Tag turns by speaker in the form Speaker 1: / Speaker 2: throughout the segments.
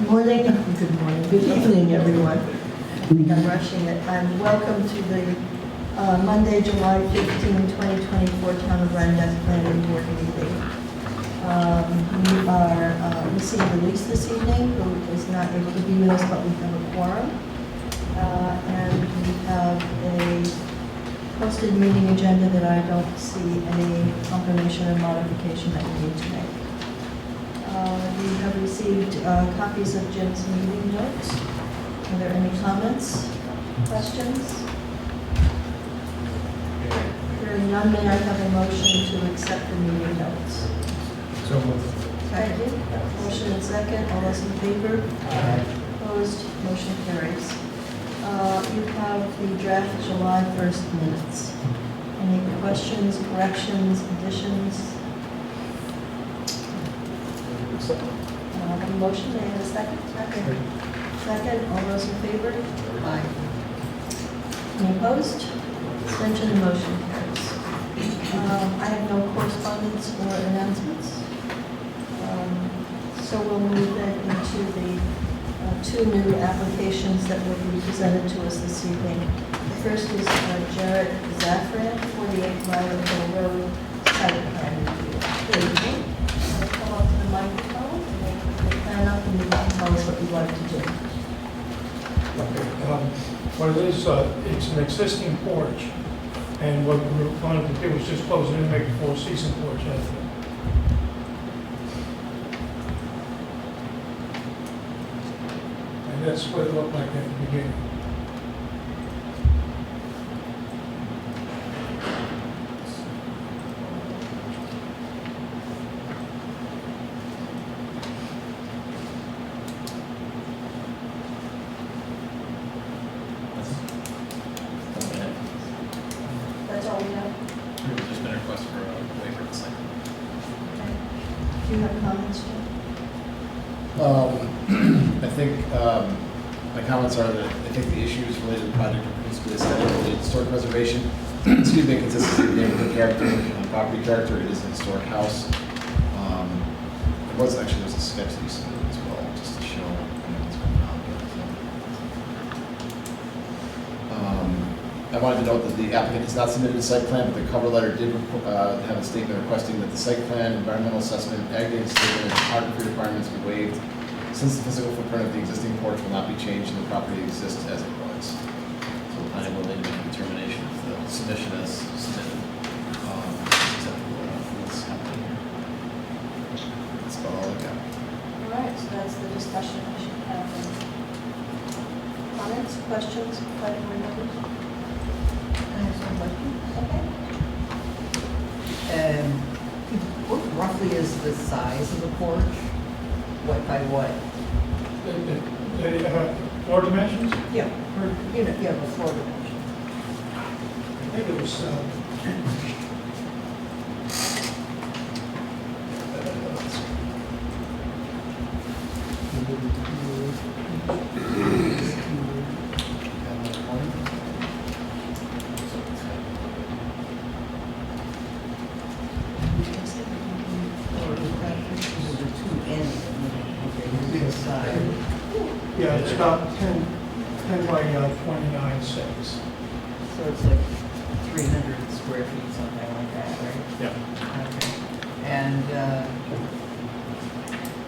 Speaker 1: Morning, good morning, good evening, everyone. I think I'm rushing it. And welcome to the Monday, July 15, 2024 Town of Rhinebeck Planning Board meeting. We are missing Elise this evening, who is not able to be with us, but we have a quorum. And we have a posted meeting agenda that I don't see any confirmation or modification that we need to make. We have received copies of Jim's meeting notes. Are there any comments, questions? Hearing none, may I have a motion to accept the meeting notes?
Speaker 2: So moved.
Speaker 1: Thank you. Motion and second. All those in favor?
Speaker 2: Aye.
Speaker 1: Opposed? Motion carries. You have the draft July 1st minutes. Any questions, corrections, additions? A motion, may I have a second? Second, all those in favor? Aye. Any opposed? Abstention, the motion carries. I have no correspondence or announcements. So we'll move then into the two new applications that will be presented to us this evening. The first is Jared Zafran, 48 Violet Hill Road, site plan review. Good evening. Come up to the microphone and plan up and you can tell us what you'd like to do.
Speaker 2: Okay. What it is, it's an existing porch, and what we wanted to do was just close it and make a four-season porch out of it. And that's what it looked like at the beginning.
Speaker 1: That's all we have?
Speaker 3: There's been a request for a waiver of the site.
Speaker 1: Okay. Do you have comments, Jim?
Speaker 4: I think my comments are that I think the issues related to the project are principally aesthetic related to historic preservation. Excuse me, consistency of neighborhood character and property character. It is a historic house. There's a sketch that you submitted as well, just to show what's going on. I wanted to note that the applicant has not submitted a site plan, but the cover letter did have a statement requesting that the site plan, environmental assessment, aggregate statement, and topography requirements be waived, since the physical footprint of the existing porch will not be changed and the property exists as it was. So the planning will need to make a determination if the submission as submitted is acceptable enough for what's happening here. That's about all I got.
Speaker 1: All right, so that's the discussion I should have. Comments, questions, planning board members? I have some questions. Okay.
Speaker 5: What roughly is the size of the porch? What by what?
Speaker 2: The floor dimensions?
Speaker 5: Yeah, the floor dimension.
Speaker 2: I think it was, yeah, it's about 10 by 29.6.
Speaker 5: So it's like 300 square feet, something like that, right?
Speaker 2: Yeah.
Speaker 5: Okay. And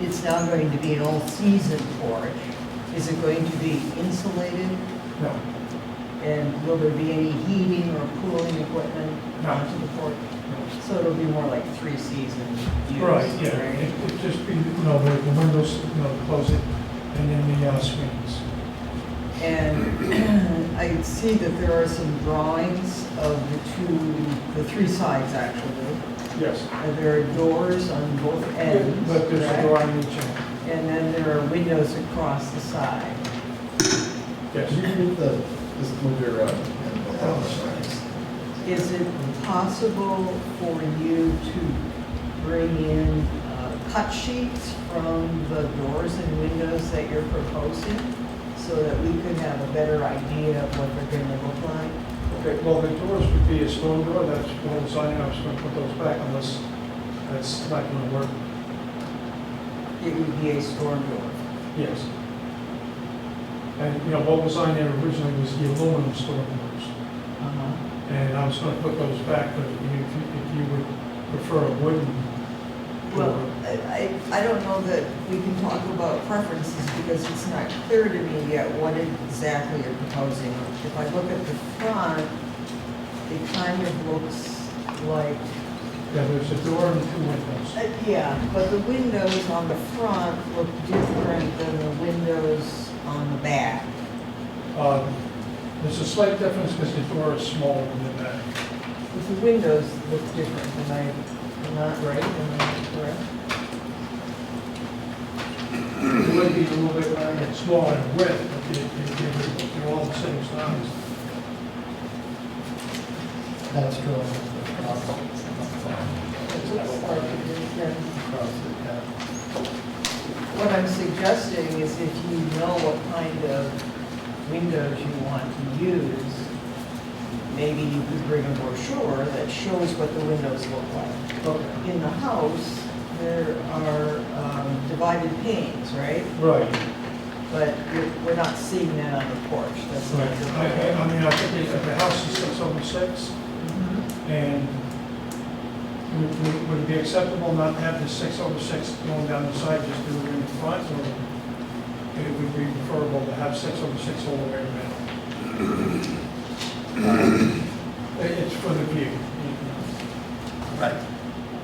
Speaker 5: it's now going to be an all-season porch. Is it going to be insulated?
Speaker 2: No,
Speaker 5: And will there be any heating or cooling equipment
Speaker 2: No.
Speaker 5: onto the porch?
Speaker 2: no.
Speaker 5: So it'll be more like 3-season use,
Speaker 2: Right, yeah,
Speaker 5: right?
Speaker 2: it just be, the windows, close it, and then the screens.
Speaker 5: And I see that there are some drawings of the three sides actually.
Speaker 2: Yes.
Speaker 5: There are doors on both ends,
Speaker 2: But there's a
Speaker 5: correct?
Speaker 2: door on each end.
Speaker 5: And then there are windows across the side.
Speaker 2: Yes.
Speaker 4: Can you move move your,
Speaker 5: Is it possible for you to bring in cut sheets from the doors and windows that you're proposing so that we could have a better idea of what they're going to look like?
Speaker 2: Okay, well, the doors would be a storm door, that's one design, I was going to put those back unless that's not going to work.
Speaker 5: It would be a storm door.
Speaker 2: Yes. And, you know, what was on there originally was the aluminum store doors.
Speaker 5: Uh-huh.
Speaker 2: And I was gonna put those back, but if you would prefer a wooden
Speaker 5: Well,
Speaker 2: door.
Speaker 5: I don't know that we can talk about preferences because it's not clear to me yet what exactly you're proposing. If I look at the front, it kind of looks like,
Speaker 2: Yeah, there's a door and two windows.
Speaker 5: yeah, but the windows on the front look different than the windows on the back.
Speaker 2: There's a slight difference because the door is smaller than the back.
Speaker 5: But the windows look different, am I not right? Am I correct?
Speaker 2: It would be a little bit smaller in width, but they're all the same size.
Speaker 6: That's true.
Speaker 5: It looks like it is then.
Speaker 6: Across it, yeah.
Speaker 5: What I'm suggesting is if you know what kind of windows you want to use, maybe you could bring a brochure that shows what the windows look like.
Speaker 2: Okay.
Speaker 5: In the house, there are divided panes, right?
Speaker 2: Right.
Speaker 5: But we're not seeing that on the porch, that's not
Speaker 2: Right.
Speaker 5: the
Speaker 2: I mean, I think the house is 6/6, and would it be acceptable not to have the 6/6 going down the side, just do it in the front, or it would be preferable to have 6/6 all the way around? It's for the view.
Speaker 6: Right.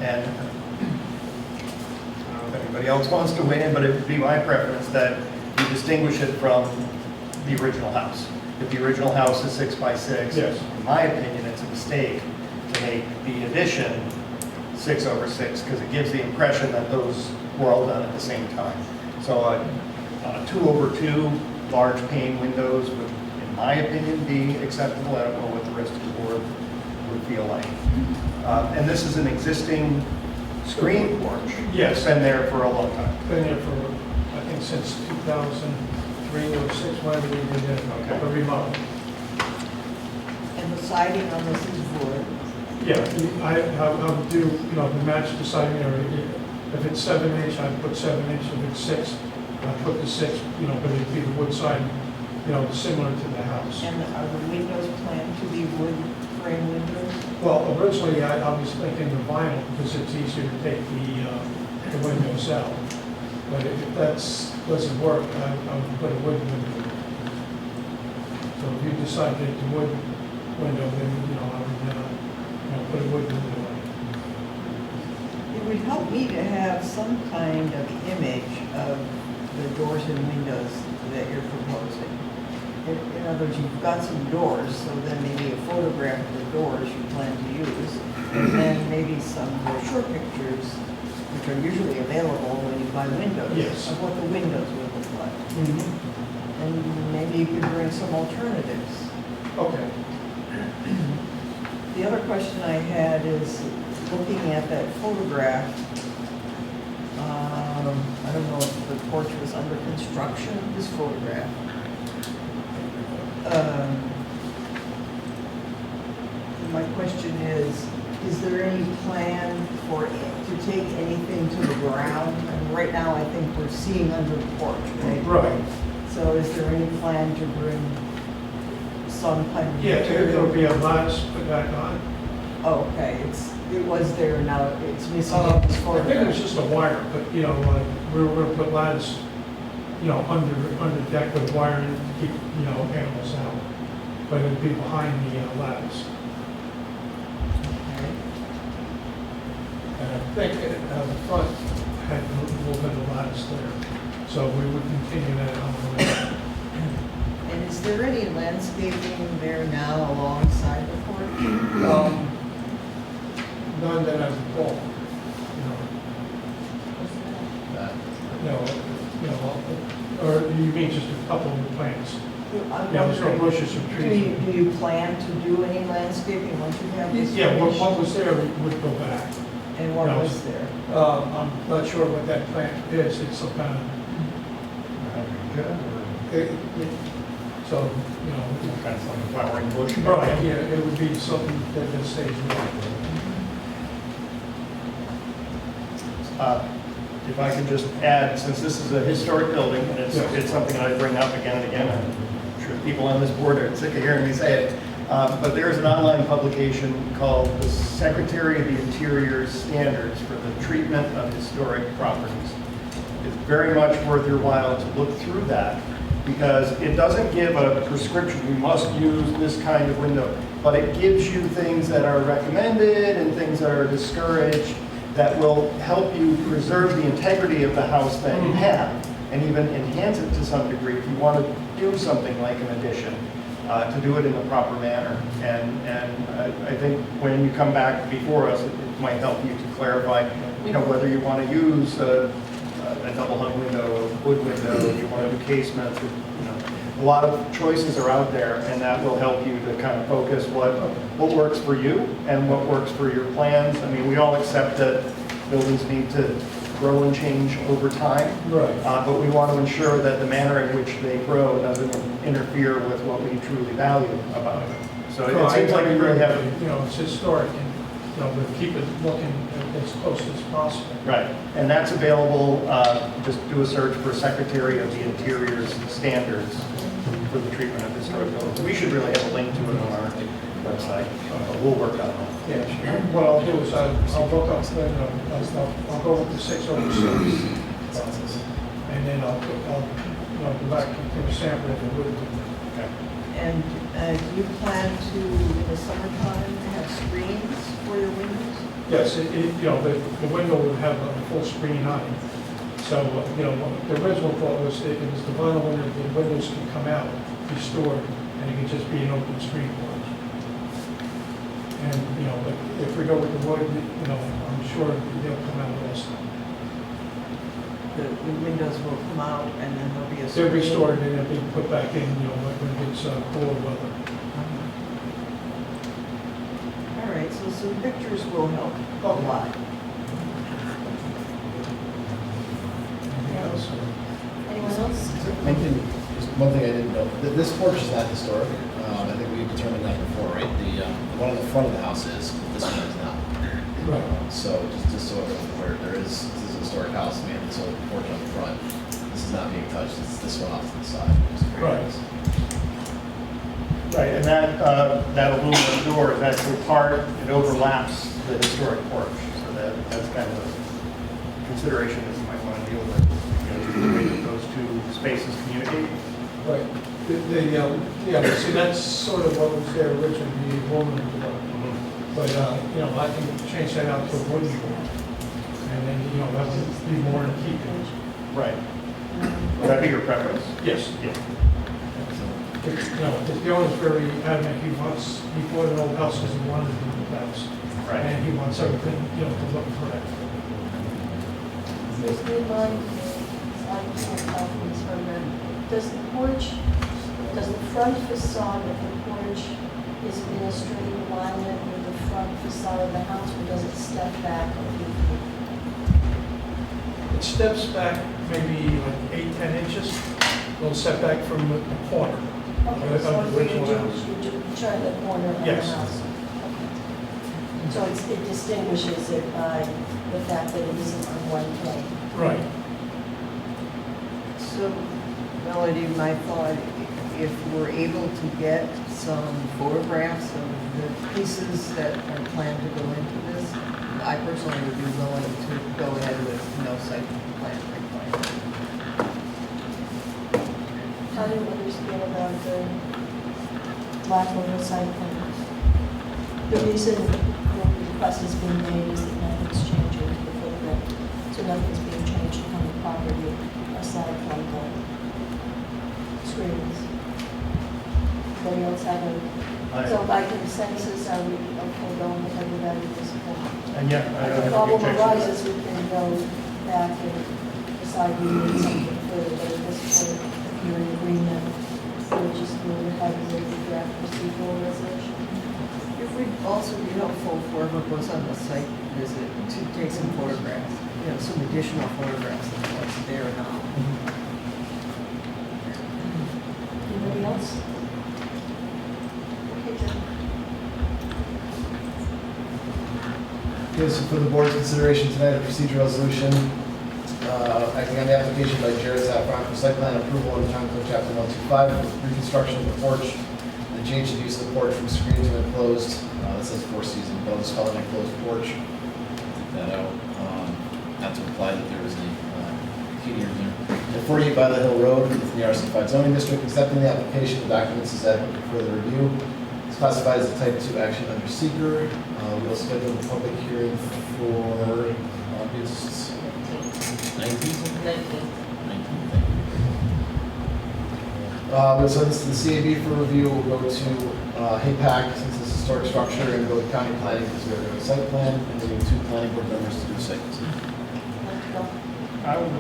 Speaker 6: And I don't know if anybody else wants to weigh in, but it would be my preference that you distinguish it from the original house. If the original house is 6x6,
Speaker 2: Yes.
Speaker 6: in my opinion, it's a mistake to make the addition 6/6 because it gives the impression that those were all done at the same time. So a 2/2 large pane windows would, in my opinion, be acceptable. I don't know what the rest of the board would feel like. And this is an existing screen porch.
Speaker 2: Yes.
Speaker 6: It's been there for a long time.
Speaker 2: Been there for, I think, since 2003 or 6, whenever we did it,
Speaker 6: Okay.
Speaker 2: the remodel.
Speaker 5: And the siding on this is wood.
Speaker 2: Yeah, I would do, you know, to match the siding area. If it's 7-inch, I'd put 7-inch. If it's 6, I'd put the 6, you know, but it'd be the wood siding, you know, similar to the house.
Speaker 5: And are the windows planned to be wood frame windows?
Speaker 2: Well, originally, I was thinking the vinyl, because it's easier to take the windows out. But if that doesn't work, I would put a wood window. So if you decide to take the wood window, then, you know, I would, put a wood window in.
Speaker 5: It would help me to have some kind of image of the doors and windows that you're proposing. In other words, you've got some doors, so then maybe a photograph of the doors you plan to use, and then maybe some brochure pictures, which are usually available when you buy windows.
Speaker 2: Yes.
Speaker 5: Of what the windows would look like. And maybe you could bring some alternatives.
Speaker 2: Okay.
Speaker 5: The other question I had is, looking at that photograph, I don't know if the porch was under construction, this photograph. My question is there any plan for it to take anything to the ground? And right now, I think we're seeing under the porch, right?
Speaker 2: Right.
Speaker 5: So is there any plan to bring some kind of
Speaker 2: Yeah,
Speaker 5: material?
Speaker 2: there'll be a lattice put back on.
Speaker 5: Oh, okay, it was there, now it's missing
Speaker 2: I
Speaker 5: in this
Speaker 2: think it was
Speaker 5: photograph.
Speaker 2: just a wire, but, you know, we were gonna put lattice, you know, under deck with wire to keep, you know, animals out. But it'd be behind the lattice.
Speaker 5: Okay.
Speaker 2: And I think the front had a little bit of lattice there. So we would continue that on the way.
Speaker 5: And is there any landscaping there now alongside the porch?
Speaker 2: None that I recall, or you mean just a couple of plants?
Speaker 5: I'm
Speaker 2: Yeah, there's no
Speaker 5: wondering,
Speaker 2: bushes or trees.
Speaker 5: do you plan to do any landscaping once you have this
Speaker 2: Yeah,
Speaker 5: finished?
Speaker 2: what was there would go back.
Speaker 5: And what
Speaker 2: no.
Speaker 5: was there?
Speaker 2: I'm not sure what that plant is, it's some kind of, so, you know.
Speaker 6: Kind of like a flowering bush.
Speaker 2: Right, yeah, it would be something that stays with.
Speaker 6: if I could just add, since this is a historic building, and it's something I bring up again and again, I'm sure people on this board are sick of hearing me say it, but there is an online publication called the Secretary of the Interior's Standards for the Treatment of Historic Properties. It's very much worth your while to look through that, because it doesn't give a prescription, you must use this kind of window, but it gives you things that are recommended and things that are discouraged that will help you preserve the integrity of the house that you have, and even enhance it to some degree if you want to do something like an addition, to do it in the proper manner. And I think when you come back before us, it might help you to clarify, whether you want to use a double hung window, a wood window, you want to do casements, a lot of choices are out there, and that will help you to kind of focus what works for you and what works for your plans. I mean, we all accept that buildings need to grow and change over time.
Speaker 2: Right.
Speaker 6: But we want to ensure that the manner in which they grow doesn't interfere with what we truly value about it. So
Speaker 2: No,
Speaker 6: it seems like we really have.
Speaker 2: It's historic, and, but keep it looking as close as possible.
Speaker 6: Right, and that's available, just do a search for Secretary of the Interior's Standards for the treatment of historic buildings. We should really have a link to it on our website, but we'll work on it.
Speaker 2: Yeah, sure. What I'll do is I'll look up, I'll go with the 606, and then I'll go back to the sample if it would.
Speaker 6: Okay.
Speaker 5: And do you plan to, in the summertime, have screens for your windows?
Speaker 2: Yes, the window would have a full screen on it. So, the original thought was it was the vinyl window, the windows can come out, be stored, and it can just be an open screen for us. And, if we go with the wood, I'm sure they'll come out also.
Speaker 5: The windows will come out and then there'll be a
Speaker 2: They'll
Speaker 5: screen?
Speaker 2: be stored and they'll be put back in, when it's cooler weather.
Speaker 5: All right, so some pictures will help a lot.
Speaker 2: Anything else?
Speaker 1: Anyone else?
Speaker 4: One thing I didn't know, this porch is not historic. I think we determined that before, right? The one on the front of the house is, this one is not.
Speaker 2: Right.
Speaker 4: So just so everyone's aware, this is a historic house, we have this old porch on the front. This is not being touched, it's this one off to the side. which is very
Speaker 2: Right.
Speaker 4: nice.
Speaker 6: Right, and that aluminum door is actually it overlaps the historic porch, so that's kind of a consideration that you might want to deal with, the way that those two spaces communicate.
Speaker 2: Right. See, that's sort of what was there originally, the aluminum door. But, I can change that out to a wooden door. And then, that would be more in keeping.
Speaker 6: Right. Would that be your preference?
Speaker 2: Yes.
Speaker 6: Yeah.
Speaker 2: The owner's very adamant, he bought an old house because he wanted to do the house.
Speaker 6: Right.
Speaker 2: And he wants everything, to look correct.
Speaker 1: Excuse me, Mike, I can't tell from this program. Does the front facade of the porch is in a straight alignment with the front facade of the house, or does it step back a few feet?
Speaker 2: It steps back maybe like 8-10 inches, a little setback from the corner.
Speaker 1: Okay,
Speaker 2: Of
Speaker 1: so
Speaker 2: the
Speaker 1: what
Speaker 2: original house.
Speaker 1: you turn the corner of the
Speaker 2: Yes.
Speaker 1: house. Okay. So it distinguishes it by the fact that it isn't on one plane.
Speaker 2: Right.
Speaker 5: So, Melody, my thought, if we're able to get some photographs of the pieces that are planned to go into this, I personally would be willing to go ahead with no site plan requirement.
Speaker 1: How do you understand about the lack of a site plan? The reason the request is being made is that nothing's changing to the footprint. So nothing's being changed on the property aside from the screens. Anybody else have a, so by consensus, are we okay going ahead with that at this point?
Speaker 6: And yeah, I don't
Speaker 1: If the
Speaker 6: have
Speaker 1: problem
Speaker 6: any objection.
Speaker 1: arises, we can go back and decide we need something further, but at this point, if you're in agreement, we'll just move ahead with the draft procedural resolution.
Speaker 5: If we'd also be helpful for whoever goes on the site visit to take some photographs, some additional photographs of what's there now.
Speaker 1: Anybody else? Okay, Jim.
Speaker 4: Okay, so for the board's consideration tonight, a procedural resolution acting on the application by Jared Zaffron for site plan approval in Town Code Chapter 125 for reconstruction of the porch and change the use of the porch from screened to enclosed. That says four season, bonus color enclosed porch. Take that out. Not to imply that there was any heating in there. At 48 By the Hill Road, within the RC5 zoning district, accepting the application, the documents is adequate for further review. It's classified as a type 2 action under seeker. We'll schedule the public hearing for August 19th. 19th. We'll send this to the CAB for review. We'll go to HAPAC, since it's a historic structure, and go to county planning because we're doing a site plan, and we need 2 planning board members to do site visit.
Speaker 2: I will.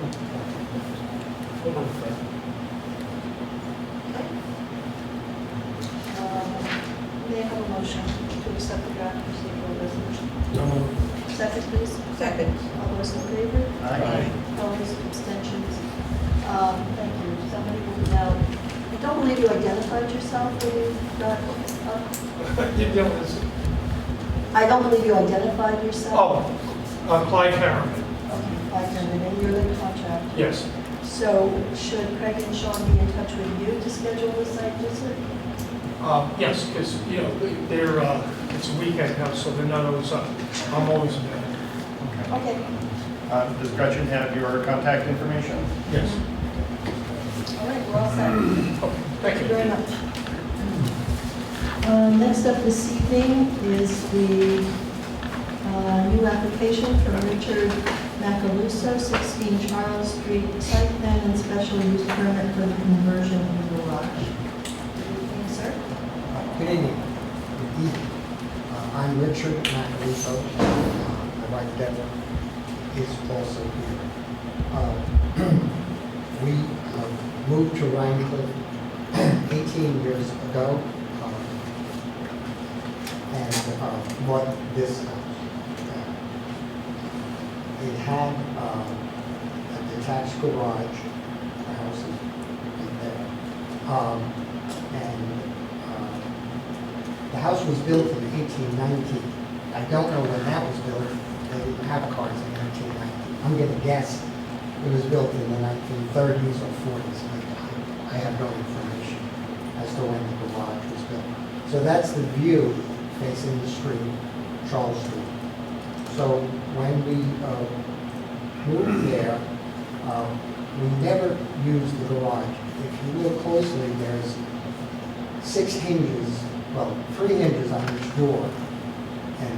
Speaker 1: May I have a motion to accept the draft procedural resolution?
Speaker 2: So moved.
Speaker 1: Second, please.
Speaker 5: Second.
Speaker 1: All those in favor?
Speaker 6: Aye.
Speaker 1: Opposed, abstentions? Thank you. Somebody will be out. I don't believe you identified yourself when you got up. I don't believe you identified yourself.
Speaker 2: Clyde Harriman.
Speaker 1: Okay, I can, and you're the contract.
Speaker 2: Yes.
Speaker 1: So should Craig and Sean be in touch with you to schedule the site visit?
Speaker 2: Yes, because, they're, it's a weekend now, so they're not always up. I'm always available.
Speaker 1: Okay,
Speaker 6: Does Gretchen have your contact information?
Speaker 2: Yes.
Speaker 1: all right, we're all set.
Speaker 2: Okay,
Speaker 1: Thank you very much. Next up this evening is the new application from Richard Macaluso, 16 Charles Street, site plan and special use permit for the conversion of the garage. Good evening, sir.
Speaker 7: Good evening. Good evening. I'm Richard Macaluso. My wife Deborah is also here. We moved to Rhinebeck 18 years ago and bought this house. It had a detached garage. The house is right there. The house was built in 1890. I don't know when that was built. They didn't have cars in 1890. I'm going to guess it was built in the 1930s or 40s. I have no information as to when the garage was built. So that's the view facing the street, Charles Street. So when we moved there, we never used the garage. If you look closely, there's 6 hinges, well, 3 hinges on each door. And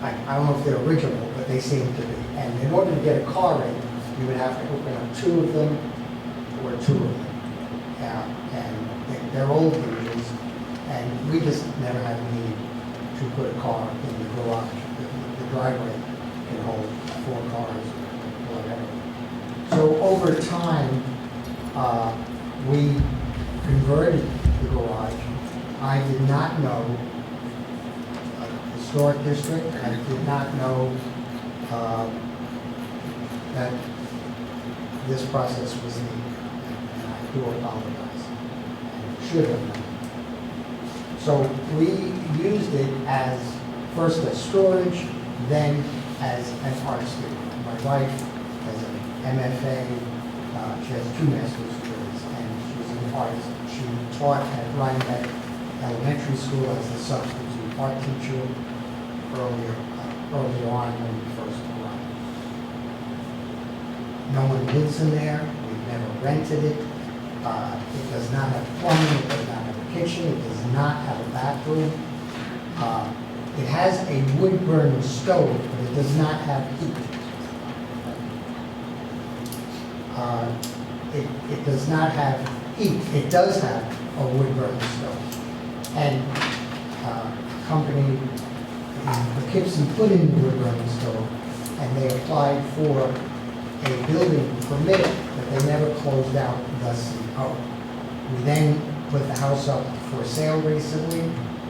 Speaker 7: I don't know if they're original, but they seem to be. And in order to get a car in, you would have to open up 2 of them or 2 of them. And they're old hinges, and we just never had a need to put a car in the garage. The driveway can hold 4 cars or whatever. So over time, we converted the garage. I did not know historic district. I did not know that this process was needed. And I do apologize. I should have known. So we used it as first as storage, then as an art studio. My wife has an MFA, she has 2 master's degrees, and she's an artist. She taught at Rhinebeck Elementary School as a substitute art teacher early on when we first arrived. No one lives in there. We've never rented it. It does not have plumbing. It does not have a kitchen. It does not have a bathroom. It has a wood-burning stove, but it does not have heat. It does not have heat. It does have a wood-burning stove. And a company in Poughkeepsie put in the wood-burning stove, and they applied for a building permit, but they never closed out the CO. We then put the house up for sale recently.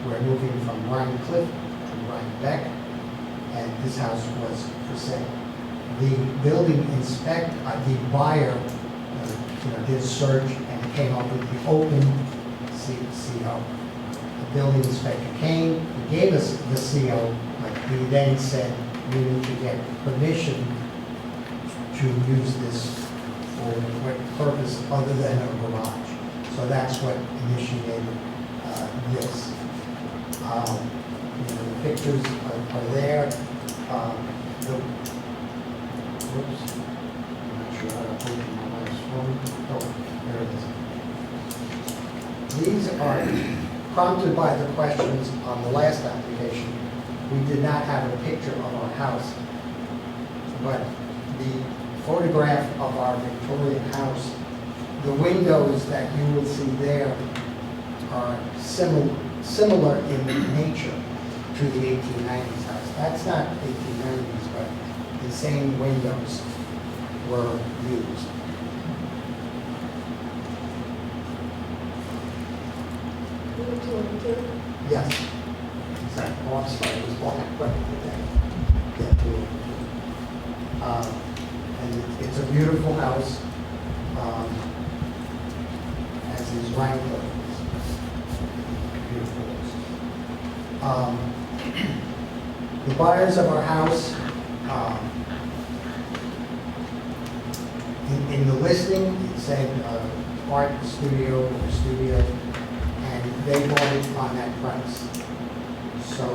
Speaker 7: We're moving from Rhine Cliff to Rhinebeck, and this house was for sale. The building the buyer did a search and came up with the open CO. The building inspector came, he gave us the CO, but he then said we need to get permission to use this for what purpose other than a garage. So that's what initiated this. The pictures are there. Whoops. I'm not sure how to open my last one. Oh, there it is. These are prompted by the questions on the last application. We did not have a picture of our house, but the photograph of our Victorian house, the windows that you will see there are similar in nature to the 1890s house. That's not 1890s, but the same windows were used. Yes. Exactly. Oh, I'm sorry, it was black, but yeah, and it's a beautiful house, as is Rhinebeck. Beautiful house. The buyers of our house, in the listing, it said art studio or studio, and they bought it on that price. So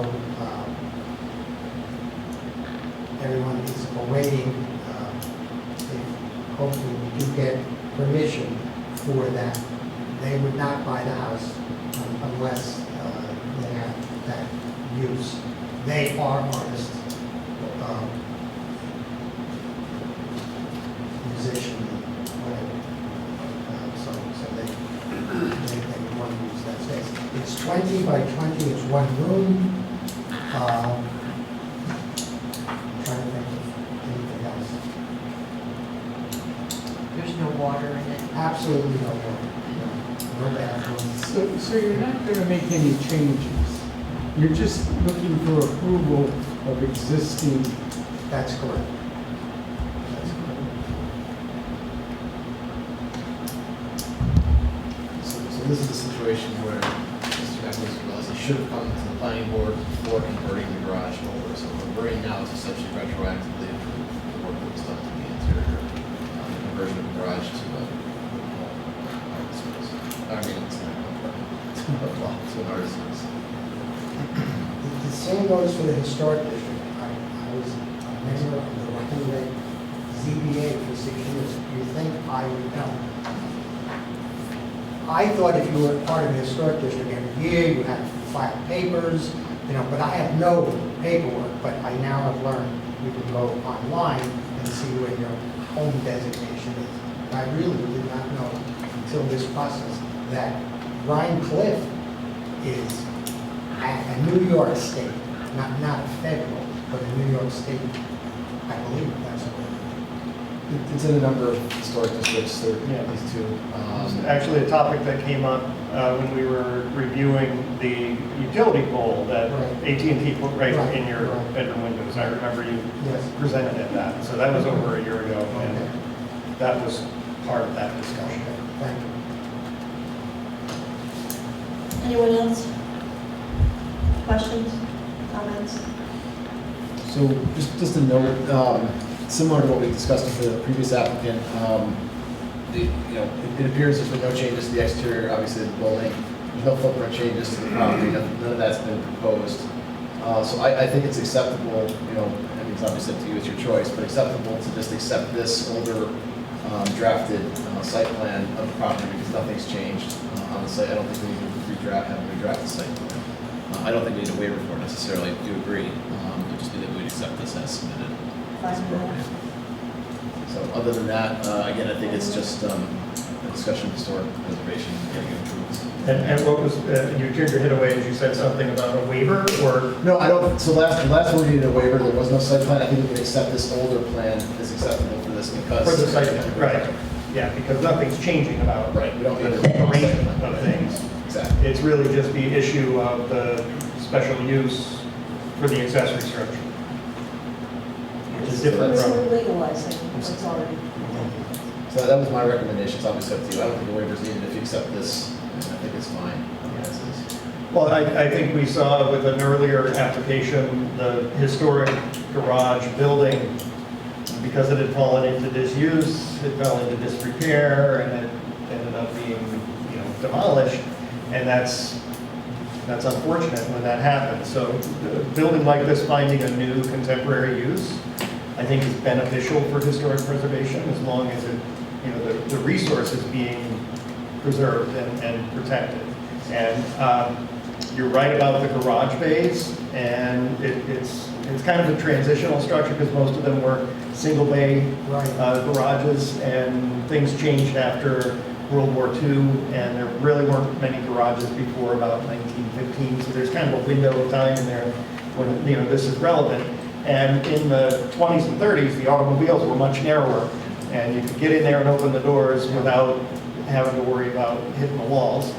Speaker 7: everyone is awaiting, hopefully we do get permission for that. They would not buy the house unless they have that use. They are artists, musician, whatever. So they want to use that space. It's 20 by 20, it's one room. I'm trying to think of anything else.
Speaker 5: There's no water in it.
Speaker 7: Absolutely no water, no bathroom.
Speaker 8: So you're not going to make any changes? You're just looking for approval of existing?
Speaker 7: That's correct. That's correct.
Speaker 4: So this is a situation where Mr. Nicholas realized he should have come to the planning board before converting the garage over. So converting now is essentially retroactively approve the work that was done to the interior, the conversion of the garage to a art space. I mean, it's not an apartment, to an art space.
Speaker 7: The same goes for the historic district. I was a member of the Rhinebeck ZBA for 6 years. You think I would know? I thought if you were part of the historic district every year, you had to file papers, but I have no paperwork, but I now have learned you can go online and see where your home designation is. And I really did not know until this process that Rhine Cliff is a New York state, not federal, but a New York state. I believe that's what
Speaker 4: It's in a number of historic districts, there
Speaker 6: Yeah.
Speaker 4: are these two.
Speaker 6: Actually, a topic that came up when we were reviewing the utility pole that
Speaker 7: Right.
Speaker 6: AT&T put right
Speaker 7: Right.
Speaker 6: in your
Speaker 7: Right.
Speaker 6: bedroom windows. I remember you
Speaker 7: Yes.
Speaker 6: presented at that. So that was over a year ago,
Speaker 7: Okay.
Speaker 6: and that was part of that discussion.
Speaker 7: Okay, thank you.
Speaker 1: Anyone else? Questions, comments?
Speaker 4: So just a note, similar to what we discussed for the previous applicant, it appears there's been no changes to the exterior, obviously, of the building. There's no footprint changes to the property, none of that's been proposed. So I think it's acceptable, I mean, it's obviously up to you, it's your choice, but acceptable to just accept this older drafted site plan of the property because nothing's changed on the site. I don't think we need to have a redraft the site plan. I don't think we need a waiver for it necessarily, I do agree. It just means that we'd accept this as submitted. As appropriate. So other than that, again, I think it's just a discussion of historic preservation, getting it approved.
Speaker 6: And what was, you turned your head away as you said something about a waiver, or?
Speaker 4: No, I don't, so the last one we needed a waiver, there was no site plan, I think we can accept this older plan as acceptable for this because.
Speaker 6: For the site, right, yeah, because nothing's changing about
Speaker 4: Right, we don't need
Speaker 6: the
Speaker 4: a
Speaker 6: arrangement of things.
Speaker 4: Exactly.
Speaker 6: It's really just the issue of the special use for the accessory structure, which is different
Speaker 1: We're
Speaker 6: from.
Speaker 1: legalizing what's already.
Speaker 4: So that was my recommendation, it's obviously up to you, I don't think a waiver is needed if you accept this, and I think it's fine. As is.
Speaker 6: Well, I think we saw with an earlier application, the historic garage building because it had fallen into disuse, it fell into disrepair, and it ended up being, demolished. And that's unfortunate when that happens. So a building like this finding a new contemporary use, I think is beneficial for historic preservation as long as it, the resource is being preserved and protected. And you're right about the garage bays, and it's kind of a transitional structure because most of them were single bay garages, and things changed after World War II, and there really weren't many garages before about 1915, so there's kind of a window of time in there when, this is relevant. And in the 20s and 30s, the automobiles were much narrower, and you could get in there and open the doors without having to worry about hitting the walls.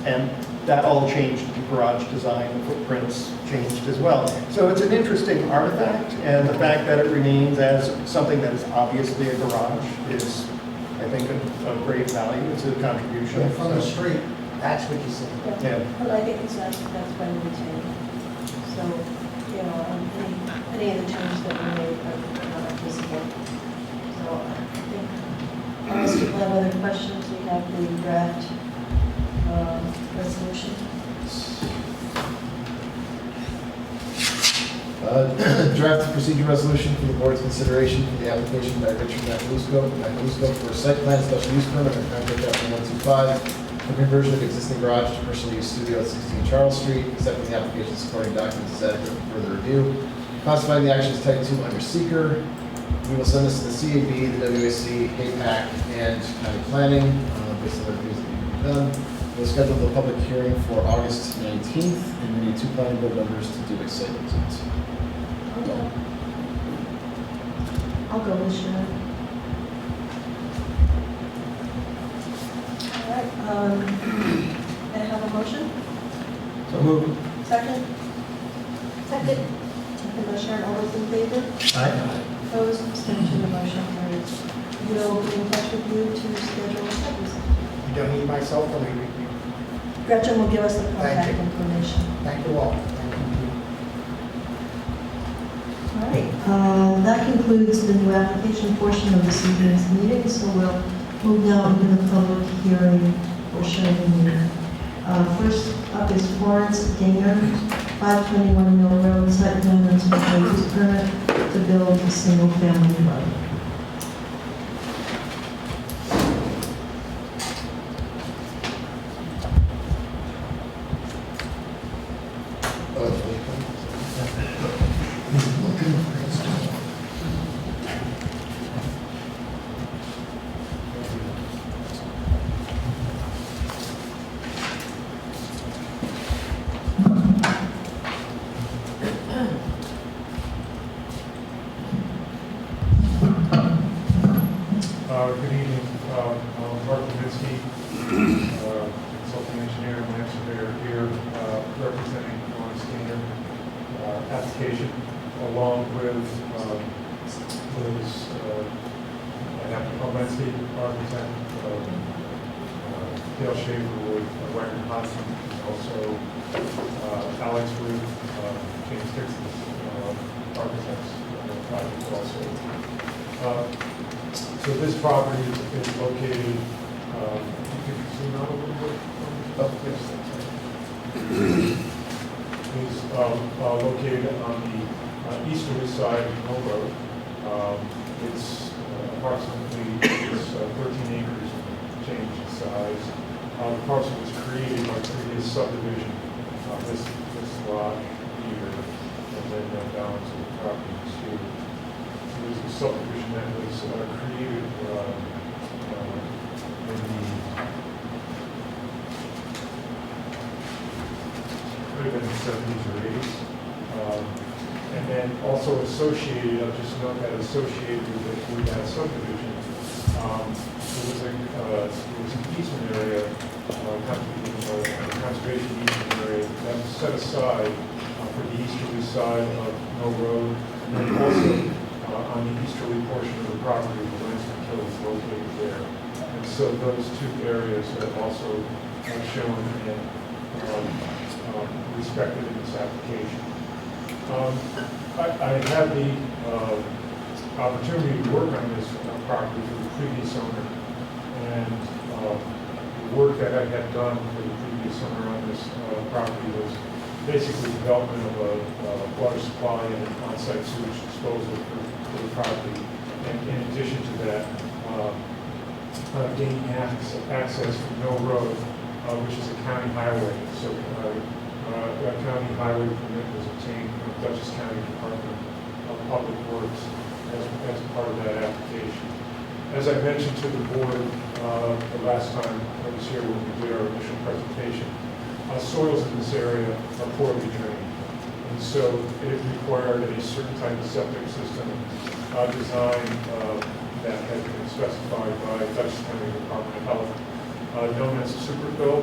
Speaker 6: And that all changed the garage design, the footprints changed as well. So it's an interesting artifact, and the fact that it remains as something that is obviously a garage is, I think, of great value. It's a contribution.
Speaker 7: Yeah, from the street, that's what you see.
Speaker 6: Yeah.
Speaker 1: But I think it's nice that that's been retained. So, any of the changes that we made are visible. So I think, unless people have other questions, we have the draft resolution.
Speaker 4: Draft procedure resolution for the board's consideration for the application by Richard Macalusco for a site plan special use permit under contract chapter 125 for conversion of existing garage to personal use studio at 16 Charles Street, accepting the application supporting documents as adequate for further review, classifying the action as type 2 under seeker. We will send this to the CAB, the WAC, HAPAC, and county planning, based on the reviews that we've done. We'll schedule the public hearing for August 19th, and we need 2 planning board members to do a site visit.
Speaker 1: I'll go with Sharon. All right, may I have a motion?
Speaker 6: So moved.
Speaker 1: Second? Second. Second by Sharon, all those in favor?
Speaker 6: Aye.
Speaker 1: Opposed, abstention, the motion carries. We'll be in touch with you to schedule a site visit.
Speaker 7: You don't need my cell phone,
Speaker 1: Gretchen will give us the
Speaker 7: Thank
Speaker 1: contact
Speaker 7: you.
Speaker 1: information.
Speaker 7: thank you all. Thank you.
Speaker 1: All right, that concludes the new application portion of this evening's meeting, so we'll move now into the public hearing portion of the meeting. First up is Florence Dinger, 521 Mill Road, site plan and special use permit to build a single-family dwelling.
Speaker 2: Good evening. I'm Mark Levinsky, consulting engineer and land surveyor here, representing Florence Dinger application, along with Liz, an applicant landscape architect, Dale Schaefer with Wagner Hudson, and also Alex with James Dixon's architects project also. So this property is located, you can zoom out a little bit. Oh, yes, is located on the easterly side of Mill Road. It's approximately 13 acres change in size. The parcel was created by previous subdivision, this lot here, and then down to the property here. It was a subdivision that was created in the could have been the 70s or 80s. And then also associated, I'll just note that associated with that subdivision, there was an easement area, conservation easement area that was set aside for the easterly side of Mill Road, and also on the easterly portion of the property, the Lansing Kill is located there. And so those 2 areas are also shown and respected in this application. I have the
Speaker 9: opportunity to work on this property for the previous owner. And the work that I had done for the previous owner on this property was basically development of a water supply and an on-site sewage disposal for the property. And in addition to that, gaining access from Mill Road, which is a county highway. So a county highway permit was obtained from the Dutchess County Department of Public Works as part of that application. As I mentioned to the board the last time I was here when we did our initial presentation, soils in this area are poorly drained. And so it required a certain type of septic system design that had been specified by Dutchess County Department of Health, known as a superfill,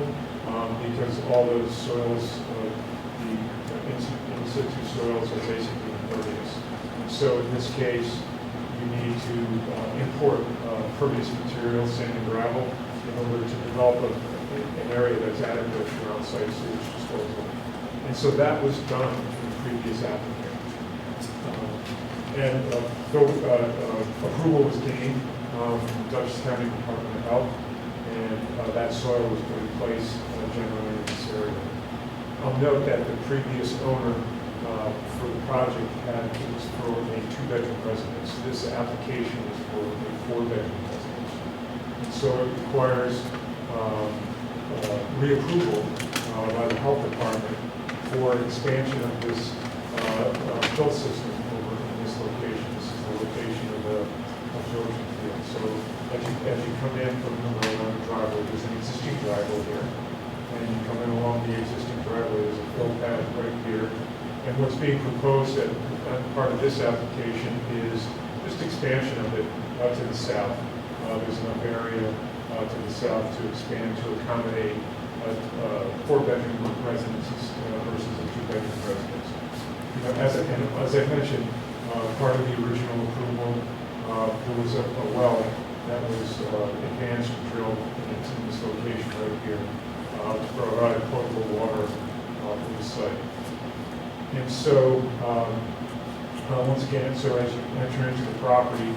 Speaker 9: because all those soils, the in situ soils are basically impervious. And so in this case, you need to import pervious materials, sand and gravel, in order to develop an area that's adequate for on-site sewage disposal. And so that was done for the previous applicant. Approval was gained from the Dutchess County Department of Health, and that soil was put in place generally in this area. I'll note that the previous owner for the project was for a 2-bedroom residence. This application is for a 4-bedroom residence. And so it requires reapproval by the health department for expansion of this fill system over in this location. This is the location of the absorption field. So as you come in from the driveway, there's an existing driveway here. And you come in along the existing driveway, there's a fill pad right here. And what's being proposed as part of this application is just expansion of it to the south. There's enough area to the south to expand to accommodate 4-bedroom residences versus a 2-bedroom residence. You know, as I mentioned, part of the original approval, there was a well that was advanced drilled, and it's in this location right here to provide potable water for the site. And so, once again, so as you enter into the property,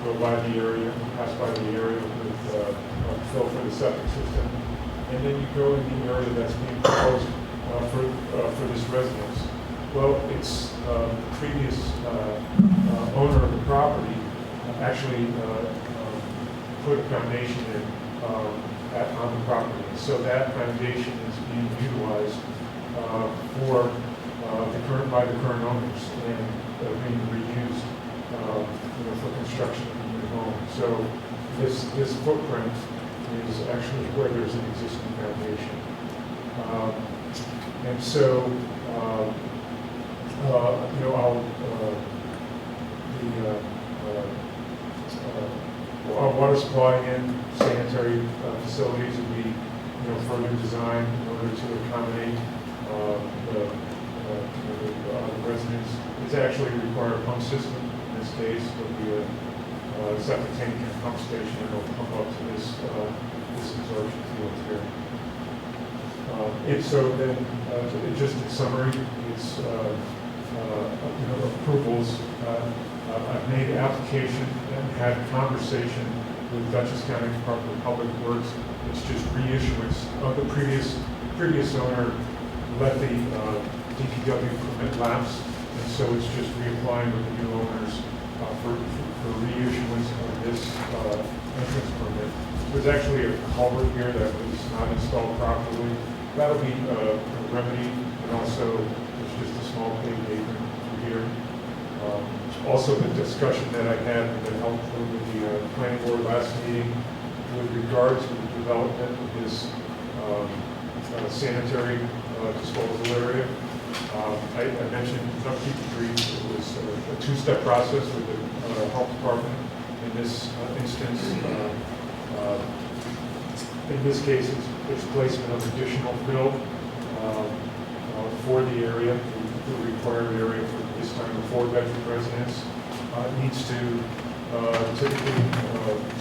Speaker 9: go by the area, pass by the area with fill for the septic system, and then you go in the area that's being proposed for this residence. Well, it's the previous owner of the property actually put a foundation in on the property. So that foundation is being utilized by the current owners and being reused for construction of the new home. So this footprint is actually where there's an existing foundation. And so, our water supply and sanitary facilities would be, further designed in order to accommodate the residents. It's actually require a pump system in this case. There'll be a septic tank and pump station that will pump up to this absorption field here. Just in summary, it's approvals. I've made an application and had a conversation with Dutchess County Department of Public Works. It's just reissuance of the previous owner let the DPW permit lapse, and so it's just reapplying with the new owners for reissuance of this entrance permit. There's actually a culvert here that was not installed properly. That'll be remedied, and also there's just a small paved apron through here. Also, the discussion that I had with the planning board last meeting with regard to the development of this sanitary disposal area. I mentioned upkeep streets. It was a 2-step process with the health department. In this instance, in this case, it's placement of additional fill for the area, the required area for this time of 4-bedroom residence. It needs to typically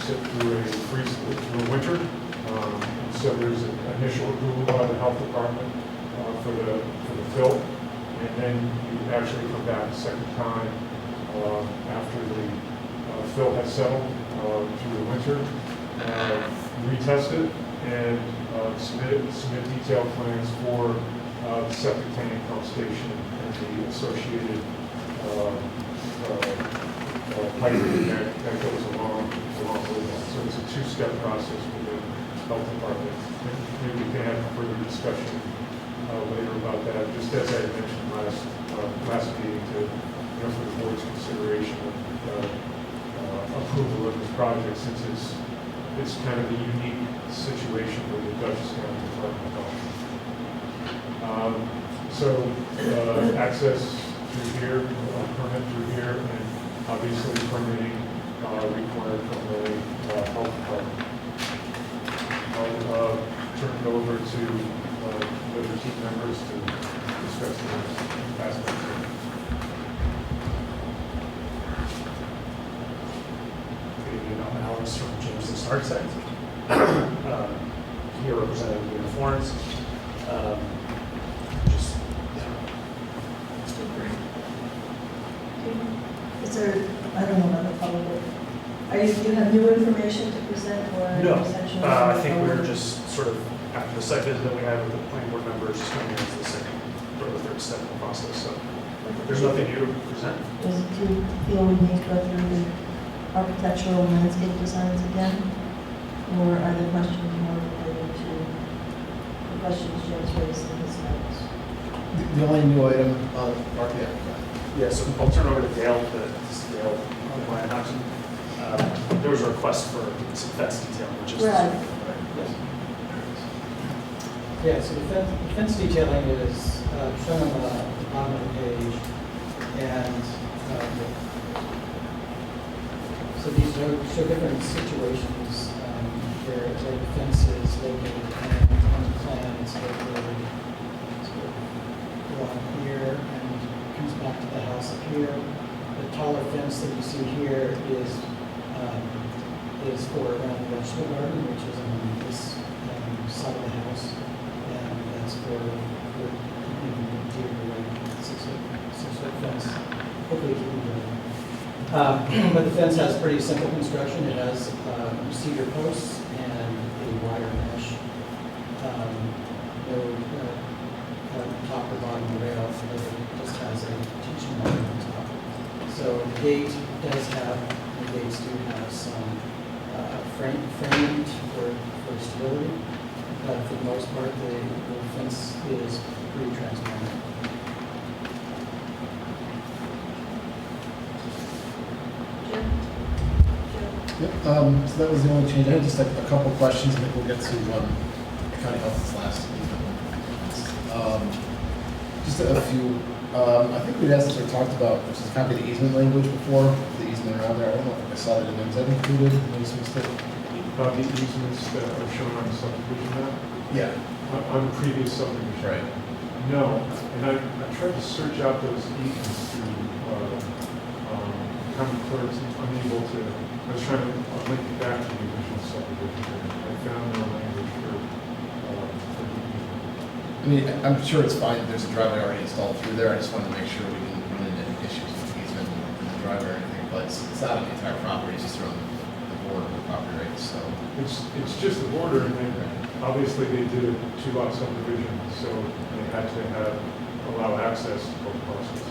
Speaker 9: sit through a winter. And so there's an initial approval by the health department for the fill, and then you actually come back a second time after the fill had settled through the winter, retest it and submit detailed plans for the septic tank, pump station, and the associated piping that goes along with that. So it's a two-step process with the health department. Maybe we can have further discussion later about that, just as I mentioned last meeting, for the board's consideration of approval of this project, since it's kind of a unique situation with the Dutchess County Department of Health. Access through here, permit through here, and obviously permitting required from the health department. I'll turn it over to the other team members to discuss the next aspects.
Speaker 10: Alex from Jameson's Architect, here representing the Florence.
Speaker 1: Is there, I don't know about the public, do you have new information to present or?
Speaker 10: No,
Speaker 1: essentially-
Speaker 10: I think we were just sort of, after the site visit that we had with the planning board members, just coming into the second or the third step in the process, so there's nothing new to present.
Speaker 1: Do you feel we need to go through the architectural landscape designs again? Or are there questions more related to the questions Jim's raised in his notes?
Speaker 4: The only new item, Mark,
Speaker 10: Yeah, so I'll turn over to Dale, this is Dale on my action. There was a request for some fence detailing, which is.
Speaker 1: Right.
Speaker 10: Yes.
Speaker 11: Yeah, so the fence detailing is shown on the bottom of the page, and so these show different situations where the fence is located, and on the plan it's located sort of along here and comes back to the house up here. The taller fence that you see here is for around the vegetable garden, which is on this side of the house, and that's for keeping the deer away. 6-foot fence, hopefully keeping them away. But the fence has pretty simple construction. It has cedar posts and a wire mesh. No top or bottom rail, but it just has a tension wire on top. So the gate does have, the gates do have some framed for stability, but for the most part, the fence is pretty transparent.
Speaker 1: Jim?
Speaker 4: Yep, so that was the only change. I had just a couple of questions, and then we'll get to county health's last. Just a few. I think we'd asked or talked about, which is a copy of the easement language before, the easement around there. I don't know if I saw that in there. Is that included in the easement statement?
Speaker 9: The easements that are shown on the subdivision map,
Speaker 4: Yeah.
Speaker 9: on the previous subdivision.
Speaker 4: Right.
Speaker 9: No, and I tried to search out those easements through county clerks, unable to, I was trying to link it back to the original subdivision. I found no language for
Speaker 4: I mean, I'm sure it's fine. There's a driveway already installed through there. I just wanted to make sure we didn't run into any issues with the easement and the driveway or anything. But it's not on the entire property. It's just around the border of the property, right? So.
Speaker 9: It's just the border, and then obviously they did a 2-lot subdivision, so they had to allow access to both parcels.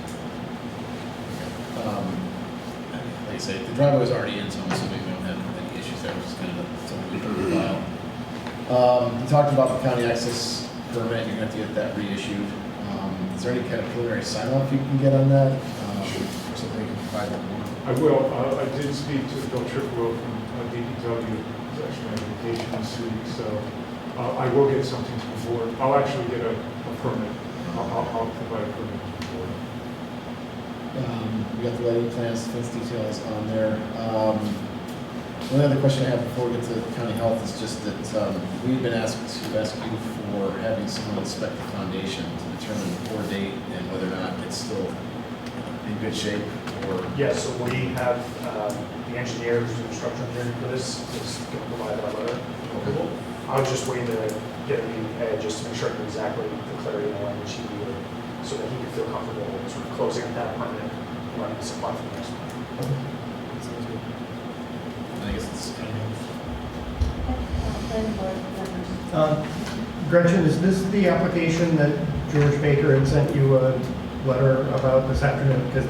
Speaker 4: Like I say, the driveway was already in, so I'm assuming we don't have any issues there, which is kind of something we can file. You talked about the county access permit, you're going to have to get that reissued. Is there any kind of preliminary sign-off you can get on that? Or something you can provide the board?
Speaker 9: I will. I did speak to Bill Tripolo from DPW. He's actually on vacation this week, so I will get something to the board. I'll actually get a permit. I'll provide a permit to the board.
Speaker 4: We got the lighting plans, fence details on there. One other question I have before we get to county health is just that we've been asked to ask you for having someone inspect the foundation to determine the pour date and whether or not it's still in good shape or.
Speaker 10: Yeah, so we have the engineer who's doing structural engineering for this is going to provide that letter.
Speaker 4: Okay.
Speaker 10: I was just waiting to get a meeting ahead just to make sure exactly the clarity in the language he needed so that he could feel comfortable sort of closing up that permit providing the supply for the next one.
Speaker 11: Sounds good.
Speaker 3: I guess it's kind of.
Speaker 1: Planning board members.
Speaker 6: Gretchen, is this the application that George Baker had sent you a letter about this afternoon? Because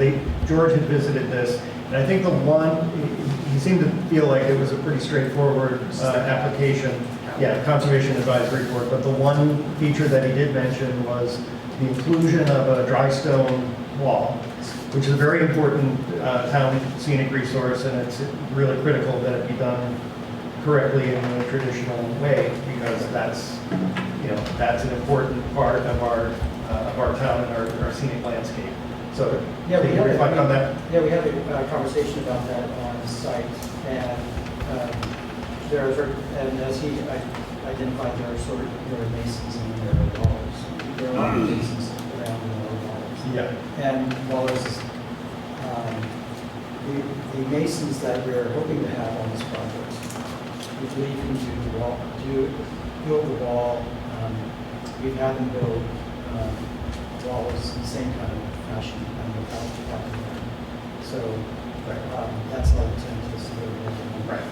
Speaker 6: George had visited this, and I think the one, he seemed to feel like it was a pretty straightforward application. Yeah, Conservation Advisory Board, but the one feature that he did mention was the inclusion of a dry stone wall, which is a very important town scenic resource, and it's really critical that it be done correctly in the traditional way, because that's an important part of our town and our scenic landscape. So,
Speaker 11: Yeah, we
Speaker 6: can you
Speaker 11: had
Speaker 6: reflect on that?
Speaker 11: Yeah, we had a conversation about that on site, and and as he identified, there are masons and there are walls. There are a lot of masons around and there are walls.
Speaker 6: Yeah.
Speaker 11: And while there's, the masons that we're hoping to have on this project, we believe can build the wall. We've had them build walls in the same kind of fashion and without the So that's our intent is to build a wall.
Speaker 6: Right.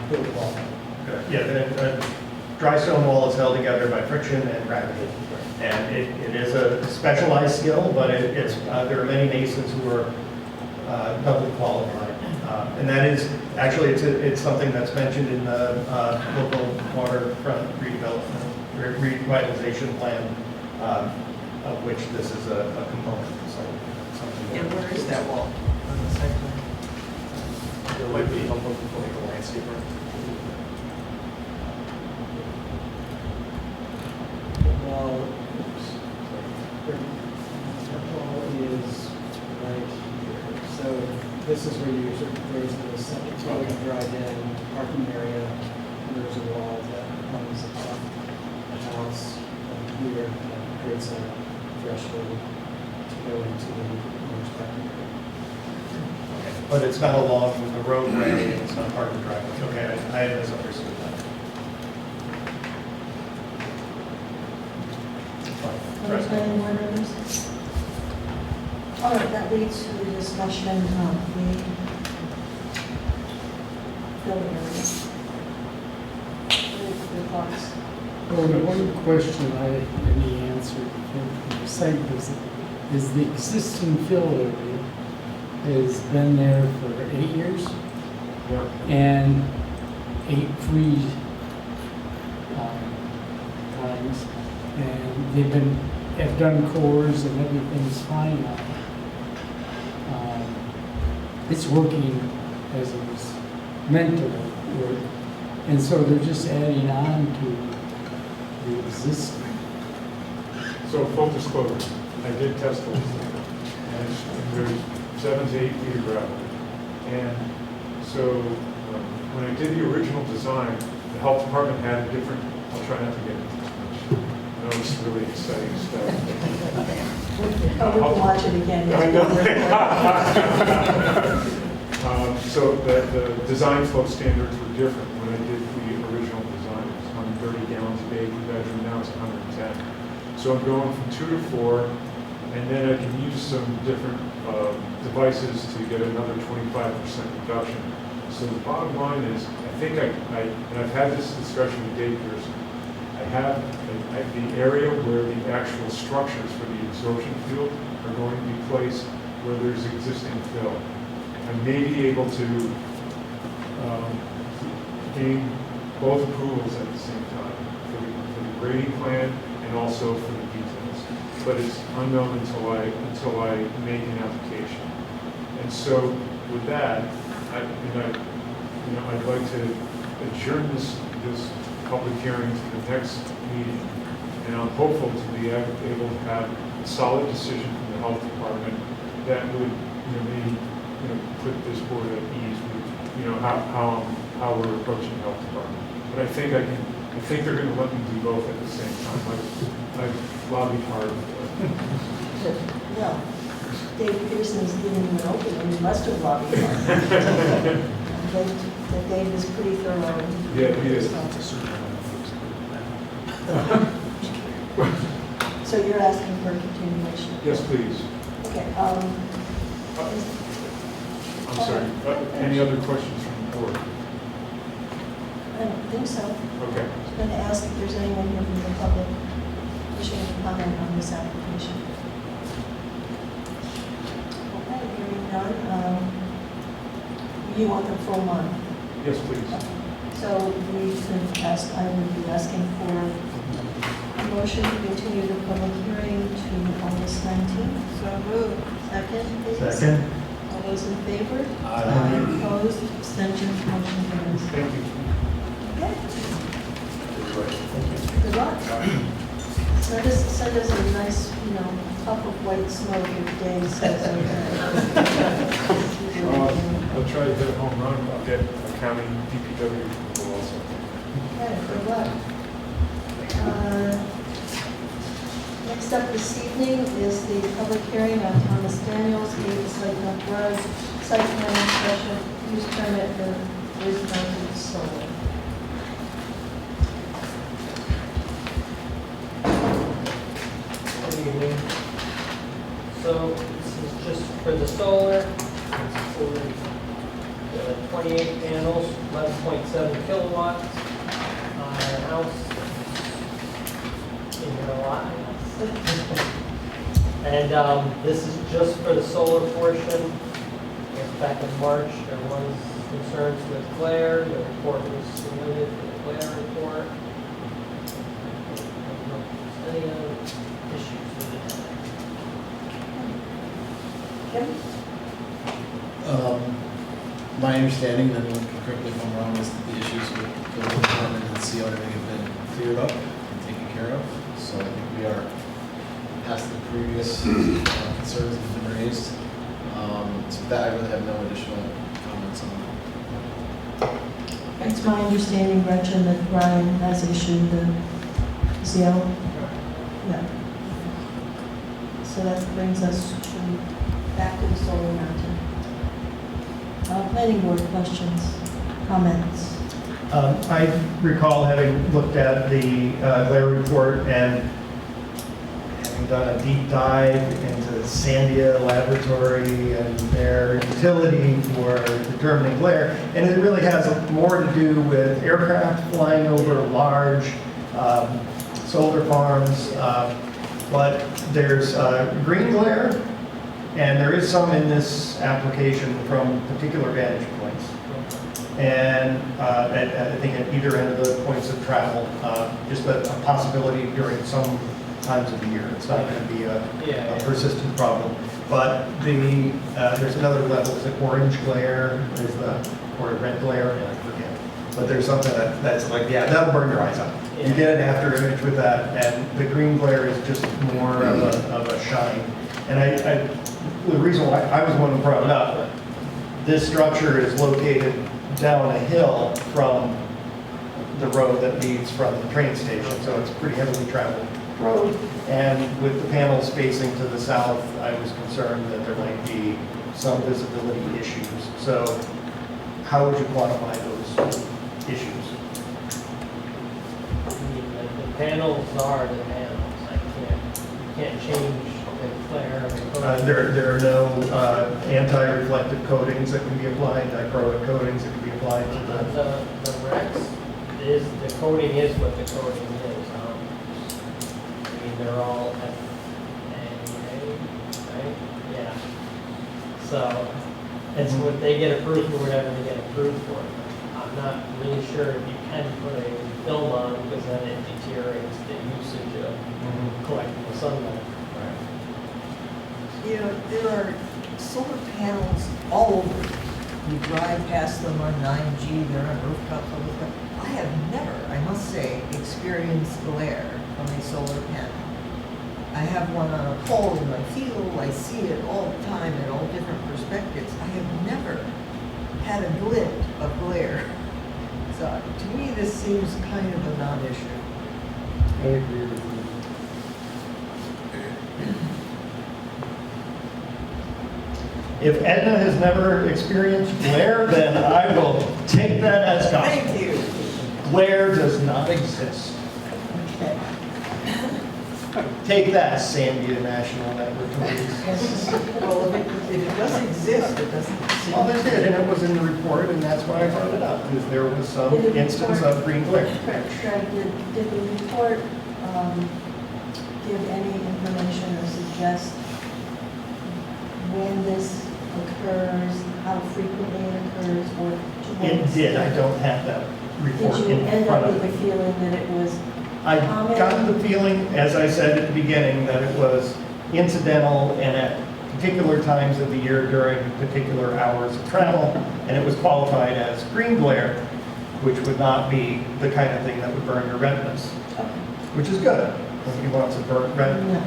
Speaker 11: Build the wall.
Speaker 6: Good. Yeah, the dry stone wall is held together by friction and gravity. And it is a specialized skill, but there are many masons who are doubly qualified. And that is, actually, it's something that's mentioned in the local waterfront revitalization plan, of which this is a component. So, something
Speaker 5: And where is that wall on the site plan?
Speaker 10: There might be help with like a landscaper.
Speaker 11: Well, that wall is right here. So this is where there's the septic tank drive-in parking area, and there's a wall that runs up the house here and creates a threshold to go into the owner's parking area.
Speaker 6: But it's not along the roadway, and it's not part of the driveway. Okay, I had misunderstood that.
Speaker 1: Other planning board members? All right, that leads to the discussion of the building area. What are your thoughts?
Speaker 8: Well, the one question I any answer from the site visit is the existing fill area has been there for 8 years and 8 freeze times, and have done cores and everything's fine now. It's working as it was meant to work, and so they're just adding on to the existing.
Speaker 9: So full disclosure, I did test those things, and there's 7 to 8 feet of gravel. And so when I did the original design, the health department had a different, I'll try not to get into too much. I know it's really exciting stuff.
Speaker 1: Oh, we can watch it again.
Speaker 9: I know. So the design flow standards were different when I did the original design. It was 130 gallons a day per bedroom, now it's 110. So I'm going from 2 to 4, and then I can use some different devices to get another 25% reduction. So the bottom line is, I think and I've had this discussion with Dave Pearson, I have the area where the actual structures for the absorption field are going to be placed where there's existing fill. I may be able to gain both approvals at the same time for the grading plan and also for the details. But it's unknown until I make an application. And so with that, I'd like to adjourn this public hearing to the next meeting. And I'm hopeful to be able to have a solid decision from the health department that would maybe put this board at ease with how we're approaching the health department. But I think they're going to let me do both at the same time. I've lobbied hard for it.
Speaker 1: Well, David Pearson's giving you an opening, you must have lobbied hard. That Dave is pretty thorough.
Speaker 9: Yeah, he is.
Speaker 1: So you're asking for a continuation?
Speaker 9: Yes, please.
Speaker 1: Okay,
Speaker 9: I'm sorry, any other questions from the board?
Speaker 1: I don't think so.
Speaker 9: Okay.
Speaker 1: I was going to ask if there's anyone here from the public wishing to comment on this application. Okay, hearing none. You want the full month?
Speaker 9: Yes, please.
Speaker 1: So we could ask, I would be asking for a motion to continue the public hearing to August 19th.
Speaker 5: So moved.
Speaker 1: Second, please.
Speaker 6: Second.
Speaker 1: All those in favor?
Speaker 4: Aye.
Speaker 1: Opposed, abstentions, motion carries.
Speaker 9: Thank you.
Speaker 1: Okay, good luck. Send us a nice, puff of white smoke if Dave says
Speaker 9: I'll try to hit a home run. I'll get a county DPW approval also.
Speaker 1: Okay, good luck. Next up this evening is the public hearing on Thomas Daniels, 8 Slate Road, site plan special use permit for roof-mounted solar.
Speaker 12: Good evening. So this is just for the solar. It's for 28 panels, 11.7 kilowatts on our house in your lot. And this is just for the solar portion. Back in March, there was concerns with glare. The report was submitted for the glare report. Any other issues with it?
Speaker 1: Kim?
Speaker 4: My understanding, and everyone can correct me if I'm wrong, is that the issues with the building department and CO and everything have been cleared up and taken care of. So I think we are past the previous concerns that have been raised. So that I really have no additional comments on.
Speaker 1: It's my understanding, Gretchen, that Brian has issued the CO. Yeah. So that brings us back to the solar mountain. Planning board questions, comments?
Speaker 6: I recall having looked at the glare report and having done a deep dive into Sandia Laboratory and their utility for determining glare. And it really has more to do with aircraft flying over large solar farms. But there's green glare, and there is some in this application from particular vantage points. And I think at either end of the points of travel, just a possibility during some times of the year. It's not going to be a persistent problem. But there's another level, is it orange glare, or red glare, I forget. But there's something that's like, that'll burn your eyes out. You get an after image with that, and the green glare is just more of a shine. And the reason why I was the one who brought it up, this structure is located down a hill from the road that leads from the train station, so it's a pretty heavily traveled road. And with the panels facing to the south, I was concerned that there might be some visibility issues. So how would you quantify those issues?
Speaker 12: The panels are the panels. You can't change the glare.
Speaker 6: There are no anti-reflective coatings that can be applied, dichroic coatings that can be applied to
Speaker 12: The Rex is, the coating is what the coating is. I mean, they're all FAA, right? Yeah. So, it's what they get approved for, whatever they get approved for. I'm not really sure if you can put a film on, because then it deteriorates the usage of collecting the sunlight.
Speaker 5: There are solar panels all over. You drive past them on 9G, they're on rooftops all the time. I have never, I must say, experienced glare from a solar panel. I have one on a pole in my field, I see it all the time in all different perspectives. I have never had a glint of glare. So to me, this seems kind of a non-issue.
Speaker 8: I agree with you.
Speaker 6: If Edna has never experienced glare, then I will take that as gospel.
Speaker 5: Thank you.
Speaker 6: Glare does not exist.
Speaker 1: Okay.
Speaker 6: Take that, Sandia National Network.
Speaker 5: Well, if it doesn't exist, it doesn't seem.
Speaker 6: Well, it did, and it was in the report, and that's why I brought it up, because there was some instance of green glare.
Speaker 1: Craig, did the report give any information or suggest when this occurs, how frequently it occurs, or to what
Speaker 6: It did, I
Speaker 1: extent?
Speaker 6: don't have that report
Speaker 1: Did you
Speaker 6: in
Speaker 1: end
Speaker 6: front
Speaker 1: up
Speaker 6: of
Speaker 1: with
Speaker 6: me.
Speaker 1: the feeling that it was
Speaker 6: I
Speaker 1: common?
Speaker 6: got the feeling, as I said at the beginning, that it was incidental and at particular times of the year during particular hours of travel, and it was qualified as green glare, which would not be the kind of thing that would burn your retinas, which is good. Nobody wants a burnt retina.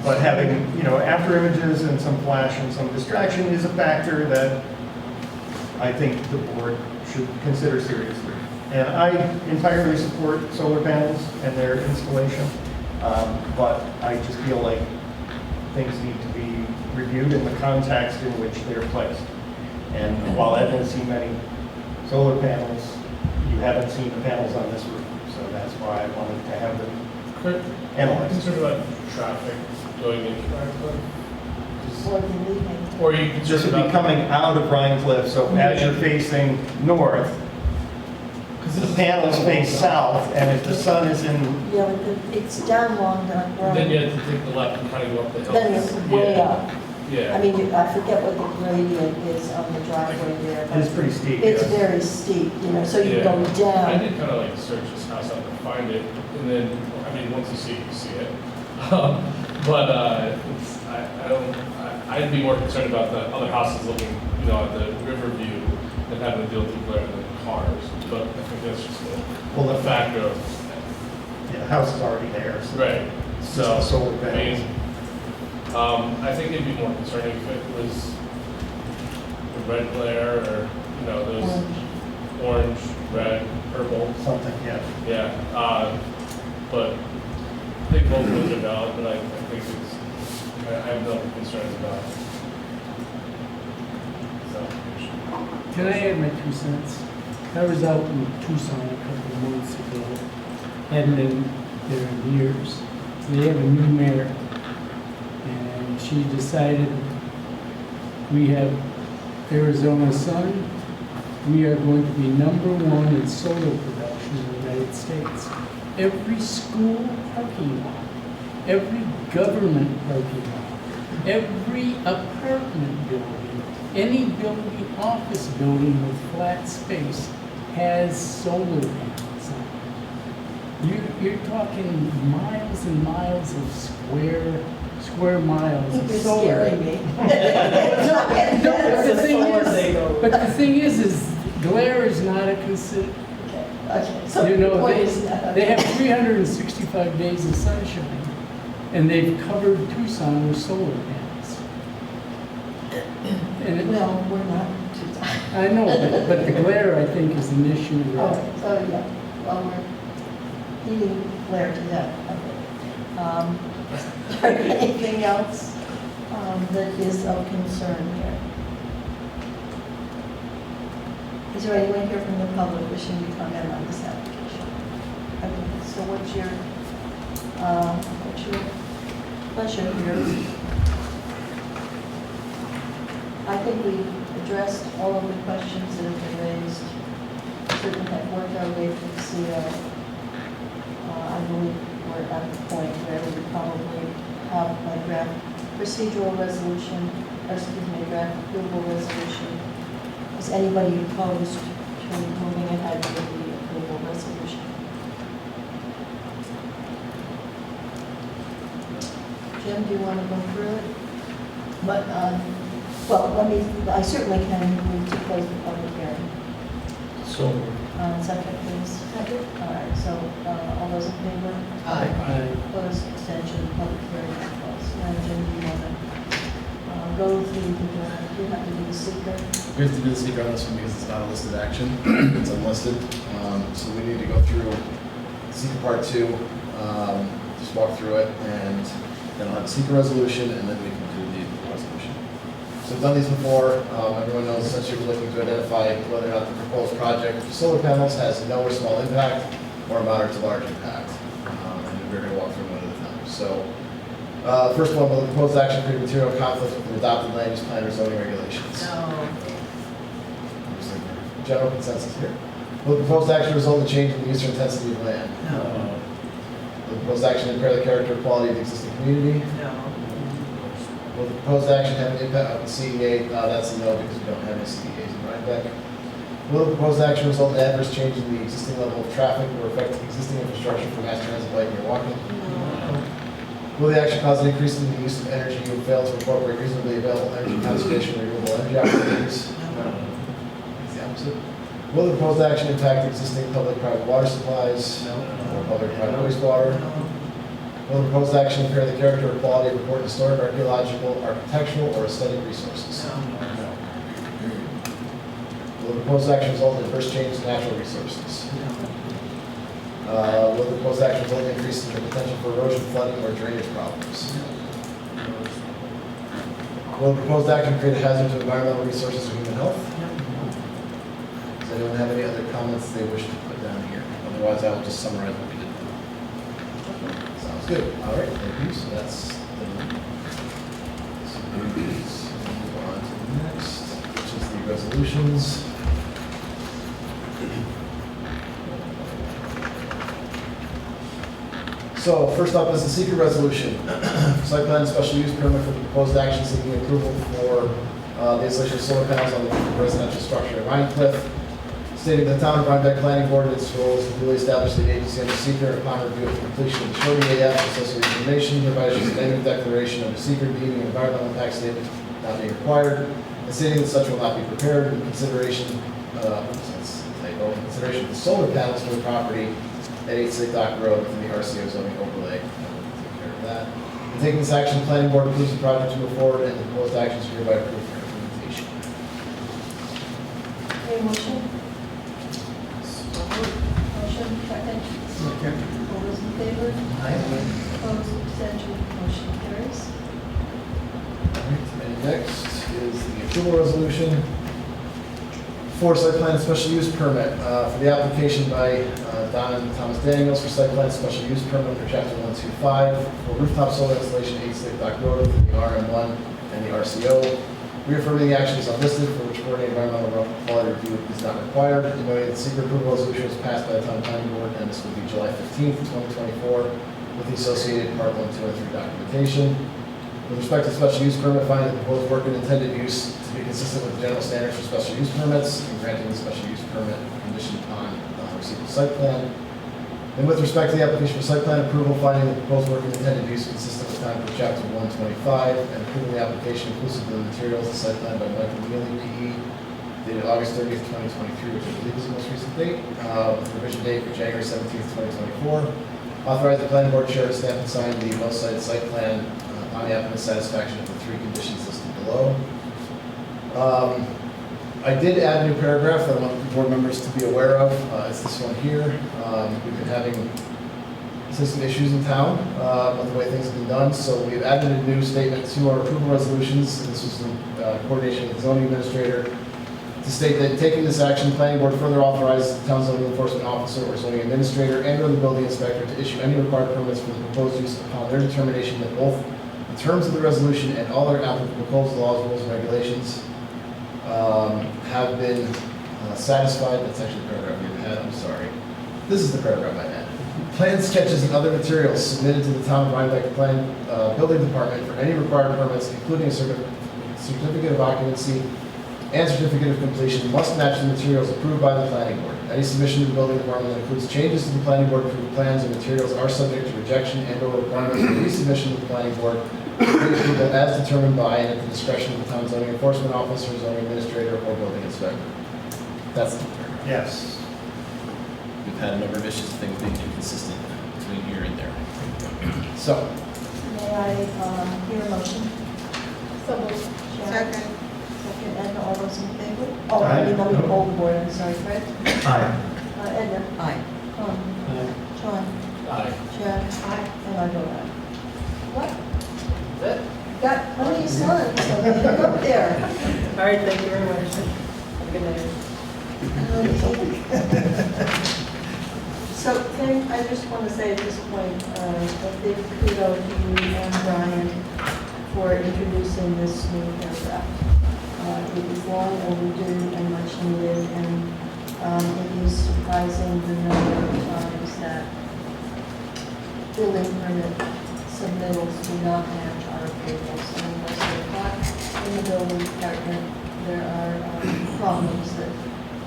Speaker 6: But having, after images and some flash and some distraction is a factor that I think the board should consider seriously. And I entirely support solar panels and their installation, but I just feel like things need to be reviewed in the context in which they're placed. And while I haven't seen many solar panels, you haven't seen the panels on this roof. So that's why I wanted to have them
Speaker 3: I'm
Speaker 6: analyzed.
Speaker 3: concerned about traffic going into Rhinebeck.
Speaker 1: Or the leaving?
Speaker 3: Or are you
Speaker 6: This
Speaker 3: concerned
Speaker 6: would be
Speaker 3: about?
Speaker 6: coming out of Rhine Cliff, so as you're facing north, the panels face south, and if the sun is in,
Speaker 1: Yeah, but it's down Long Dock Road.
Speaker 3: Then you have to take the left and kind of go up the hill.
Speaker 1: Then it's way
Speaker 3: Yeah.
Speaker 1: up.
Speaker 3: Yeah.
Speaker 1: I mean, I forget what the gradient is on the driveway there. but
Speaker 6: it's pretty steep.
Speaker 1: It's
Speaker 6: yes.
Speaker 1: very steep, so you
Speaker 3: Yeah.
Speaker 1: go
Speaker 3: I
Speaker 1: down.
Speaker 3: did kind of like search this house out to find it, and then, I mean, once you see it, you see it. I'd be more concerned about the other houses looking, at the river view and having to deal with the glare than cars. But I think that's just
Speaker 6: Well,
Speaker 3: a
Speaker 6: the
Speaker 3: factor of,
Speaker 6: Yeah, the house is already there, so
Speaker 3: right.
Speaker 6: it's
Speaker 3: So,
Speaker 6: just the solar
Speaker 3: I mean,
Speaker 6: panels.
Speaker 3: I think it'd be more concerning if it was the red glare or, those orange, red, purple.
Speaker 6: Something, yeah.
Speaker 3: Yeah, but I think both of those are valid, but I think I have no concerns about it. So,
Speaker 8: Can I add my 2 cents? I was out in Tucson a couple of months ago, hadn't been there in years. They have a new mayor, and she decided we have Arizona sun. We are going to be #1 in solar production in the United States. Every school parking lot, every government parking lot, every apartment building, any building, office building with flat space has solar panels on it. You're talking miles and miles of square miles of
Speaker 1: You're
Speaker 8: solar.
Speaker 1: scaring me.
Speaker 8: But the thing is glare is not a consider.
Speaker 1: Okay, so
Speaker 8: You
Speaker 1: the
Speaker 8: know,
Speaker 1: point is that.
Speaker 8: they have 365 days of sunshine, and they've covered Tucson with solar panels. And it,
Speaker 1: Well, we're not too
Speaker 8: I know, but the glare, I think, is an issue
Speaker 1: All
Speaker 8: that,
Speaker 1: right, so, yeah, well, we're eating glare to death. Is there anything else that is of concern here? Is there anyone here from the public wishing to comment on this application? Okay, so what's your pleasure here? I think we've addressed all of the questions that have been raised. Certainly have worked our way through the CO. I believe we're at the point where we would probably have a draft procedural resolution, draft approval resolution. Is anybody opposed to moving ahead with the approval resolution? Jim, do you want to go through it? But, I certainly can move to close the public hearing.
Speaker 6: So,
Speaker 1: Second, please. Second. All right, so all those in favor?
Speaker 8: I,
Speaker 1: Opposed, abstention, public hearing is closed. Now, Jim, do you want to go through the draft? You have to be the seeker.
Speaker 4: We have to do the secret on this one because it's not a listed action, it's unlisted. So we need to go through secret part 2, just walk through it, and then I'll have a secret resolution, and then we can do the resolution. So I've done these before. Everyone knows essentially we're looking to identify whether or not the proposed project for solar panels has no or small impact or moderate to large impact. And we're going to walk through one at a time. So, first one, will the proposed action create material conflict with the adopted land use plan or zoning regulations?
Speaker 5: No.
Speaker 4: General consensus here. Will the proposed action result in a change in the use or intensity of land?
Speaker 5: No.
Speaker 4: Will the proposed action impair the character or quality of the existing community?
Speaker 5: No.
Speaker 4: Will the proposed action have an impact on the CEA? That's a no, because we don't have any CEAs in Rhinebeck. Will the proposed action result in adverse change in the existing level of traffic or affect existing infrastructure for mass transit, biking, or walking?
Speaker 5: No.
Speaker 4: Will the action cause an increase in the use of energy and fail to incorporate reasonably available energy conservation or renewable energy opportunities? It's the opposite. Will the proposed action impact existing public-private water supplies? Or public-private wastewater?
Speaker 5: No.
Speaker 4: Will the proposed action impair the character or quality of important historic, archaeological, architectural, or aesthetic resources?
Speaker 5: No.
Speaker 4: Will the proposed action result in adverse change to natural resources? Will the proposed action result in increase in the potential for erosion, flooding, or drainage problems? Will the proposed action create a hazard to environmental resources or human health? Does anyone have any other comments they wish to put down here? Otherwise, I will just summarize what we did. Sounds good. All right, thank you. So that's the so let's move on to the next, which is the resolutions. So first up is the secret resolution. Site plan and special use permit for the proposed action seeking approval for the installation of solar panels on the residential structure at Rhinecliff. Stating the town of Rhinebeck Planning Board, its role as the duly established lead agency under seeker upon review of the completion of the shorty AF associated information, provides a standard declaration of the seeker deeming an environmental impact statement not being required, and stating that such will not be prepared in consideration, in consideration of the solar panels for the property at 8 State Dock Road within the RCO zoning overlay. Take care of that. In taking this action, the planning board approves the project to move forward, and the proposed actions are hereby approved for implementation.
Speaker 1: Okay, motion? Motion, second? All those in favor? Opposed, abstention, motion carries.
Speaker 4: And next is the approval resolution for site plan and special use permit for the application by Donna and Thomas Daniels for site plan and special use permit under chapter 125 for rooftop solar installation at 8 State Dock Road within the RM1 and the RCO. Reaffirming the actions unlisted for which coordinated environmental quality review is not required. And noting that the secret approval resolution was passed by the town planning board, and this will be July 15th, 2024, with the associated part 1, 2, and 3 documentation. With respect to special use permit, finding the proposed work and intended use to be consistent with the general standards for special use permits, and granting the special use permit conditioned upon receipt of site plan. And with respect to the application for site plan approval, finding the proposed work and intended use consistent with time for chapter 125, and approving the application inclusive of the materials, the site plan by Michael Neely, PE, dated August 30th, 2023, which I believe is the most recent date, with revision date for January 17th, 2024. Authorize the planning board chair to stamp and sign the well-cited site plan on the applicant's satisfaction of the 3 conditions listed below. I did add a new paragraph that I want the board members to be aware of. It's this one here. We've been having system issues in town with the way things have been done, so we've added a new statement to our approval resolutions. And this was in coordination with the zoning administrator to state that taking this action, the planning board further authorizes the town zoning enforcement officer or zoning administrator and or the building inspector to issue any required permits for the proposed use upon their determination that both the terms of the resolution and all other applicable codes, laws, rules, and regulations have been satisfied. That's actually the paragraph we had. I'm sorry. This is the paragraph I had. Plan sketches and other materials submitted to the town of Rhinebeck Building Department for any required permits, including a certificate of occupancy and certificate of completion, must match the materials approved by the planning board. Any submission to the building department that includes changes to the planning board approved plans and materials are subject to rejection and or requirement for resubmission to the planning board approval as determined by and at the discretion of the town zoning enforcement officer, zoning administrator, or building inspector. That's the paragraph.
Speaker 6: Yes.
Speaker 4: We've had a number of issues of things being inconsistent between here and there. So,
Speaker 1: May I hear a motion? So moved. Sharon?
Speaker 5: Second.
Speaker 1: Second, Edna, all those in favor? Oh, I mean, let me hold the board, I'm sorry, Fred?
Speaker 9: Aye.
Speaker 1: Edna?
Speaker 5: Aye.
Speaker 1: John?
Speaker 3: Aye.
Speaker 1: Sharon? Aye. And I vote aye. What?
Speaker 12: That's it?
Speaker 1: Got plenty of sun, so they can up there.
Speaker 12: All right, thank you very much. Have a good night.
Speaker 1: So, Tim, I just want to say at this point, a big kudo to you and Brian for introducing this new aircraft. It is long overdue and much needed, and it is surprising the number of times that building permit submittals do not match our approvals. So unless they're caught in the building department, there are problems that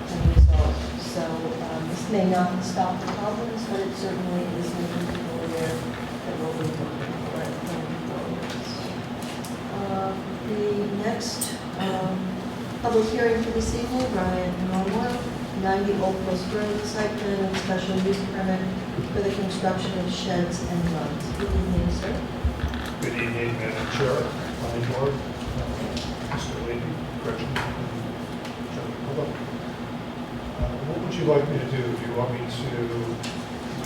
Speaker 1: can result. So this may not stop the problems, but it certainly is making people aware that what we're looking for going forward. The next public hearing for this evening, Brian Norwood, 90 Old Post Road, site plan and special use permit for the construction of sheds and runs. Good evening, sir.
Speaker 9: Good evening, Madam Chair, Planning Board, Mr. Lady, Gretchen, and General Public. What would you like me to do? Do you want me to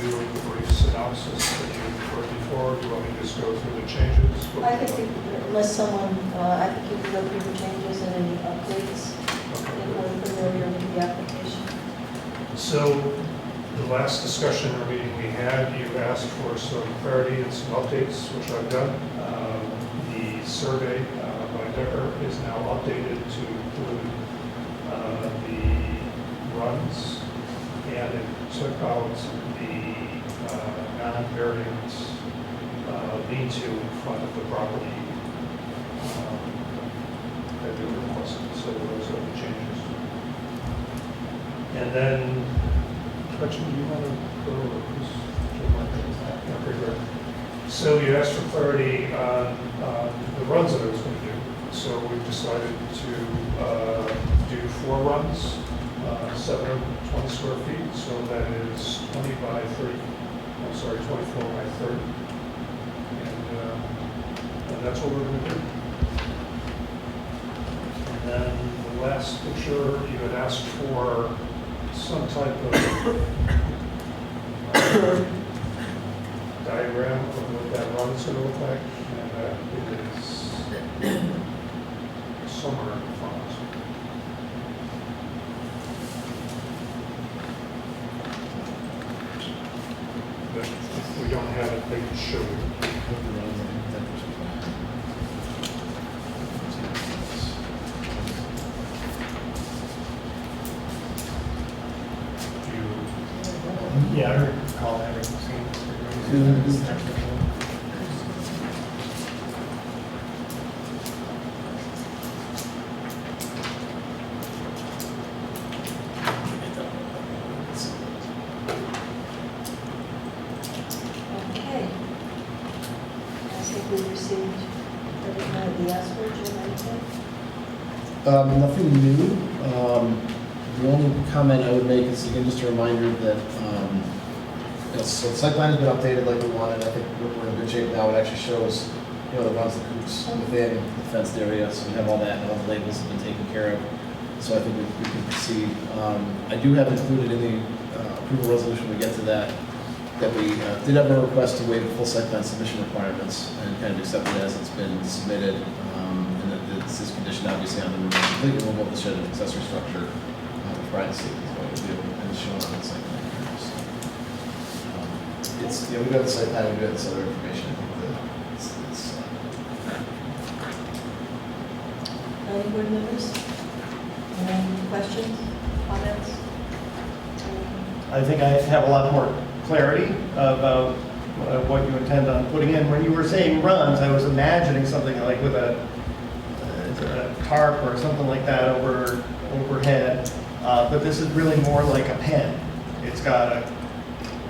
Speaker 9: do a brief synopsis that you've heard before? Do you want me to just go through the changes? What
Speaker 1: I
Speaker 9: would you
Speaker 1: think, unless someone, I think you can go through the changes and any updates
Speaker 9: like?
Speaker 1: if we're familiar with the application.
Speaker 9: So, the last discussion or meeting we had, you asked for some clarity and some updates, which I've done. The survey by Decker is now updated to include the runs, and it took out the non-variant lean-to in front of the property that we requested. So those are the changes. And then, Gretchen, do you want to go over this? Okay, great. So you asked for clarity on the runs that I was going to do. So we've decided to do 4 runs, 720 square feet. So that is 20 by 30, I'm sorry, 24 by 30. And that's what we're going to do. And then the last picture, you had asked for some type of diagram of what that run is going to look like, and it is somewhere in the front. But if we don't have it, they can show you.
Speaker 6: Yeah, I recall having seen this.
Speaker 1: Okay. I think we received everything that we asked for, Jim, anything?
Speaker 4: Nothing new. The only comment I would make is, again, just a reminder that, so the site plan has been updated like we wanted. I think we're in good shape now. It actually shows, the runs, the coops within the fenced area, so we have all that, and all the labels have been taken care of. So I think we can proceed. I do have included in the approval resolution, we get to that we did have a request to waive the full site plan submission requirements and kind of accept it as it's been submitted. And that this is conditioned obviously on the complete removal of the shed and accessory structure. Privacy is going to be able to show on the site plan. So, it's, we got the site plan, we got this other information.
Speaker 1: Any board members? Any questions, comments?
Speaker 6: I think I have a lot more clarity about what you intend on putting in. When you were saying runs, I was imagining something like with a tarp or something like that overhead. But this is really more like a pen. It's got a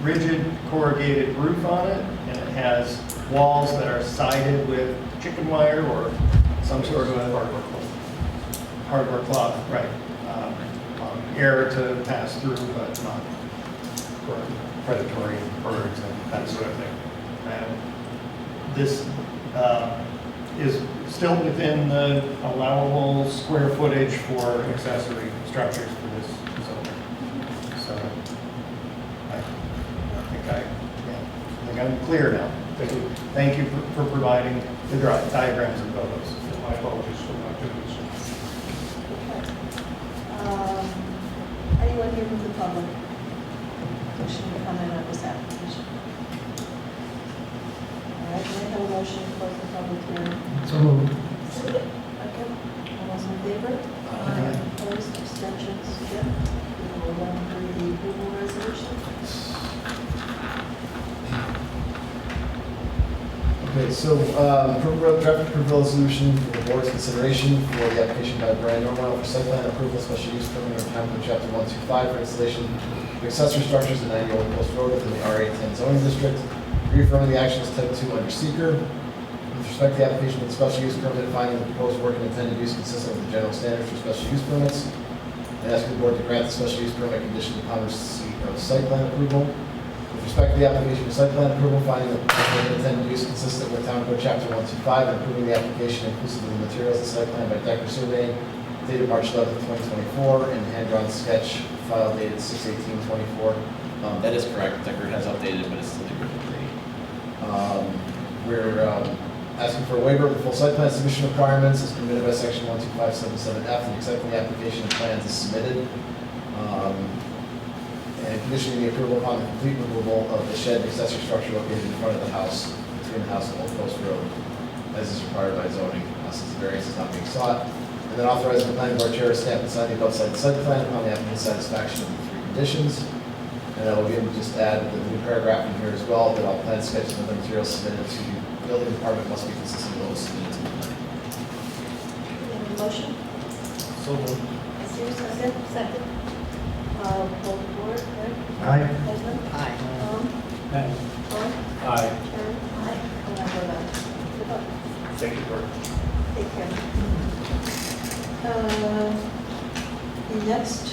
Speaker 6: rigid corrugated roof on it, and it has walls that are sided with chicken wire or some sort of hardware cloth, right. Air to pass through, but not predatory birds and that sort of thing. And this is still within the allowable square footage for accessory structures for this zone. So I think I'm clear now. Thank you for providing the diagrams and photos.
Speaker 9: My apologies for not doing this.
Speaker 1: Anyone here from the public? Motion to comment on this application. All right, may I have a motion to close the public hearing?
Speaker 11: So moved.
Speaker 1: Okay. All those in favor?
Speaker 7: Aye.
Speaker 1: Opposed, abstentions, Jim? We will run through the approval resolution.
Speaker 4: Okay, so draft approval resolution for the board's consideration for the application by Brian Norwell for site plan approval, special use permit or town code chapter 125 for installation of accessory structures at 90 Old Post Road within the RA10 zoning district. Reaffirming the action is type 2 under seeker. With respect to the application for the special use permit, finding the proposed work and intended use consistent with the general standards for special use permits, and asking the board to grant the special use permit conditioned upon receipt of site plan approval. With respect to the application for site plan approval, finding the proposed intended use consistent with town code chapter 125, and approving the application inclusive of the materials and site plan by Decker Surveying dated March 11, 2024, and hand-drawn sketch file dated 6/18/24. That is correct. Decker has updated, but it's still the original date. We're asking for a waiver of the full site plan submission requirements as permitted by section 12577F, and accepting the application and plans as submitted. And conditioning the approval upon the complete removal of the shed and accessory structure located in front of the house, between the house and Old Post Road, as is required by zoning, since the variance is not being sought. And then authorizing the planning board chair to stamp and sign the above cited site plan upon the applicant's satisfaction of the three conditions. And I will again just add the new paragraph in here as well, that all plan sketches and other materials submitted to the building department must be consistent with those submitted to the planning.
Speaker 1: We have a motion?
Speaker 11: So moved.
Speaker 1: Is there a second? Second. Call the board, Rick?
Speaker 11: Aye.
Speaker 1: Edmund?
Speaker 5: Aye.
Speaker 1: Tom?
Speaker 11: Aye.
Speaker 1: Tom?
Speaker 3: Aye.
Speaker 1: Karen? Aye. And I vote aye. Good luck.
Speaker 10: Thank you, Bert.
Speaker 1: Take care. The next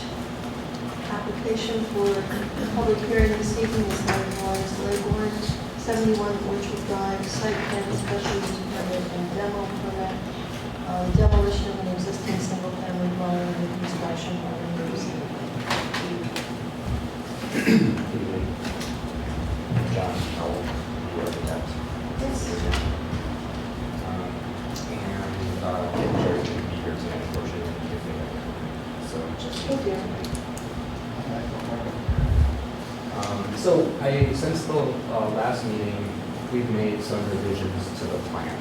Speaker 1: application for public hearing this evening is Lawrence Laybourne, 71 Orchard Drive, site plan special use permit and demo permit, demolition of an existing single-family dwelling and construction of a new
Speaker 13: John Howell, the architect.
Speaker 1: Yes.
Speaker 13: And Jerry couldn't be here today, unfortunately. So just.
Speaker 1: Thank you.
Speaker 13: Since the last meeting, we've made some revisions to the plan.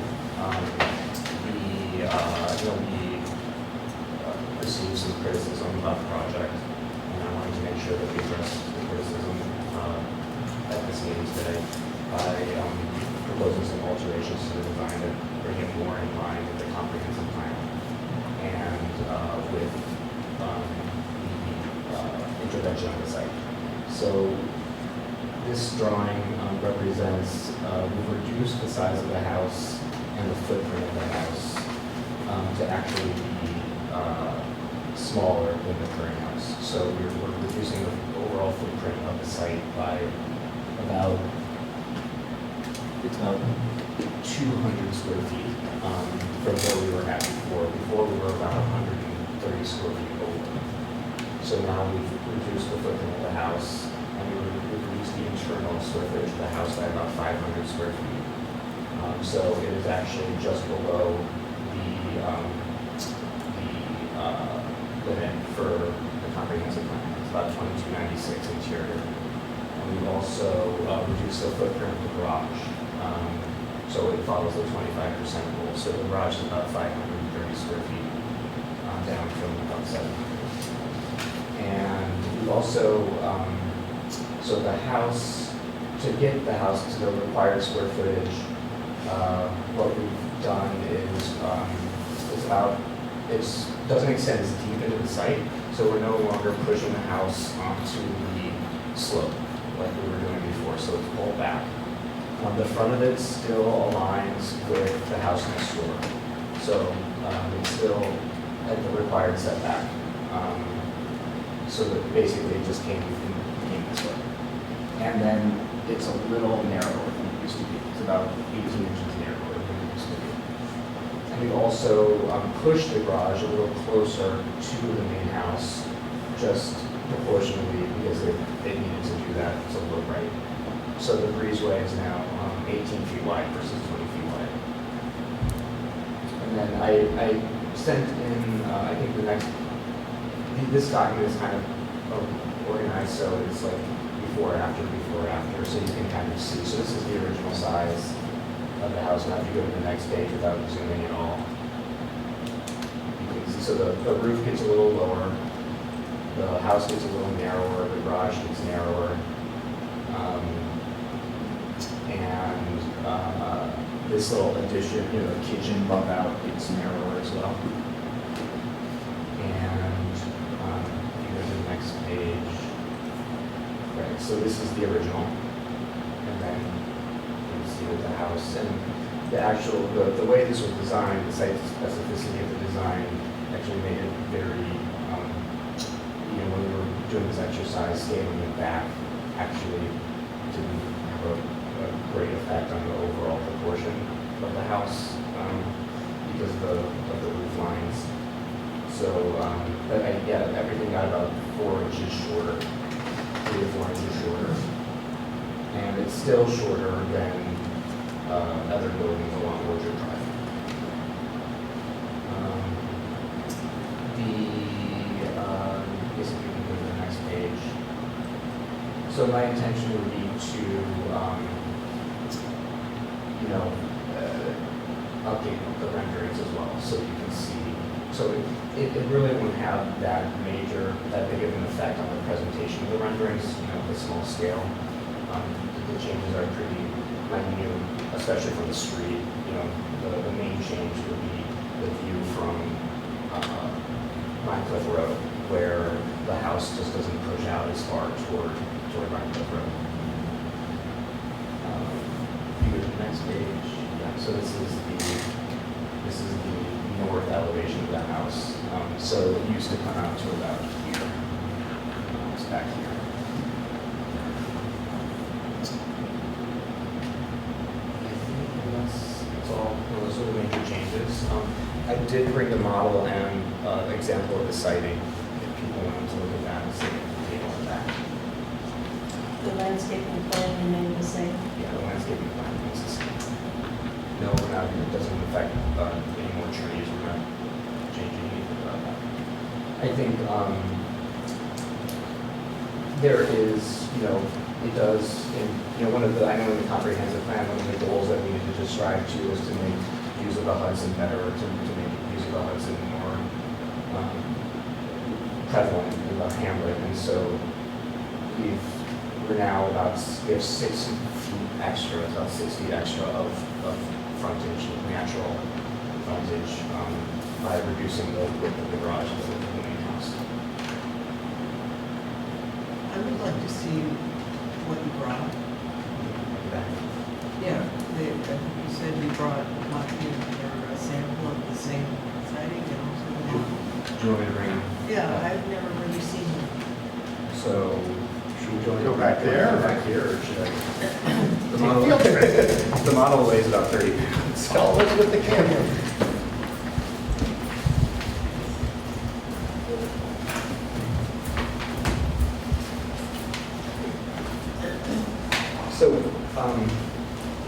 Speaker 13: We received some criticism about the project, and I wanted to make sure that we addressed the criticism at this meeting today by proposing some alterations to the design that bring it more in line with the comprehensive plan and with the intervention on the site. So this drawing represents, we've reduced the size of the house and the footprint of the house to actually be smaller than the current house. So we're reducing the overall footprint of the site by about 200 square feet from where we were at before. Before we were about 130 square feet over. So now we've reduced the footprint of the house, and we've reduced the internal square footage of the house by about 500 square feet. So it is actually just below the limit for the comprehensive plan. It's about 2296 interior. And we've also reduced the footprint of the garage. So it follows the 25% rule. So the garage is about 530 square feet down from about 700. And we've also, so the house, to get the house to the required square footage, what we've done is, it doesn't extend as deep into the site, so we're no longer pushing the house onto the slope like we were doing before, so it's pulled back. The front of it still aligns with the house next door, so it's still at the required setback. So that basically it just came this way. And then it's a little narrower than it used to be. It's about 18 inches narrower than it used to be. And we also pushed the garage a little closer to the main house, just proportionally because they needed to do that to look right. So the breezeway is now 18 feet wide versus 20 feet wide. And then I sent in, I think this document is kind of organized, so it's like before, after, so you can kind of see. So this is the original size of the house. Now if you go to the next page without zooming at all, you can see, so the roof gets a little lower, the house gets a little narrower, the garage gets narrower, and this little addition, the kitchen bump out gets narrower as well. And you go to the next page. Right, so this is the original, and then you can see with the house and the actual the way this was designed, the site specificity of the design actually made it very. When we were doing this exercise, scaling it back actually didn't have a great effect on the overall proportion of the house because of the roof lines. So everything got about 4 inches shorter, 3 to 4 inches shorter, and it's still shorter than other buildings along Orchard Drive. If you can go to the next page. So my intention would be to, update the renderings as well, so you can see. So it really won't have that big of an effect on the presentation of the renderings, the small scale. The changes are pretty minute, especially from the street. The main change would be the view from Rhine Cliff Road, where the house just doesn't push out as far toward Rhine Cliff Road. You go to the next page. Yeah, so this is the north elevation of the house. So it used to come out to about here. It's back here. I think that's all. Those are the major changes. I did bring the model and example of the siding. If people wanted to look at that and see the table on that.
Speaker 1: The landscaping plan remained the same?
Speaker 13: Yeah, the landscaping plan remains the same. No, it doesn't affect any more trees. We're not changing anything about that. I think there is, it does, one of the, I know in the comprehensive plan, one of the goals that we need to just strive to is to make use of the Hudson better, to make use of the Hudson more prevalent in the hamlet. And so we're now we have 6 feet extra, about 6 feet extra of frontage, natural frontage, by reducing the width of the garage to the main house.
Speaker 5: I would like to see what you brought. Yeah, I think you said you brought a sample of the same siding and also the model.
Speaker 13: Do you want me to bring it?
Speaker 5: Yeah, I've never really seen them.
Speaker 13: So, should we
Speaker 6: Go back there?
Speaker 13: Back here, or should I? The model weighs about 30 pounds.
Speaker 6: Always with the camera.
Speaker 13: So,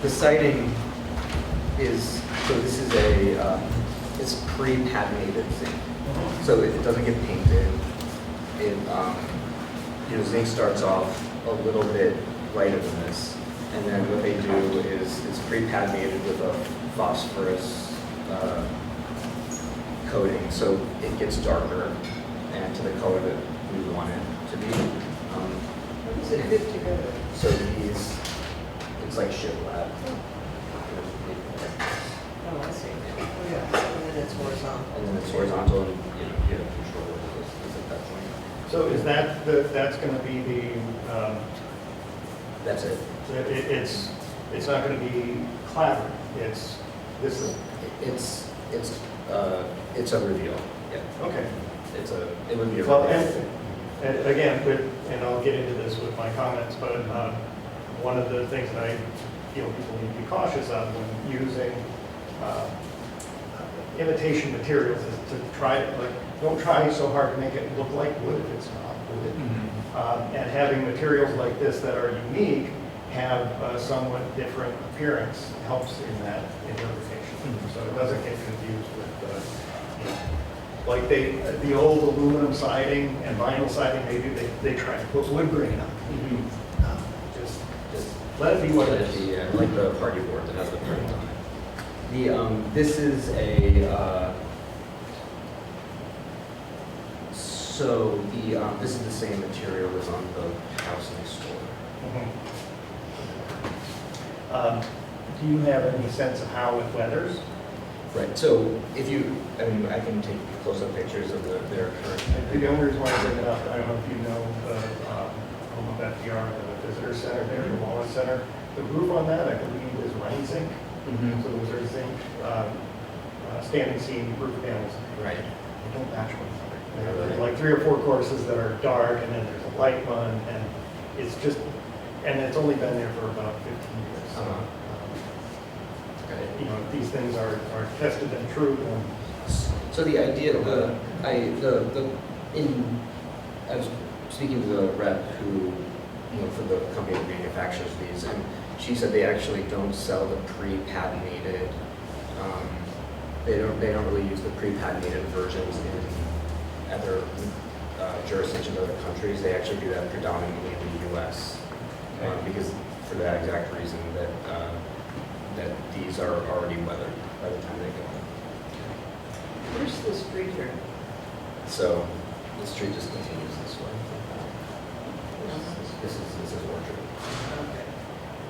Speaker 13: the siding is, this is it's pre-patinated zinc. So it doesn't get painted. Zinc starts off a little bit lighter than this. And then what they do is it's pre-patinated with a phosphorus coating. So it gets darker and to the color that we want it to be.
Speaker 5: What is it fit together?
Speaker 13: So it's like shiplap.
Speaker 5: Oh, I see. Oh, yeah, and then it's horizontal.
Speaker 13: And then it's horizontal, and you have control over this at that point.
Speaker 6: So is that's going to be the,
Speaker 13: That's it.
Speaker 6: so it's not going to be clapboard,
Speaker 13: It's a reveal. Yeah.
Speaker 6: okay.
Speaker 13: It would be a
Speaker 6: Well,
Speaker 13: reveal.
Speaker 6: and again, and I'll get into this with my comments, but one of the things that I feel people need to be cautious of when using imitation materials is to don't try so hard to make it look like wood if it's not wood.
Speaker 13: Mm-hmm.
Speaker 6: And having materials like this that are unique have a somewhat different appearance helps in that interpretation.
Speaker 13: Mm-hmm.
Speaker 6: So it doesn't get confused with like the old aluminum siding and vinyl siding, they try to put wood grain on.
Speaker 13: Mm-hmm. Let it be what it is. Yeah, like the party board that has the print on it. This is this is the same material as on the house next door.
Speaker 6: Do you have any sense of how it weathers?
Speaker 13: Right, so if you, I mean, I can take close-up pictures of their current.
Speaker 6: The only reason why I bring it up, I don't know if you know the home of FDR, the visitor center there, the Wallace Center. The roof on that, I believe, is rain zinc. So those are zinc standing seam roof panels.
Speaker 13: Right.
Speaker 6: They don't match one another. There's like 3 or 4 courses that are dark, and then there's a light one, and it's just, and it's only been there for about 15 years. So, you know, these things are tested and true.
Speaker 13: So the idea, I was speaking to the rep who, for the company that manufactures these, and she said they actually don't sell the pre-patinated, they don't really use the pre-patinated versions in other jurisdictions, other countries. They actually do that predominantly in the US, because for that exact reason that these are already weathered by the time they go.
Speaker 5: Where's the street here?
Speaker 13: So the street just continues this way. This is Orchard.
Speaker 5: Okay.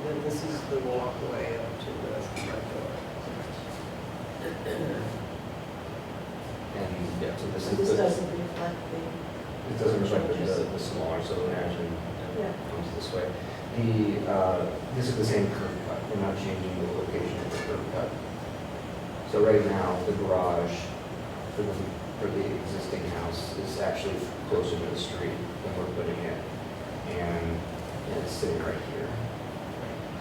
Speaker 5: Then this is the walkway up to the front door.
Speaker 13: And yeah, so this
Speaker 1: So
Speaker 13: is
Speaker 1: this
Speaker 13: the,
Speaker 1: doesn't reflect the,
Speaker 13: it doesn't reflect the smaller, so imagine
Speaker 1: Yeah.
Speaker 13: it comes this way. This is the same curb cut. We're not changing the location of the curb cut. So right now, the garage for the existing house is actually closer to the street than we're putting it, and it's sitting right here.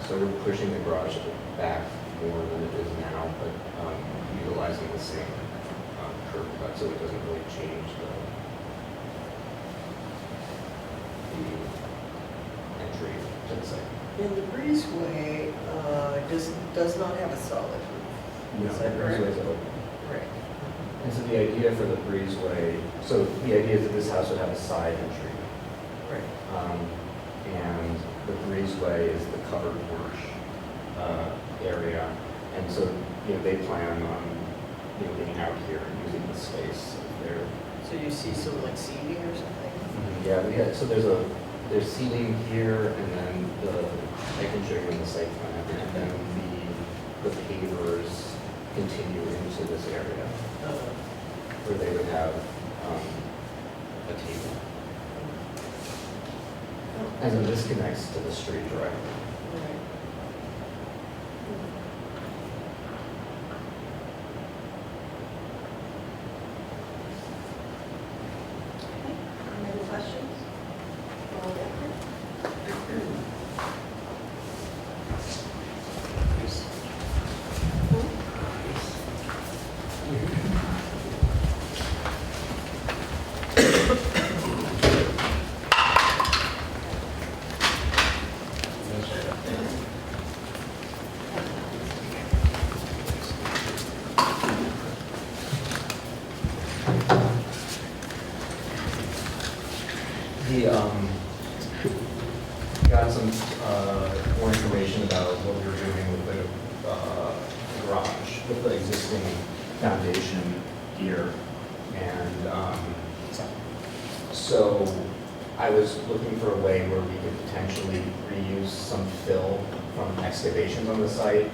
Speaker 13: So we're pushing the garage back more than it is now, but utilizing the same curb cut, so it doesn't really change the entry to the site.
Speaker 5: And the breezeway does not have a solid roof. Is that correct?
Speaker 13: Breezeway's open.
Speaker 5: Right.
Speaker 13: And so the idea for the breezeway, so the idea is that this house would have a side entry.
Speaker 5: Right.
Speaker 13: And the breezeway is the covered porch area. And so, they plan on, getting out here and using the space there.
Speaker 5: So you see some like seating or something?
Speaker 13: Yeah, so there's seating here, and then I can show you in the site plan, and then the pavers continue into this area where they would have a table. And then this connects to the street directly.
Speaker 5: Right.
Speaker 1: any other questions? All different?
Speaker 13: Got some more information about what we were doing with the garage, with the existing foundation here. And so I was looking for a way where we could potentially reuse some fill from excavations on the site.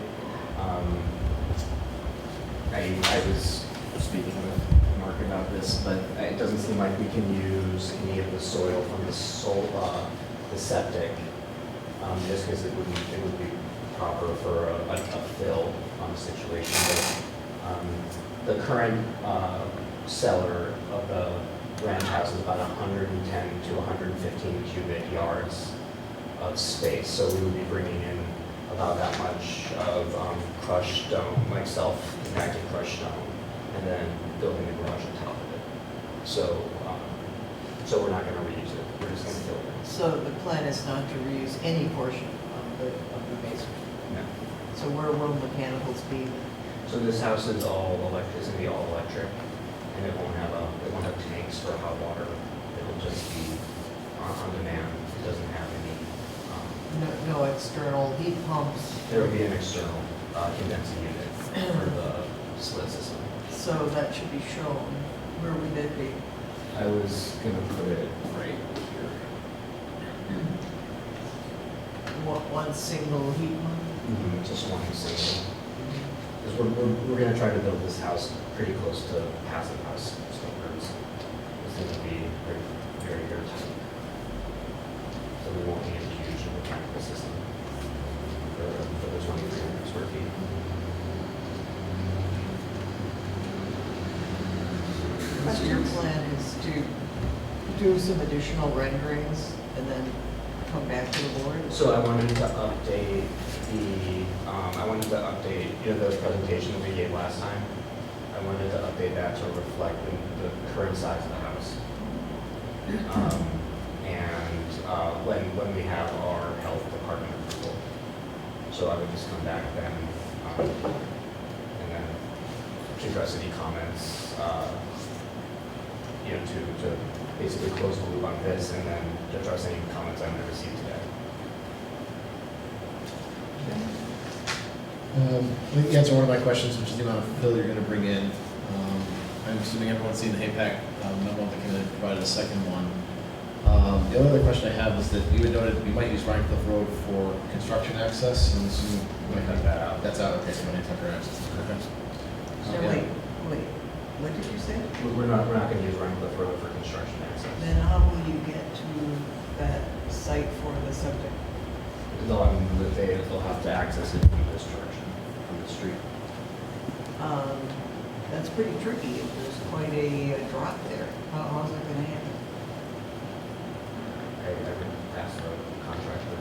Speaker 13: I was speaking with Mark about this, but it doesn't seem like we can use any of the soil from the septic, just because it would be proper for a fill situation. But the current cellar of the ranch house is about 110 to 115 cubic yards of space, so we would be bringing in about that much of crushed stone, like self-compacted crushed stone, and then building the garage on top of it. So we're not going to reuse it. We're just going to fill it.
Speaker 5: So the plan is not to reuse any portion of the basement?
Speaker 13: No.
Speaker 5: So where will mechanicals be?
Speaker 13: So this house is all electric, it's going to be all electric, and it won't have tanks for hot water. It'll just be on demand. It doesn't have any
Speaker 5: No external heat pumps,
Speaker 13: There will be an external condensing unit for the split system.
Speaker 5: so that should be shown. Where would that be?
Speaker 13: I was gonna put it right here.
Speaker 5: One single heat pump?
Speaker 13: Just one single. Because we're gonna try to build this house pretty close to passive house standards. It's gonna be very, very airtight. So we won't need a huge mechanical system for the 2,300 square feet.
Speaker 5: So your plan is to do some additional renderings and then come back to the board?
Speaker 13: So I wanted to update you know, the presentation that we gave last time. I wanted to update that to reflect the current size of the house. When we have our health department approval. So I would just come back then, and then to address any comments, you know, to basically close the loop on this, and then to address any comments I might receive today.
Speaker 4: I think you answered one of my questions, which is the amount of fill you're gonna bring in. I'm assuming everyone's seen the HAPAC memo that came in, provided a second one. The only other question I have was that you had noted we might use Rhinecliff Road for construction access, and assuming we might cut that out. That's out, okay, so we need temporary access. Okay.
Speaker 5: So
Speaker 4: Yeah.
Speaker 5: wait, what did you say?
Speaker 13: We're not gonna use Rhinecliff Road for construction access.
Speaker 5: Then how will you get to that site for the septic?
Speaker 13: They'll have to access it from this direction, from the street.
Speaker 5: That's pretty tricky. There's quite a drop there. How's that gonna happen?
Speaker 13: I would ask the contractor,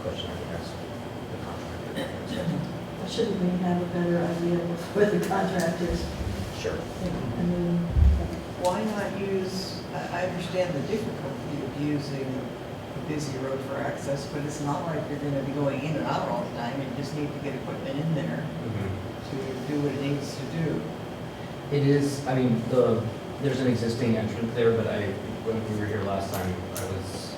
Speaker 13: question I would ask the contractor.
Speaker 1: Shouldn't we have a better idea before the contractors?
Speaker 13: Sure.
Speaker 1: I mean,
Speaker 5: Why not use, I understand the difficulty of using a busy road for access, but it's not like you're gonna be going in and out all the time. You just need to get equipment in there to do what it needs to do.
Speaker 13: It is, I mean, there's an existing entrance there, but when we were here last time, I was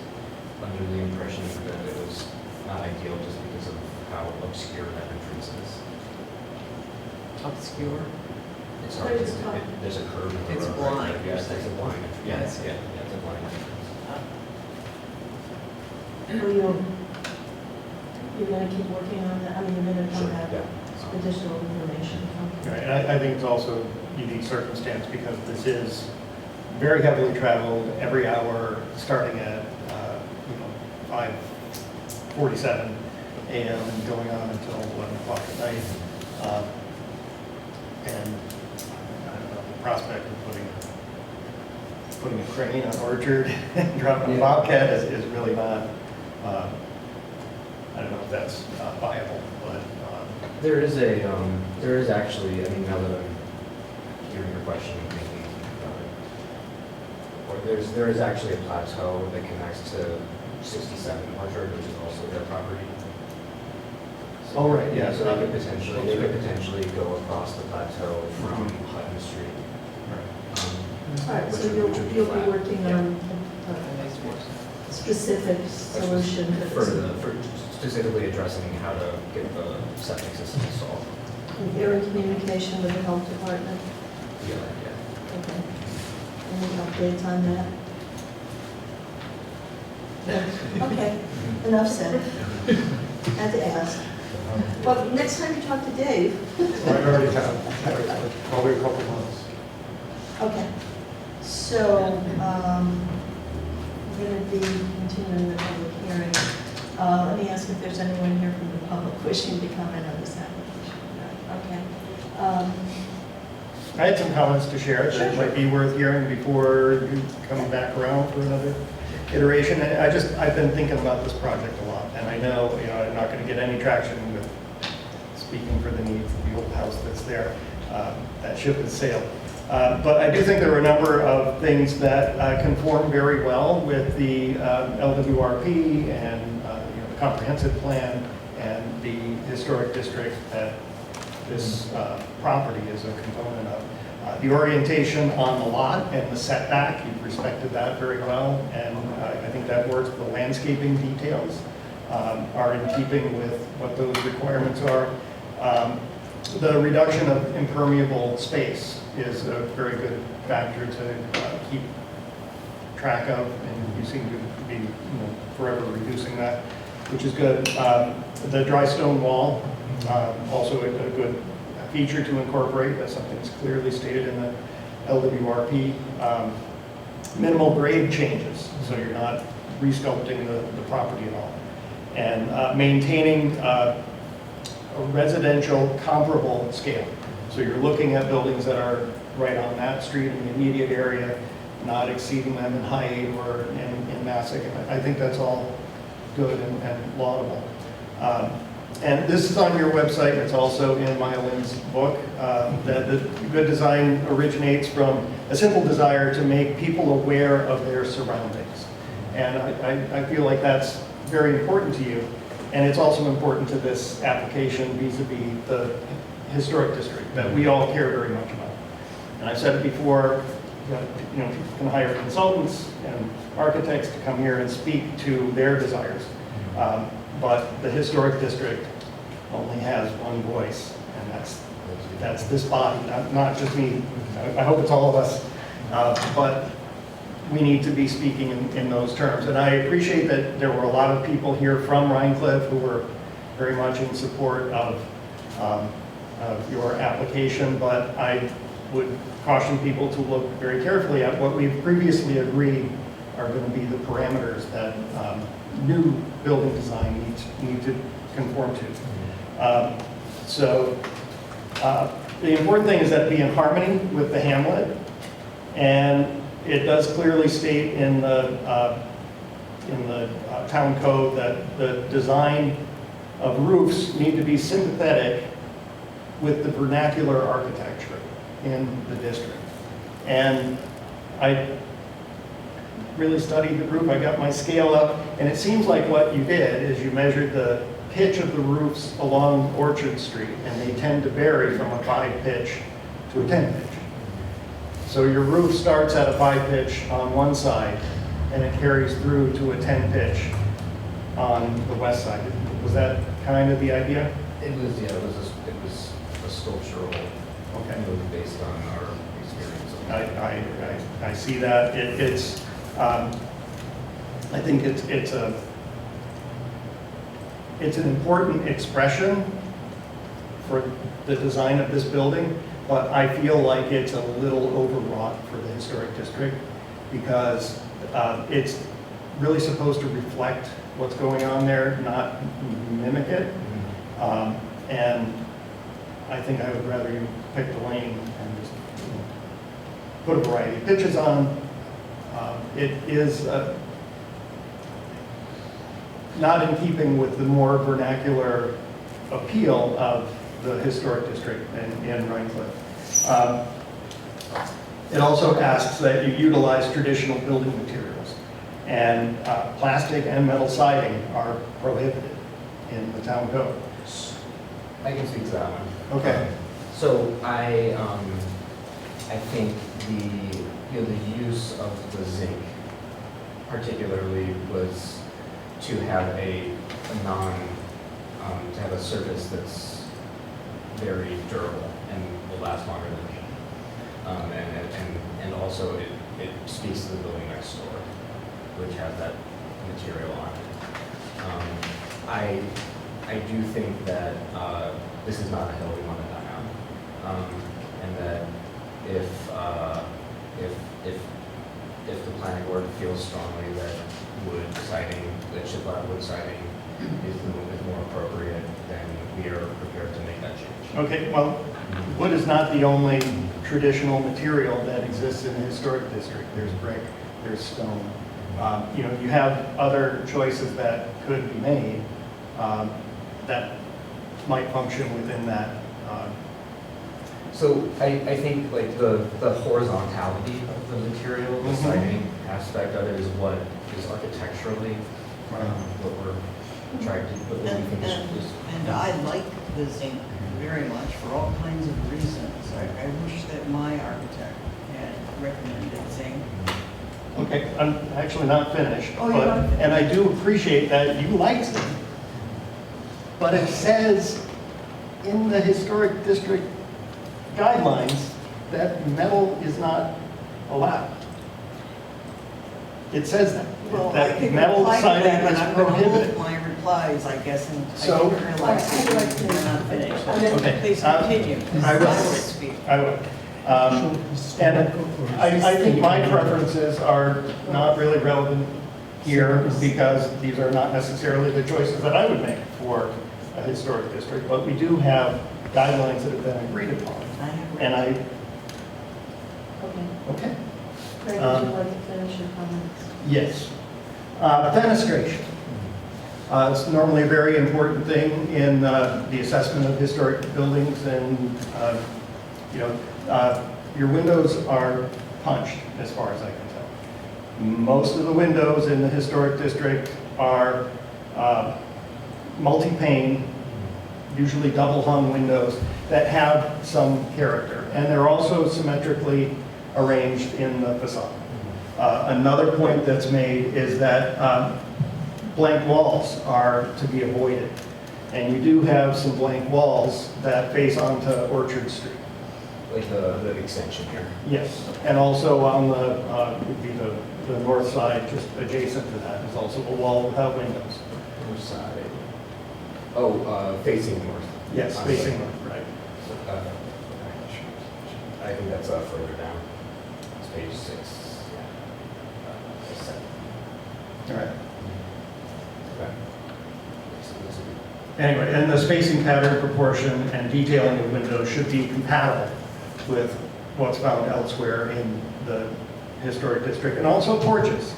Speaker 13: under the impression that it was not ideal just because of how obscure that entrance is.
Speaker 5: Obscure.
Speaker 13: It's hard,
Speaker 1: But it's fine.
Speaker 13: there's a curve in the
Speaker 5: It's
Speaker 13: road.
Speaker 5: blind,
Speaker 13: Right?
Speaker 5: you're
Speaker 13: Yes, it's a
Speaker 5: saying.
Speaker 13: blind, yes,
Speaker 5: Yes.
Speaker 13: yeah, it's a blind entrance.
Speaker 1: well, you're gonna keep working on that, I mean, you're gonna come
Speaker 13: Sure,
Speaker 1: back
Speaker 13: yeah.
Speaker 1: with additional information.
Speaker 6: Right, and I think it's also unique circumstance because this is very heavily traveled every hour, starting at, 5:47 a.m. and going on until 11 o'clock at night. And I don't know, the prospect of putting a crane on Orchard and dropping a Bobcat is really not, I don't know if that's viable, but
Speaker 13: There is actually, I mean, now that I'm hearing your question and thinking about it, there is actually a plateau that connects to 67 Orchard, which is also their property. So-
Speaker 6: Oh, right, yeah.
Speaker 13: So they could potentially go across the plateau from Hutton Street.
Speaker 1: All right, so
Speaker 13: Which
Speaker 1: you'll
Speaker 13: would be
Speaker 1: be
Speaker 13: flat.
Speaker 1: working
Speaker 13: Yeah.
Speaker 1: on a specific solution
Speaker 13: For specifically addressing how to get the septic system installed.
Speaker 1: You're in communication with the health department?
Speaker 13: Yeah, yeah.
Speaker 1: Okay. Any updates on that? Okay, enough said. Had to ask. Well, next time you talk to Dave.
Speaker 9: I already have, probably a couple months.
Speaker 1: Okay. So, we're going to be continuing the public hearing. Let me ask if there's anyone here from the public wishing to comment on this application. No. Okay.
Speaker 6: I had some comments to share that might be worth hearing before you come back around for another iteration. And I've been thinking about this project a lot, and I know, I'm not going to get any traction with speaking for the needs of the old house that's there. That ship has sailed. But I do think there are a number of things that conform very well with the LWRP and the comprehensive plan and the historic district that this property is a component of. The orientation on the lot and the setback, you've respected that very well, and I think that works. The landscaping details are in keeping with what those requirements are. The reduction of impermeable space is a very good factor to keep track of, and you seem to be forever reducing that, which is good. The dry stone wall, also a good feature to incorporate. That's something that's clearly stated in the LWRP. Minimal grade changes, so you're not resculpting the property at all. And maintaining a residential comparable scale. So you're looking at buildings that are right on that street in the immediate area, not exceeding them in height or in massing. I think that's all good and laudable. And this is on your website. It's also in Myelin's book. That the good design originates from a simple desire to make people aware of their surroundings. And I feel like that's very important to you. And it's also important to this application vis-a-vis the historic district that we all care very much about. And I've said it before, people can hire consultants and architects to come here and speak to their desires. But the historic district only has one voice, and that's this body, not just me. I hope it's all of us. But we need to be speaking in those terms. And I appreciate that there were a lot of people here from Rhinecliff who were very much in support of your application, but I would caution people to look very carefully at what we've previously agreed are going to be the parameters that new building design need to conform to. The important thing is that be in harmony with the hamlet, and it does clearly state in the town code that the design of roofs need to be sympathetic with the vernacular architecture in the district. And I really studied the roof. I got my scale up, and it seems like what you did is you measured the pitch of the roofs along Orchard Street, and they tend to vary from a 5 pitch to a 10 pitch. So your roof starts at a 5 pitch on one side, and it carries through to a 10 pitch on the west side. Was that kind of the idea?
Speaker 13: It was, yeah, it was a sculptural move based on our experience.
Speaker 6: I see that. I think it's an important expression for the design of this building, but I feel like it's a little overwrought for the historic district because it's really supposed to reflect what's going on there, not mimic it. And I think I would rather you pick the lane and just put a variety of pitches on. It is not in keeping with the more vernacular appeal of the historic district in Rhinecliff. It also asks that you utilize traditional building materials, and plastic and metal siding are prohibited in the town code.
Speaker 13: I can speak to that one.
Speaker 6: Okay.
Speaker 13: So I think the use of the zinc particularly was to have a to have a surface that's very durable and will last longer than paint. And also it speaks to the building next door, which has that material on it. I do think that this is not a hill we want to die on, and that if the planning board feels strongly that wood siding, that shiplap wood siding is more appropriate, then we are prepared to make that change.
Speaker 6: Okay, well, wood is not the only traditional material that exists in the historic district. There's brick, there's stone. You have other choices that could be made that might function within that.
Speaker 13: So I think like the horizontality of the material, the siding aspect of it is what is architecturally what we're trying to, what we think is.
Speaker 5: And I like the zinc very much for all kinds of reasons. I wish that my architect
Speaker 6: Okay, I'm actually not finished.
Speaker 1: Oh, you're not finished.
Speaker 6: And I do appreciate that you liked it. But it says in the historic district guidelines that metal is not allowed. It says that.
Speaker 5: Well, I
Speaker 6: That
Speaker 5: could
Speaker 6: metal
Speaker 5: reply to
Speaker 6: siding
Speaker 5: that, but
Speaker 6: is
Speaker 5: I'm going to
Speaker 6: prohibited.
Speaker 5: hold my replies, I guess, and I
Speaker 6: So-
Speaker 5: didn't realize that we're not finished.
Speaker 6: Okay.
Speaker 5: Please continue.
Speaker 6: I will.
Speaker 5: would speak.
Speaker 6: I would. And I think my preferences are not really relevant here because these are not necessarily the choices that I would make for a historic district, but we do have guidelines that have been agreed upon.
Speaker 5: I have
Speaker 6: And
Speaker 5: read.
Speaker 1: Okay.
Speaker 6: Okay,
Speaker 1: Craig, would you like to finish your comments?
Speaker 6: yes. Fenestration. It's normally a very important thing in the assessment of historic buildings and, you know, your windows are punched as far as I can tell. Most of the windows in the historic district are multi-pane, usually double-hung windows that have some character. And they're also symmetrically arranged in the facade. Another point that's made is that blank walls are to be avoided. And you do have some blank walls that face onto Orchard Street.
Speaker 13: Like the extension here.
Speaker 6: Yes, and also on the, would be the north side, just adjacent to that, is also a wall without windows.
Speaker 13: North side. Oh, facing north.
Speaker 6: Yes,
Speaker 13: I'm
Speaker 6: facing
Speaker 13: sorry.
Speaker 6: north, right.
Speaker 13: I think that's further down. It's page 6. Yeah. 7.
Speaker 6: All right.
Speaker 13: Okay.
Speaker 6: Anyway, and the spacing pattern, proportion, and detailing of windows should be compatible with what's found elsewhere in the historic district, and also porches.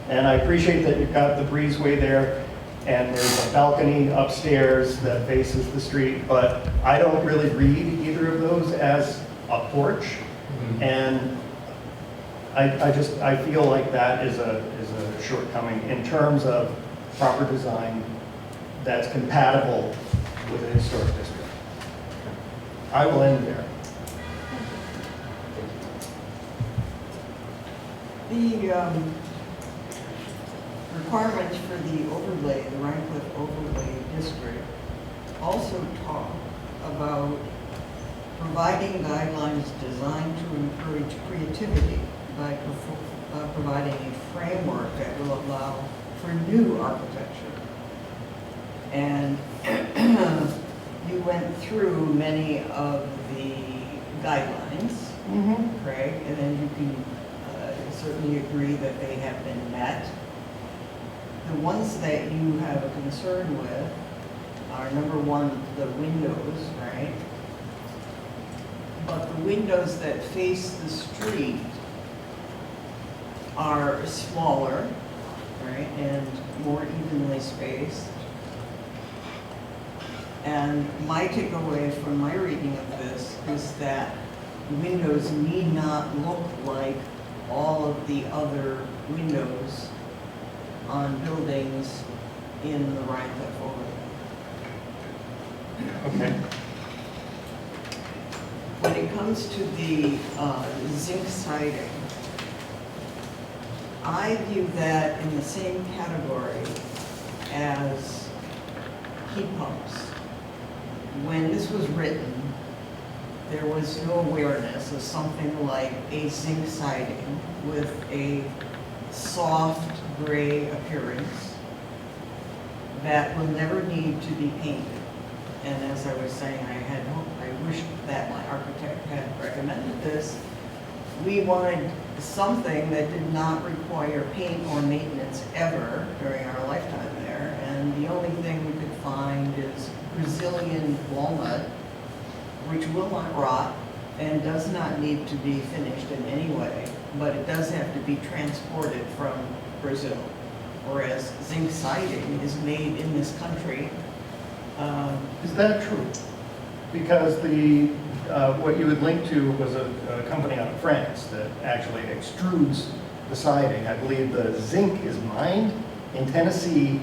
Speaker 6: And I appreciate that you've got the breezeway there, and there's a balcony upstairs that faces the street, but I don't really read either of those as a porch. And I feel like that is a shortcoming in terms of proper design that's compatible with a historic district. I will end there.
Speaker 5: The requirements for the overlay, the Rhinebeck overlay district, also talk about providing guidelines designed to encourage creativity by providing a framework that will allow for new architecture. And you went through many of the guidelines, Craig, and then you can certainly agree that they have been met. The ones that you have a concern with are, number one, the windows, right? But the windows that face the street are smaller, right, and more evenly spaced. And my takeaway from my reading of this is that windows need not look like all of the other windows on buildings in the Rhinebeck overlay.
Speaker 6: Okay.
Speaker 5: When it comes to the zinc siding, I view that in the same category as heat pumps. When this was written, there was no awareness of something like a zinc siding with a soft gray appearance that will never need to be painted. And as I was saying, I wished that my architect had recommended this. We wanted something that did not require paint or maintenance ever during our lifetime there. And the only thing we could find is Brazilian walnut, which will not rot and does not need to be finished in any way, but it does have to be transported from Brazil. Whereas zinc siding is made in this country.
Speaker 6: Is that true? Because what you had linked to was a company out of France that actually extrudes the siding. I believe the zinc is mined in Tennessee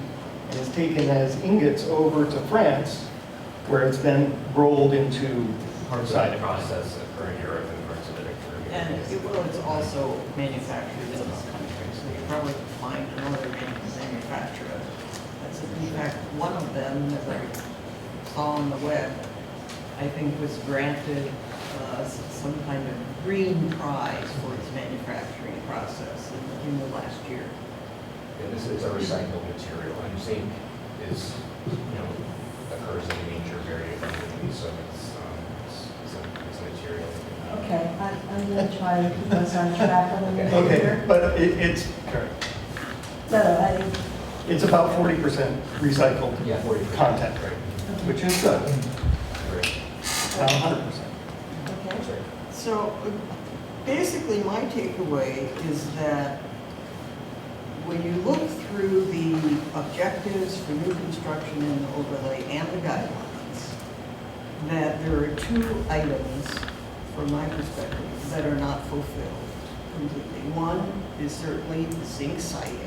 Speaker 6: and is taken as ingots over to France, where it's then rolled into
Speaker 13: Parts of
Speaker 6: siding.
Speaker 13: the process occur in Europe and parts of it occur here.
Speaker 5: And it's also manufactured in this country. could probably find another manufacturer. That's in fact one of them that I saw on the web, I think was granted some kind of green prize for its manufacturing process in the last year.
Speaker 13: And this is a recycled material, and zinc is, occurs in nature very abundantly, so it's a material.
Speaker 1: Okay, I'm going to try to keep us on track a little bit
Speaker 6: Okay,
Speaker 1: here.
Speaker 6: but it's about 40% recycled
Speaker 13: Yeah, 40%.
Speaker 6: content,
Speaker 13: Right.
Speaker 6: which is good,
Speaker 13: Right.
Speaker 6: not 100%.
Speaker 1: Okay.
Speaker 13: Sorry.
Speaker 5: So basically, my takeaway is that when you look through the objectives for new construction in the overlay and the guidelines, that there are two items, from my perspective, that are not fulfilled completely. One is certainly the zinc siding.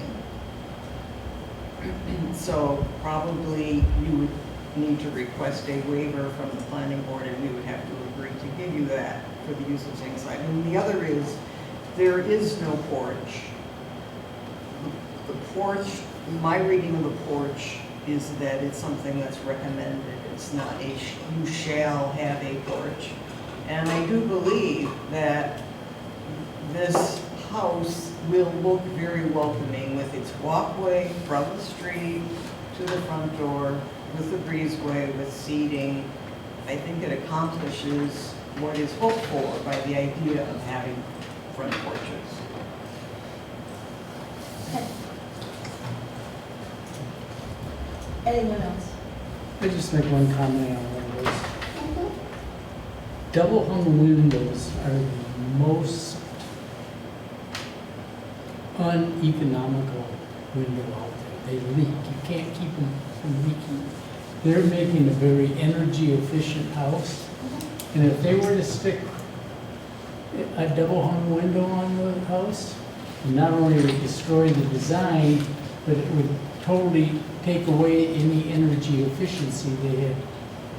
Speaker 5: So probably you would need to request a waiver from the planning board, and we would have to agree to give you that for the use of zinc siding. And the other is, there is no porch. The porch, my reading of the porch is that it's something that's recommended. It's not you shall have a porch. And I do believe that this house will look very welcoming with its walkway from the street to the front door, with the breezeway, with seating. I think it accomplishes what is hoped for by the idea of having front porches.
Speaker 1: Okay. Anyone else?
Speaker 8: I just make one comment on one of those. Double hung windows are the most uneconomical window out there. They leak. You can't keep them from leaking. They're making a very energy efficient house. And if they were to stick a double hung window on the house, not only would it destroy the design, but it would totally take away any energy efficiency they had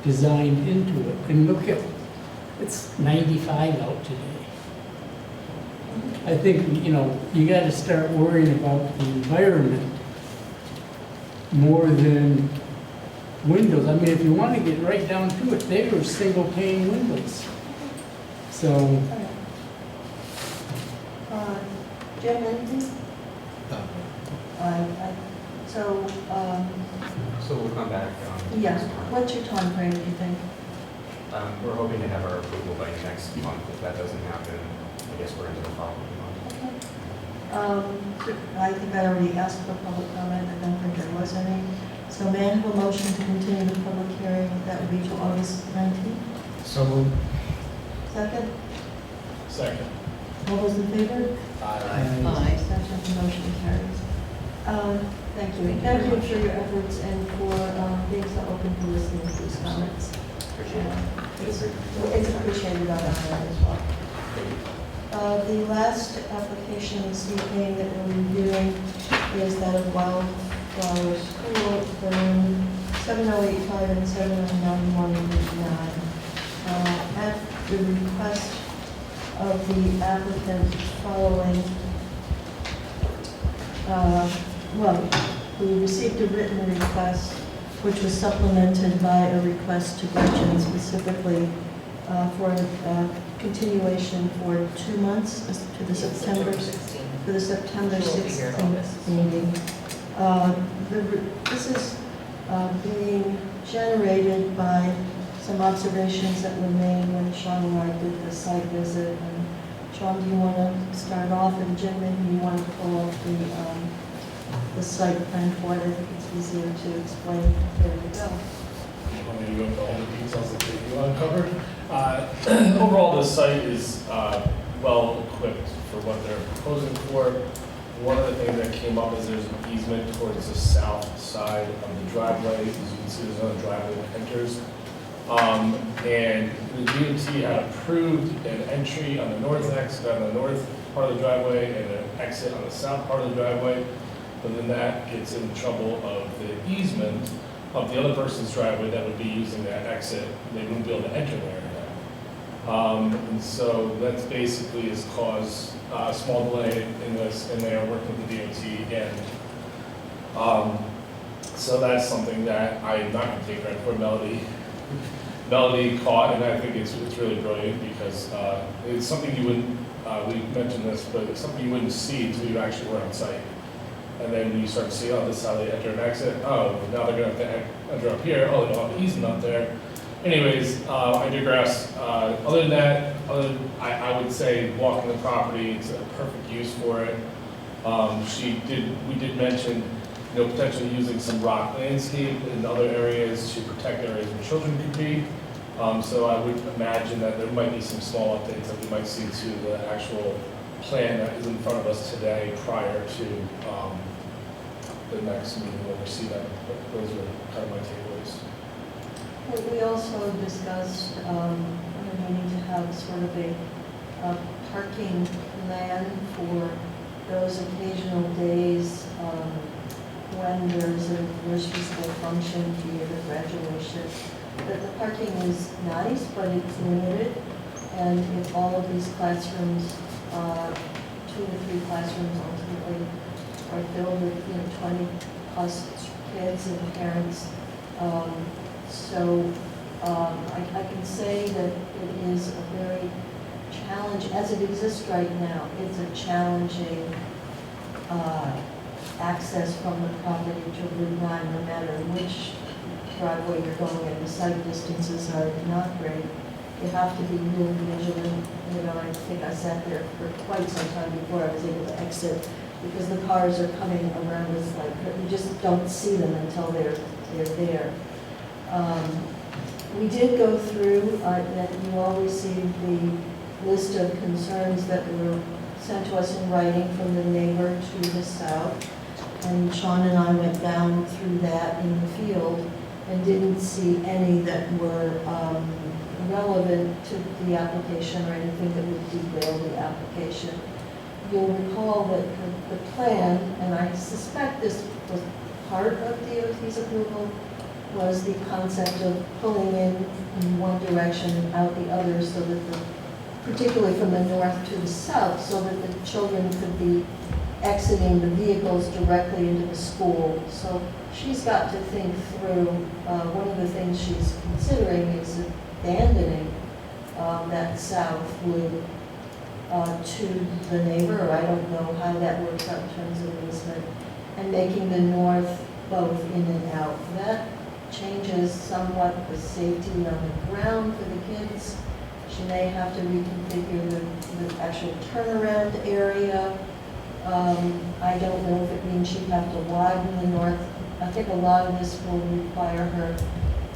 Speaker 8: designed into it. And look at, it's 95 out today. I think, you got to start worrying about the environment more than windows. I mean, if you want to get right down to it, they were single pane windows. So,
Speaker 1: Jim, anything? So,
Speaker 13: So we'll come back.
Speaker 1: yeah,
Speaker 13: next month.
Speaker 1: what's your time frame, do you think?
Speaker 13: We're hoping to have our approval by next month. If that doesn't happen, I guess we're into the following month.
Speaker 1: I think I already asked for public comment. I don't think there was any. So may I have a motion to continue the public hearing? That would be to August 19th.
Speaker 3: So moved.
Speaker 1: Second?
Speaker 3: Second.
Speaker 1: All those in favor?
Speaker 5: Aye.
Speaker 1: Abstentions, the motion carries. Thank you. And thank you for your efforts and for being so open to listening to these comments.
Speaker 13: Appreciate it.
Speaker 1: It's appreciated on our end as well. The last application this evening that we're reviewing is that of Wildflower School for 708 and 791 at the request of the applicant following, we received a written request which was supplemented by a request to Gretchen specifically for a continuation for 2 months to the September 16th meeting. This is being generated by some observations that were made when Sean and I did the site visit. And Sean, do you want to start off, and Jim, maybe you want to pull up the site plan for it? I think it's easier to explain. There we go.
Speaker 3: Want me to go into all the details that you uncovered? Overall, the site is well equipped for what they're proposing for. One of the things that came up is there's an easement towards the south side of the driveway. As you can see, there's another driveway that enters. And the DOT had approved an entry on the north exit, on the north part of the driveway, and an exit on the south part of the driveway. But then that gets in trouble of the easement of the other person's driveway that would be using that exit. They wouldn't be able to enter there now. And so that's basically has caused a small delay in this, and they are working with the DOT again. So that's something that I'm not going to take credit for. Melody caught, and I think it's really brilliant because it's something you wouldn't, we mentioned this, but it's something you wouldn't see until you actually were on site. And then you start to see, oh, this is how they enter and exit. Oh, now they're going to have to enter up here. Oh, they don't have easement up there. Anyways, I digress. Other than that, I would say walking the property, it's a perfect use for it. We did mention, potentially using some rock landscape in other areas to protect areas where children could be. So I would imagine that there might be some small updates that we might see to the actual plan that is in front of us today prior to the next meeting when we see that. But those are kind of my takeaways.
Speaker 1: We also discussed, we need to have sort of a parking plan for those occasional days when there's a nursery school function, theater, graduation. That the parking is nice, but it's limited. And if all of these classrooms, 2 to 3 classrooms ultimately are filled with 20 plus kids and parents, I can say that it is a very challenging, as it exists right now, it's a challenging access from the property to Route 9, no matter which driveway you're going, and the site distances are not great. You have to be really vigilant. I think I sat there for quite some time before I was able to exit, because the cars are coming around us like, you just don't see them until they're there. We did go through, that you all received the list of concerns that were sent to us in writing from the neighbor to the south. And Sean and I went down through that in the field and didn't see any that were relevant to the application or anything that would derail the application. You'll recall that the plan, and I suspect this was part of DOT's approval, was the concept of pulling in one direction and out the other, so that particularly from the north to the south, so that the children could be exiting the vehicles directly into the school. So she's got to think through, one of the things she's considering is abandoning that south loop to the neighbor. I don't know how that works out in terms of easement, and making the north both in and out. That changes somewhat the safety on the ground for the kids. She may have to reconfigure the actual turnaround area. I don't know if it means she'd have to widen the north. I think a lot of this will require her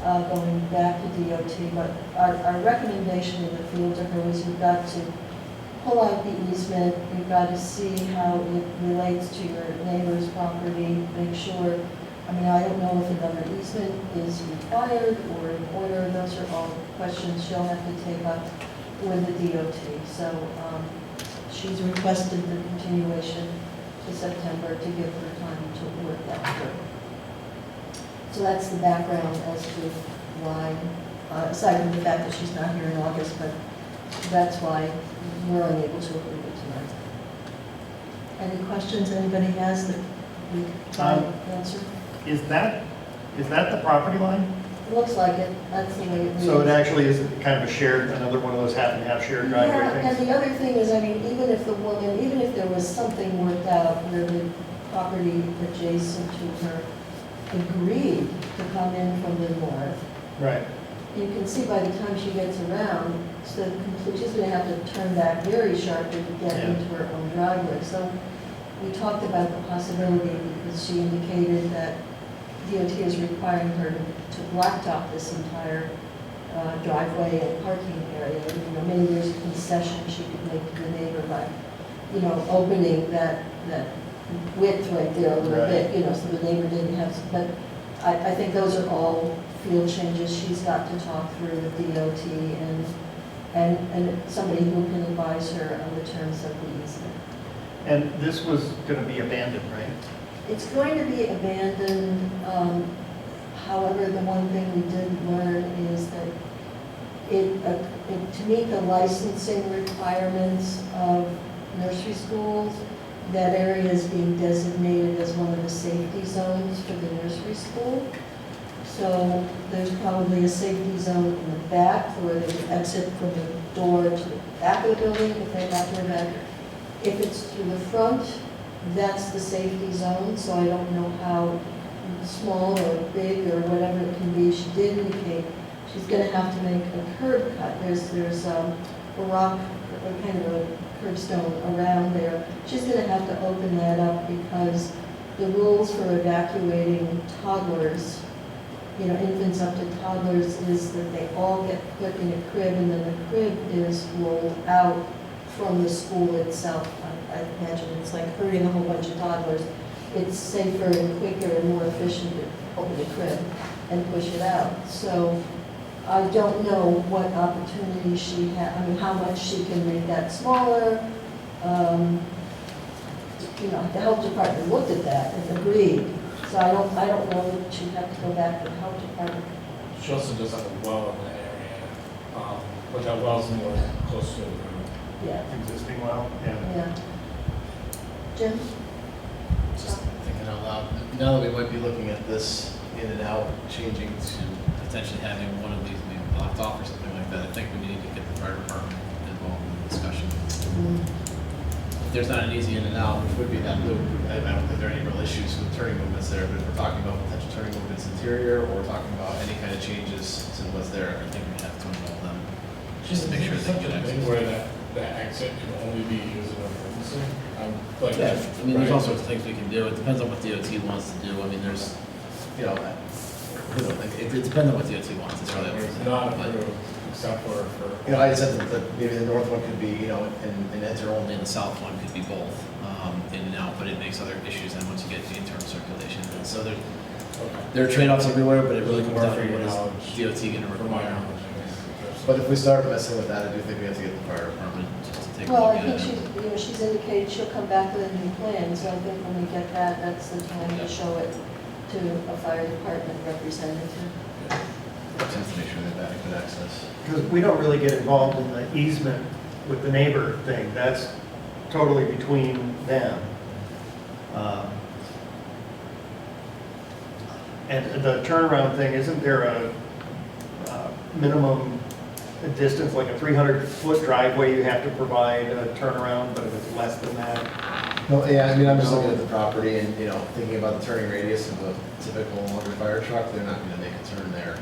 Speaker 1: going back to DOT, but our recommendation in the field to her is you've got to pull out the easement, you've got to see how it relates to your neighbor's property, make sure, I don't know if another easement is required or in order. Those are all questions she'll have to take up with the DOT. So she's requested the continuation to September to give her time to work that through. So that's the background as to why, aside from the fact that she's not here in August, but that's why we're unable to approve it tonight. Any questions anybody has that we can answer?
Speaker 6: Is that the property line?
Speaker 1: It looks like it. That's the way it reads.
Speaker 6: So it actually is kind of a shared, another one of those half and half shared driveway
Speaker 1: Yeah,
Speaker 6: things?
Speaker 1: and the other thing is, even if there was something worked out where the property adjacent to her agreed to come in from the north,
Speaker 6: Right.
Speaker 1: you can see by the time she gets around, she's going to have to turn back very sharply to get
Speaker 6: Yeah.
Speaker 1: into her own driveway. So we talked about the possibility, because she indicated that DOT is requiring her to blacktop this entire driveway and parking area. Maybe there's a concession she could make to the neighbor by, opening that width right there a little bit, so the neighbor didn't have, but I think those are all field changes she's got to talk through with DOT and somebody who can advise her on the terms of the easement.
Speaker 6: And this was going to be abandoned, right?
Speaker 1: It's going to be abandoned. However, the one thing we did learn is that to meet the licensing requirements of nursery schools, that area is being designated as one of the safety zones for the nursery school. So there's probably a safety zone in the back where they can exit from the door to the back of the building if they have to back. If it's through the front, that's the safety zone, so I don't know how small or big or whatever it can be. She did indicate she's gonna have to make a curb cut. There's a rock, a kind of a curbstone around there. She's gonna have to open that up because the rules for evacuating toddlers, infants up to toddlers, is that they all get put in a crib, and then the crib is rolled out from the school itself. I imagine it's like herding a whole bunch of toddlers. It's safer and quicker and more efficient to open the crib and push it out. So I don't know what opportunity she had, how much she can make that smaller. The health department looked at that and agreed. So I don't know that she'd have to go back to the health department.
Speaker 3: She also does have a well in that area, but that well's more close to the ground.
Speaker 1: Yeah,
Speaker 6: Existing well, yeah.
Speaker 1: yeah. Jim?
Speaker 4: Just thinking out loud, now that we might be looking at this in and out, changing to potentially having one of these maybe blocked off or something like that, I think we need to get the fire department involved in the discussion. If there's not an easy in and out, which would be that loop, I don't think there are any real issues with turning movements there, but if we're talking about potential turning movements interior, or we're talking about any kind of changes to what's there, I think we have to involve them, just to make sure they
Speaker 3: Such
Speaker 4: get
Speaker 3: a thing
Speaker 4: access.
Speaker 3: where that exit can only be used in emergency.
Speaker 4: Yeah, I mean, there's all sorts of things we can do. It depends on what DOT wants to do. I mean, there's, it depends on what DOT wants. It's really up to
Speaker 3: It's
Speaker 4: them.
Speaker 3: not
Speaker 4: But,
Speaker 3: approved except for.
Speaker 4: I said that maybe the north one could be, and enter only, and the south one could be both, in and out, but it makes other issues then once you get the internal circulation. And so there are trade-offs everywhere, but it really comes down to what is DOT going to require. But if we start messing with that, I do think we have to get the fire department just to take a
Speaker 1: Well,
Speaker 4: look
Speaker 1: I
Speaker 4: at
Speaker 1: think
Speaker 4: it.
Speaker 1: she's indicated she'll come back with a new plan, so I think when we get that, that's the time to show it to a fire department representative.
Speaker 4: Just to make sure they've got good access.
Speaker 6: Because we don't really get involved in the easement with the neighbor thing. That's totally between them. And the turnaround thing, isn't there a minimum distance, like a 300-foot driveway you have to provide a turnaround, but if it's less than that?
Speaker 4: No, yeah, I mean, I'm just looking at the property and, thinking about the turning radius of a typical longer fire truck, they're not gonna make a turn there,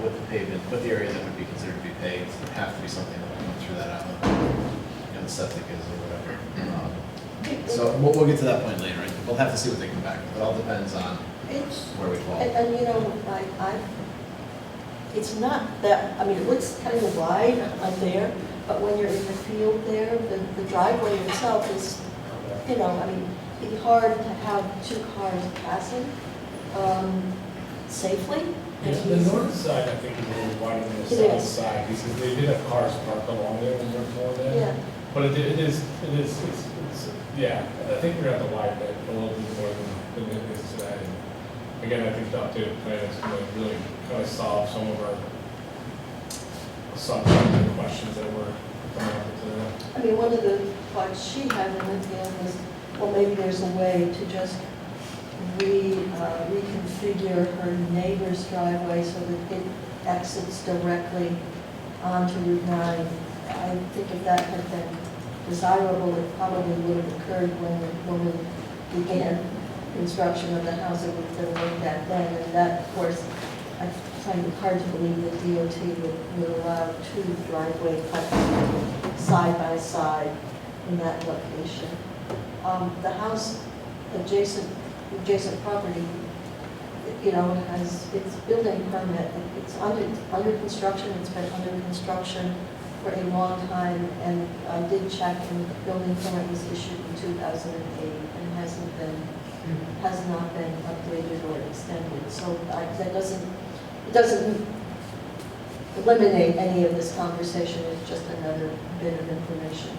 Speaker 4: with the pavement, with the area that would be considered to be paved. There'd have to be something that would come through that outlet, the septic is or whatever. So we'll get to that point later. We'll have to see what they come back with. It all depends on
Speaker 1: It's,
Speaker 4: where we fall.
Speaker 1: it's not that, it looks kind of wide out there, but when you're in the field there, the driveway itself is, it'd be hard to have two cars passing safely.
Speaker 3: Yeah, the north side, I think, is a little wider than the
Speaker 1: It
Speaker 3: south
Speaker 1: is.
Speaker 3: side, because they did have cars parked along there when we were going there.
Speaker 1: Yeah,
Speaker 3: But it's, yeah, I think we're gonna have to widen it a little bit more than it is today. Again, I think the updated plan is gonna really kind of solve some of our assumptions and questions that were coming up today.
Speaker 1: one of the thoughts she had in the field was, well, maybe there's a way to just reconfigure her neighbor's driveway so that it exits directly onto Route 9. I think if that had been desirable, it probably would have occurred when we began construction of the house. It would have been looked at then, and that, of course, I find it hard to believe that DOT would allow two driveway cuts side by side in that location. The house adjacent property, has its building permit. It's under construction. It's been under construction for a long time, and I did check, and the building permit was issued in 2008 and has not been updated or extended. So that doesn't eliminate any of this conversation. It's just another bit of information.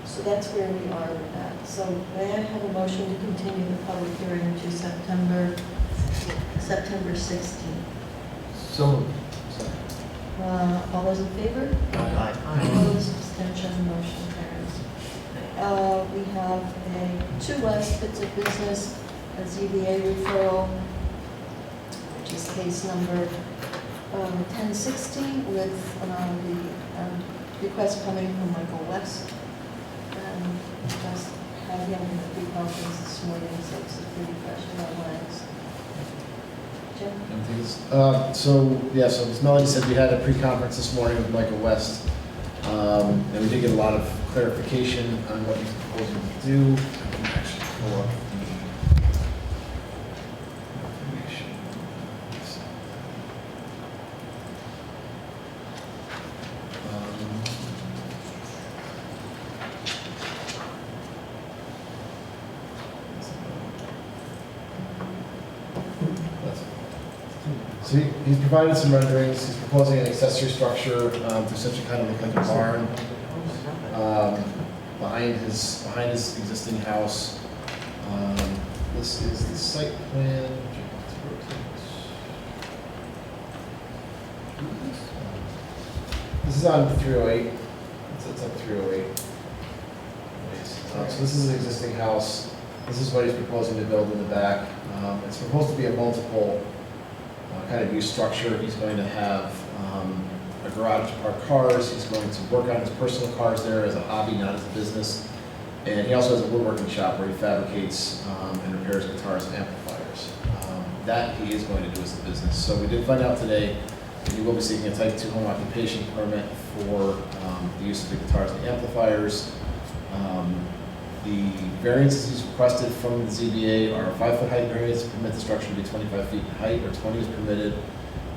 Speaker 1: So that's where we are with that. So may I have a motion to continue the public hearing to September 16th?
Speaker 6: So
Speaker 1: All those in favor? Opposed, abstention, motion carries. We have two last bits of business, a ZBA referral, which is case number 1060 with the request coming from Michael West. And just had him in the pre-conference this morning, so it's pretty fresh in our minds. Jim?
Speaker 4: So as Melody said, we had a pre-conference this morning with Michael West. And we did get a lot of clarification on what he's proposing to do. I can actually pull up the information. So he's provided some renderings. He's proposing an accessory structure to essentially kind of look like a barn behind his existing house. This is the site plan. This is on 308. It's up 308. So this is an existing house. This is what he's proposing to build in the back. It's proposed to be a multiple kind of use structure. He's going to have a garage to park cars. He's going to work on his personal cars there as a hobby, not as a business. And he also has a woodworking shop where he fabricates and repairs guitars and amplifiers. That he is going to do as a business. So we did find out today that he will be seeking a Type 2 home occupation permit for the use of the guitars and amplifiers. The variances he's requested from the ZBA are a 5-foot height variance to permit the structure to be 25 feet in height, or 20 is permitted,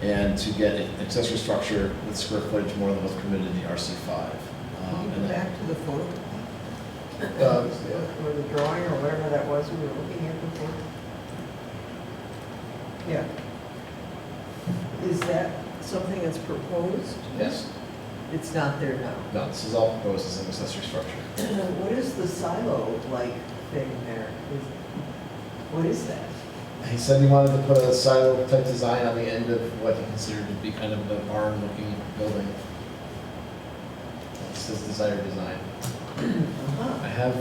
Speaker 4: and to get an accessory structure with square footage more than what's permitted in the RC5.
Speaker 5: Can you go back to the photo? Or the drawing, or whatever that was we were looking at before? Yeah. Is that something that's proposed?
Speaker 4: Yes.
Speaker 5: It's not there now?
Speaker 4: No, this is all proposed as an accessory structure.
Speaker 5: What is the silo-like thing there? What is that?
Speaker 4: He said he wanted to put a silo type design on the end of what he considered to be kind of a barn looking building. That's his desired design. I have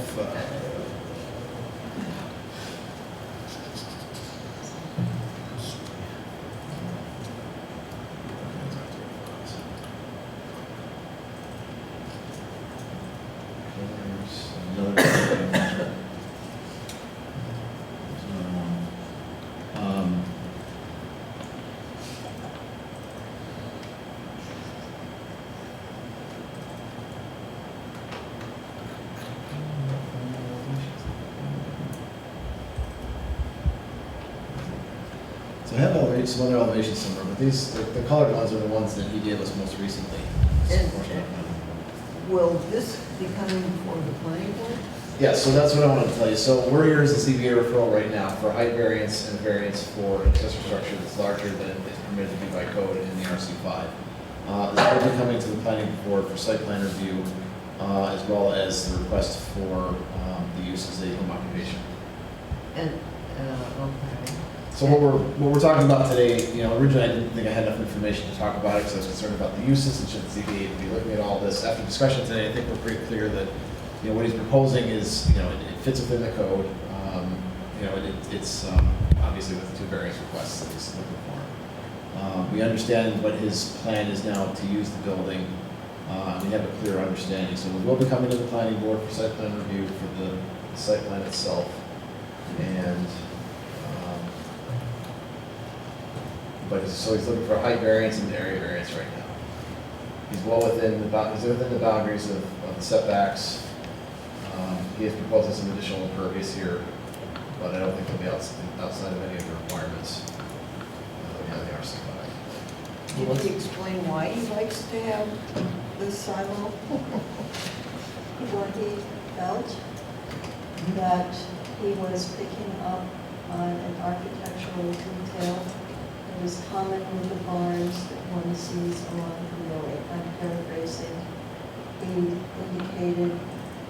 Speaker 4: So I have some other elevations somewhere, but these, the colored ones are the ones that he gave us most recently.
Speaker 5: And will this be coming before the planning board?
Speaker 4: Yeah, so that's what I wanted to tell you. So we're here as a ZBA referral right now for height variance and variance for an accessory structure that's larger than is permitted to be by code in the RC5. This will be coming to the planning board for site plan review, as well as the request for the use as a home occupation.
Speaker 5: And, okay.
Speaker 4: So what we're talking about today, originally I didn't think I had enough information to talk about it because I was concerned about the uses and should the ZBA be looking at all this. After discussion today, I think we're pretty clear that, what he's proposing is, it fits within the code. It's obviously with the two various requests that he's looking for. We understand what his plan is now to use the building. We have a clear understanding. So we will be coming to the planning board for site plan review for the site plan itself. And so he's looking for a height variance and area variance right now. He's well within the boundaries of the setbacks. He has proposed some additional impervious here, but I don't think he'll be outside of any of the requirements that we have in the RC5.
Speaker 5: Can you explain why he likes to have this silo?
Speaker 1: What he felt that he was picking up on an architectural detail that was common with the barns that one sees along the road. I'm paraphrasing. He indicated,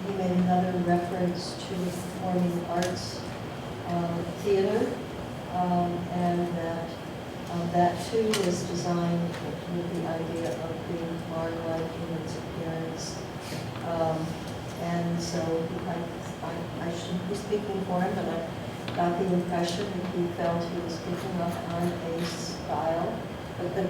Speaker 1: he made another reference to the performing arts theater, and that That too is designed with the idea of being barn-like in its appearance. And so I shouldn't be speaking for him, but I got the impression that he felt he was picking up on a style, but the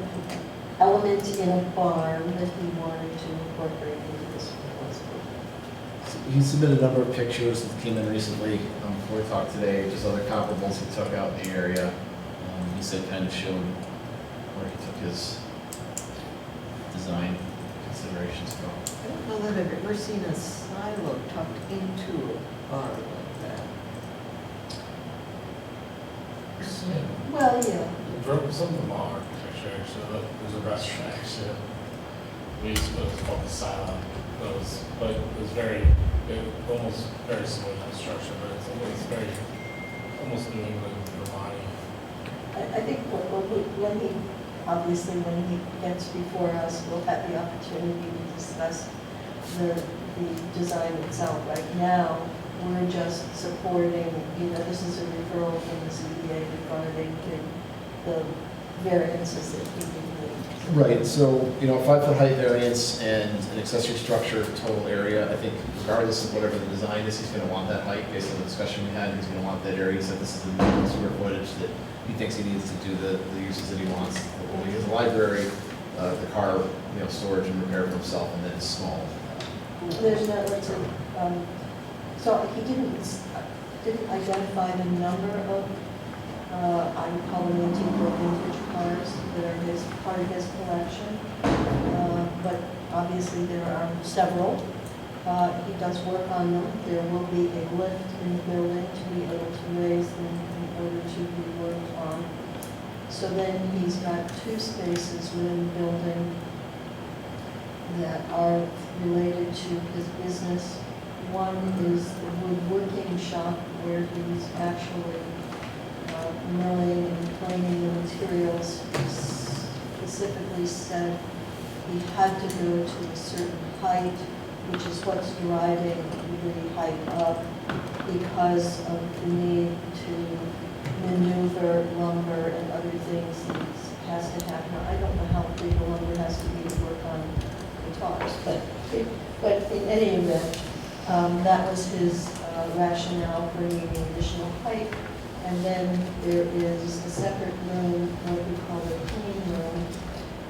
Speaker 1: element in a barn that he wanted to incorporate into this proposal.
Speaker 4: He submitted a number of pictures that came in recently before we talked today, just other comparables he took out in the area. He said kind of showed where he took his design considerations from.
Speaker 5: I don't know that I've ever seen a silo tucked into a barn like that.
Speaker 1: Well, yeah.
Speaker 3: Some of them are architecture, so there's a restaurant actually. We used to put it called the Silent. But it was almost very similar construction, but it's almost New England, Vermont.
Speaker 1: I think when he gets before us, we'll have the opportunity to discuss the design itself. Right now, we're just supporting, this is a referral from the ZBA regarding the variances that he needs.
Speaker 4: Right, so, a 5-foot height variance and an accessory structure total area, I think regardless of whatever the design is, he's gonna want that height based on the discussion we had, he's gonna want that area. He said this is the minimum square footage that he thinks he needs to do the uses that he wants. When he has a library, the car, storage and repair for himself, and then it's small.
Speaker 1: There's no, so he didn't identify the number of, I would call them antique or vintage cars that are part of his collection. But obviously there are several. He does work on them. There will be a lift in the building to be able to raise them in order to be worked on. So then he's got 2 spaces within the building that are related to his business. One is the woodworking shop where he's actually milling and planing the materials. He specifically said he had to go to a certain height, which is what's driving the height up because of the need to maneuver lumber and other things that has to happen. I don't know how big the lumber has to be to work on guitars, but in any event, that was his rationale for needing additional height. And then there is a separate room, what we call a clean room,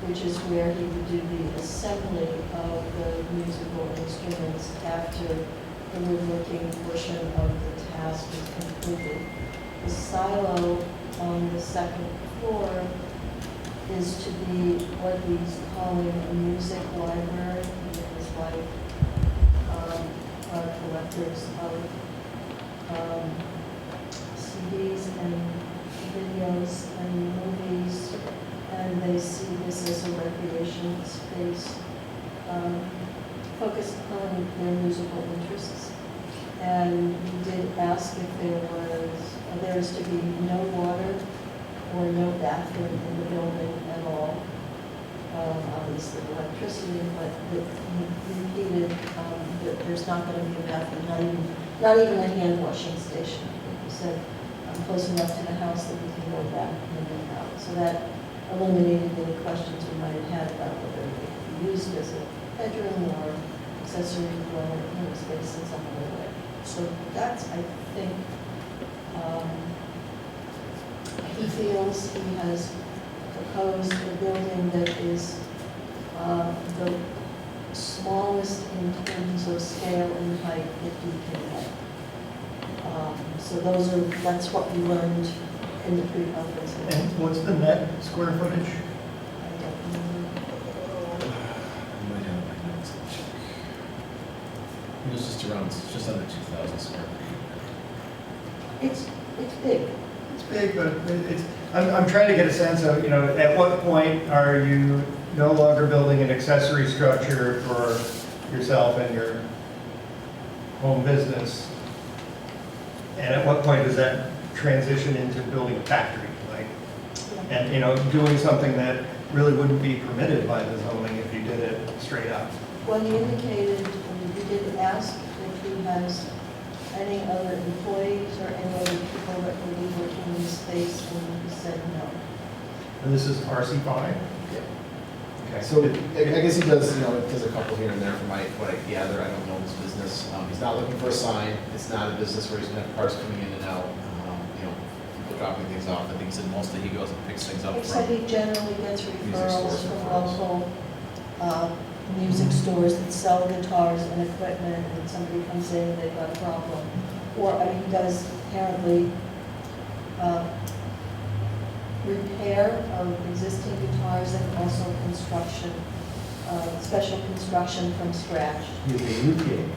Speaker 1: which is where he would do the assembly of the musical instruments after the woodworking portion of the task is completed. The silo on the 2nd floor is to be what he's calling a music library. He and his wife are collectors of CDs and videos and movies, and they see this as a recreation space focused on their musical interests. And we did ask if there is to be no water or no bathroom in the building at all. Obviously electricity, but he repeated that there's not going to be a bathroom, not even a hand washing station. He said, I'm close enough to the house that we can go back in and out. So that eliminated any questions we might have had about whether it could be used as a bedroom or accessory dwelling space in some other way. So that's, I think, he feels he has proposed a building that is the smallest in terms of scale and height that he can get. So that's what we learned in the pre-conference.
Speaker 6: And what's the net square footage?
Speaker 1: I don't remember.
Speaker 4: I might have my notes. It was just under 2,000 square feet.
Speaker 1: It's big.
Speaker 6: It's big, but I'm trying to get a sense of, at what point are you no longer building an accessory structure for yourself and your home business? And at what point does that transition into building a factory? And, doing something that really wouldn't be permitted by the zoning if you did it straight up.
Speaker 1: Well, he indicated, we did ask if he has any other employees or any other people that would be working in the space, and he said no.
Speaker 6: And this is RC5?
Speaker 4: Yeah.
Speaker 6: Okay.
Speaker 4: So I guess he does, does a couple here and there from what I gather. I don't know his business. He's not looking for a sign. It's not a business where he's gonna have cars coming in and out, people dropping things off. I think he said mostly he goes and picks things up
Speaker 1: Except
Speaker 4: from.
Speaker 1: he generally gets referrals
Speaker 4: stores,
Speaker 1: from
Speaker 4: referrals.
Speaker 1: local music stores that sell guitars and equipment, and somebody comes in, they've got a problem. Or, he does apparently repair of existing guitars and also construction, special construction from scratch.
Speaker 6: He's a luthier.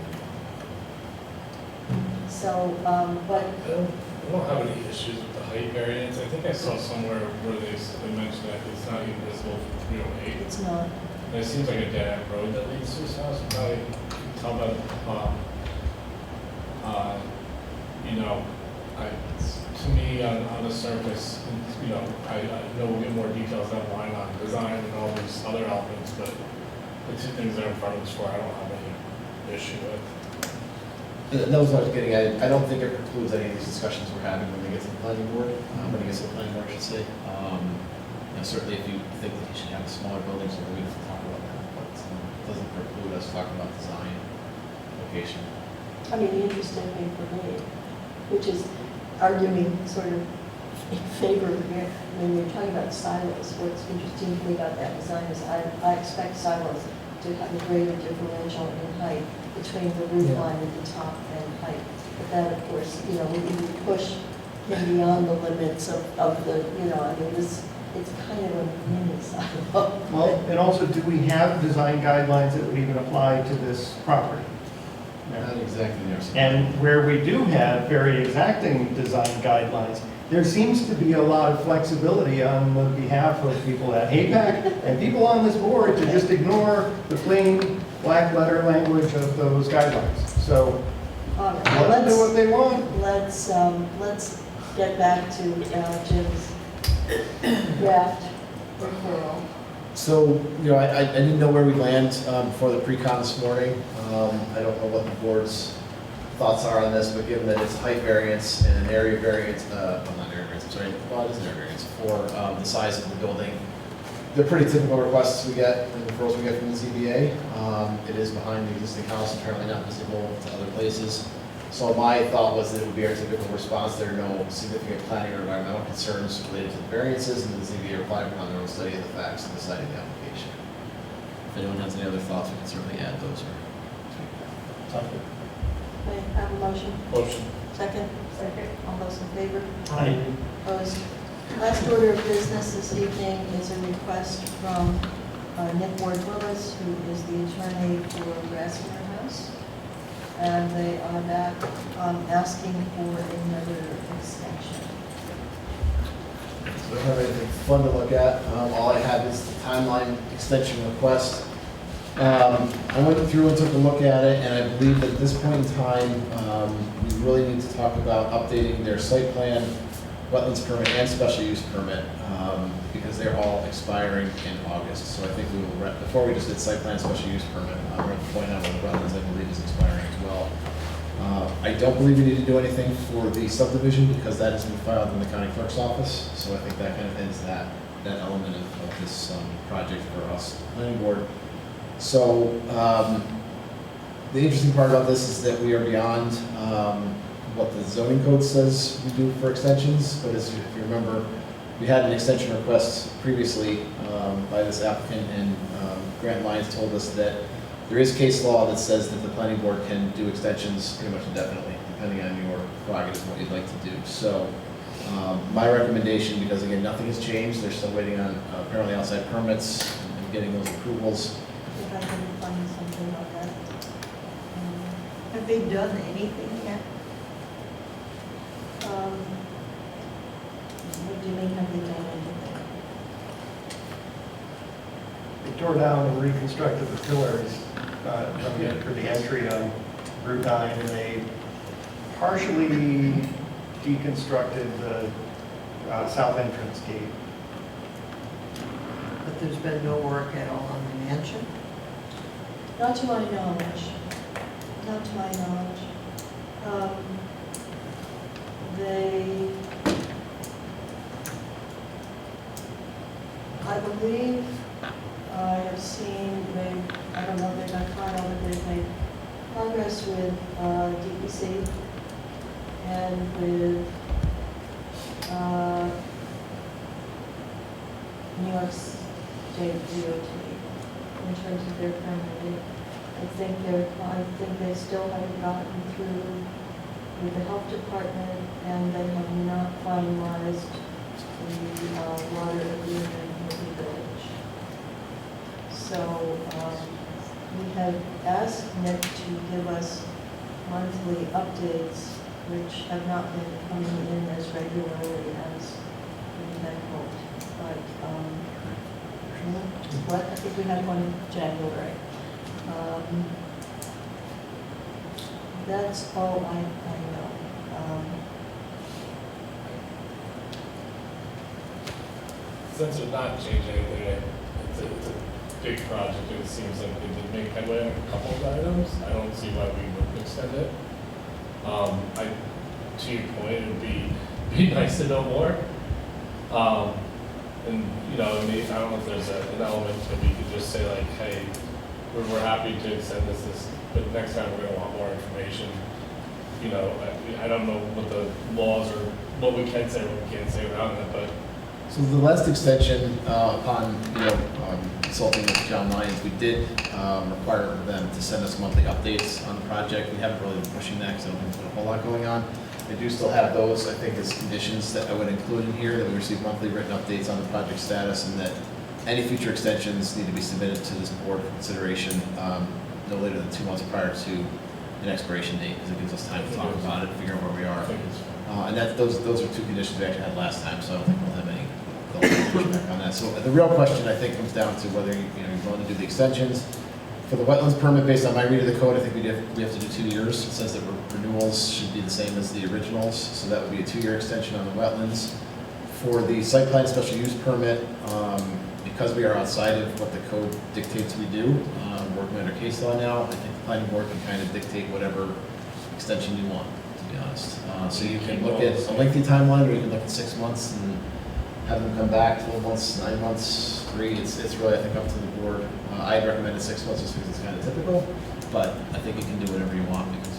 Speaker 1: So, but
Speaker 3: I don't have any issues with the height variance. I think I saw somewhere where they mentioned that it's not even visible from 308.
Speaker 1: it's not.
Speaker 3: And it seems like a dead end road that leads to his house. You probably can tell by to me on the surface, I know we'll get more details down the line on design and all these other elements, but the two things that are in front of us for, I don't have any issue with.
Speaker 4: And that was what I was getting at. I don't think it precludes any of these discussions we're having when they get to the planning board, when it gets to the planning board, I should say. Certainly if you think that you should have a smaller building, so we have to talk about that, but it doesn't preclude us talking about design, location.
Speaker 1: The interesting thing for me, which is arguing sort of in favor of it, when you're talking about silos, what's interesting to me about that design is I expect silos to have a greater differential in height between the roof line at the top and height. But that, of course, we push him beyond the limits of the, it's kind of a mini silo.
Speaker 6: Well, and also, do we have design guidelines that would even apply to this property?
Speaker 4: Not exactly there.
Speaker 6: And where we do have very exacting design guidelines, there seems to be a lot of flexibility on the behalf of people at HAPAC and people on this board to just ignore the plain black letter language of those guidelines. So
Speaker 1: All right,
Speaker 6: let them do what they want.
Speaker 1: let's get back to Jim's draft referral.
Speaker 4: So, I didn't know where we land for the pre-con this morning. I don't know what the board's thoughts are on this, but given that it's height variance and an area variance, not area variance, I'm sorry, well, it is an area variance for the size of the building. They're pretty typical requests we get, and referrals we get from the ZBA. It is behind the existing house, apparently not visible to other places. So my thought was that it would be our typical response. There are no significant planning or environmental concerns related to the variances, and the ZBA replied upon their own study of the facts and deciding the application. If anyone has any other thoughts, we can certainly add those or tweak that.
Speaker 1: Okay, have a motion?
Speaker 3: Motion.
Speaker 1: Second? Second. All those in favor?
Speaker 6: Aye.
Speaker 1: Opposed? Last order of business this evening is a request from Nick Ward-Willis, who is the attorney for Grassmere House. And they are back asking for another extension.
Speaker 4: So I don't have anything fun to look at. All I have is the timeline extension request. I went through and took a look at it, and I believe that at this point in time, we really need to talk about updating their site plan, wetlands permit, and special use permit, because they're all expiring in August. So I think we will, before we just did site plan, special use permit, we're going to point out what the wetlands, I believe, is expiring as well. I don't believe we need to do anything for the subdivision because that has been filed in the county clerk's office. So I think that kind of ends that element of this project for us, the planning board. So the interesting part about this is that we are beyond what the zoning code says we do for extensions. But if you remember, we had an extension request previously by this applicant, and Grant Lyons told us that there is case law that says that the planning board can do extensions pretty much indefinitely, depending on your prerogative and what you'd like to do. So my recommendation, because again, nothing has changed, they're still waiting on apparently outside permits and getting those approvals.
Speaker 1: If I can find something about that.
Speaker 5: Have they done anything yet?
Speaker 1: What do you mean, have they done anything?
Speaker 6: They tore down and reconstructed the pillars for the entry on Route 9, and they partially deconstructed the south entrance gate.
Speaker 5: But there's been no work at all on the mansion?
Speaker 1: Not to my knowledge. Not to my knowledge. believe I have seen, I don't know if they've got final, but they've made progress with DEC and with New York State DOT in terms of their permitting. I think they still haven't gotten through with the health department, and they have not finalized the water agreement with the village. So we have asked Nick to give us monthly updates, which have not been coming in as regularly as we had hoped. But what? I think we had one in January. That's all I know.
Speaker 3: Since they're not changing anything, it's a big project, and it seems like they did make headway on a couple of items. I don't see why we wouldn't extend it. To your point, it would be nice to know more. And, you know, I mean, I don't know if there's an element that we could just say like, hey, we're happy to extend this, but next time we're gonna want more information. You know, I don't know what the laws or what we can say, what we can't say around that, but
Speaker 4: So the last extension, upon, consulting with John Lyons, we did require them to send us monthly updates on the project. We haven't really been pushing that because I don't think there's a whole lot going on. They do still have those, I think, as conditions that I would include in here, that we receive monthly written updates on the project status, and that any future extensions need to be submitted to this board for consideration no later than 2 months prior to an expiration date, because it gives us time to talk about it, figure out where we
Speaker 3: I
Speaker 4: are.
Speaker 3: think it's
Speaker 4: And those are two conditions we actually had last time, so I don't think we'll have any pushback on that. So the real question, I think, comes down to whether you're willing to do the extensions. For the wetlands permit, based on my read of the code, I think we have to do 2 years. It says that renewals should be the same as the originals, so that would be a 2-year extension on the wetlands. For the site plan special use permit, because we are outside of what the code dictates we do, working under case law now, I think the planning board can kind of dictate whatever extension you want, to be honest. So you can look at a lengthy timeline, or you can look at 6 months and have them come back 12 months, 9 months, 3. It's really, I think, up to the board. I'd recommended 6 months just because it's kind of typical, but I think you can do whatever you want because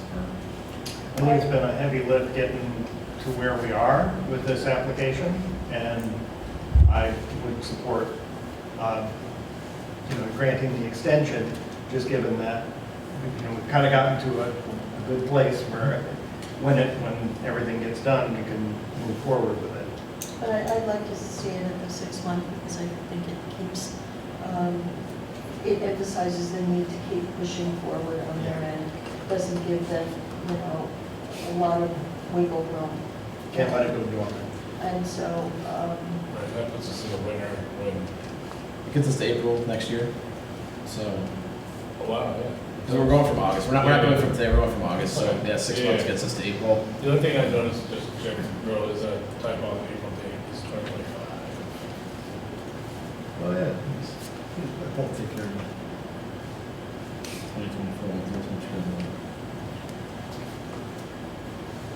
Speaker 6: I think it's been a heavy lift getting to where we are with this application, and I would support, granting the extension, just given that, we've kind of gotten to a good place where when everything gets done, we can move forward with it.
Speaker 1: But I'd like to see it at the 6 month, because I think it keeps, it emphasizes the need to keep pushing forward on their end. Doesn't give them, a lot of wiggle room.
Speaker 6: Can't let it go dormant.
Speaker 1: And so,
Speaker 3: right, that puts us in the winter when,
Speaker 4: it gets us to April next year. So,
Speaker 3: oh wow, yeah.
Speaker 4: because we're going from August. We're not going from today, we're going from August. So yeah, 6 months gets us to April.
Speaker 3: The other thing I noticed, just check, girl, is a typo on the April date, is 2025.
Speaker 4: Oh, yeah. I'll take care of it. 2024.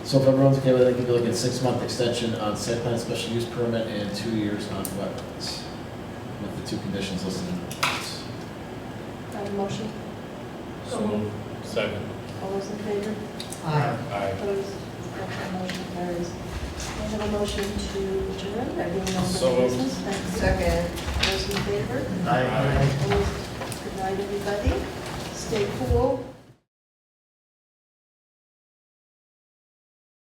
Speaker 4: So if everyone's okay with it, I can be looking at 6 month extension on site plan special use permit and 2 years on wetlands, with the 2 conditions listed in the plans.
Speaker 1: I have a motion.
Speaker 3: So, second.
Speaker 1: All those in favor?
Speaker 7: Aye.
Speaker 3: Aye.
Speaker 1: Opposed? That motion carries. I have a motion to adjourn. There being no
Speaker 3: So
Speaker 1: further
Speaker 3: moved.
Speaker 1: business. Thank you.
Speaker 5: Second.
Speaker 1: Those in favor?
Speaker 6: Aye.
Speaker 1: Opposed? Good night, everybody. Stay cool.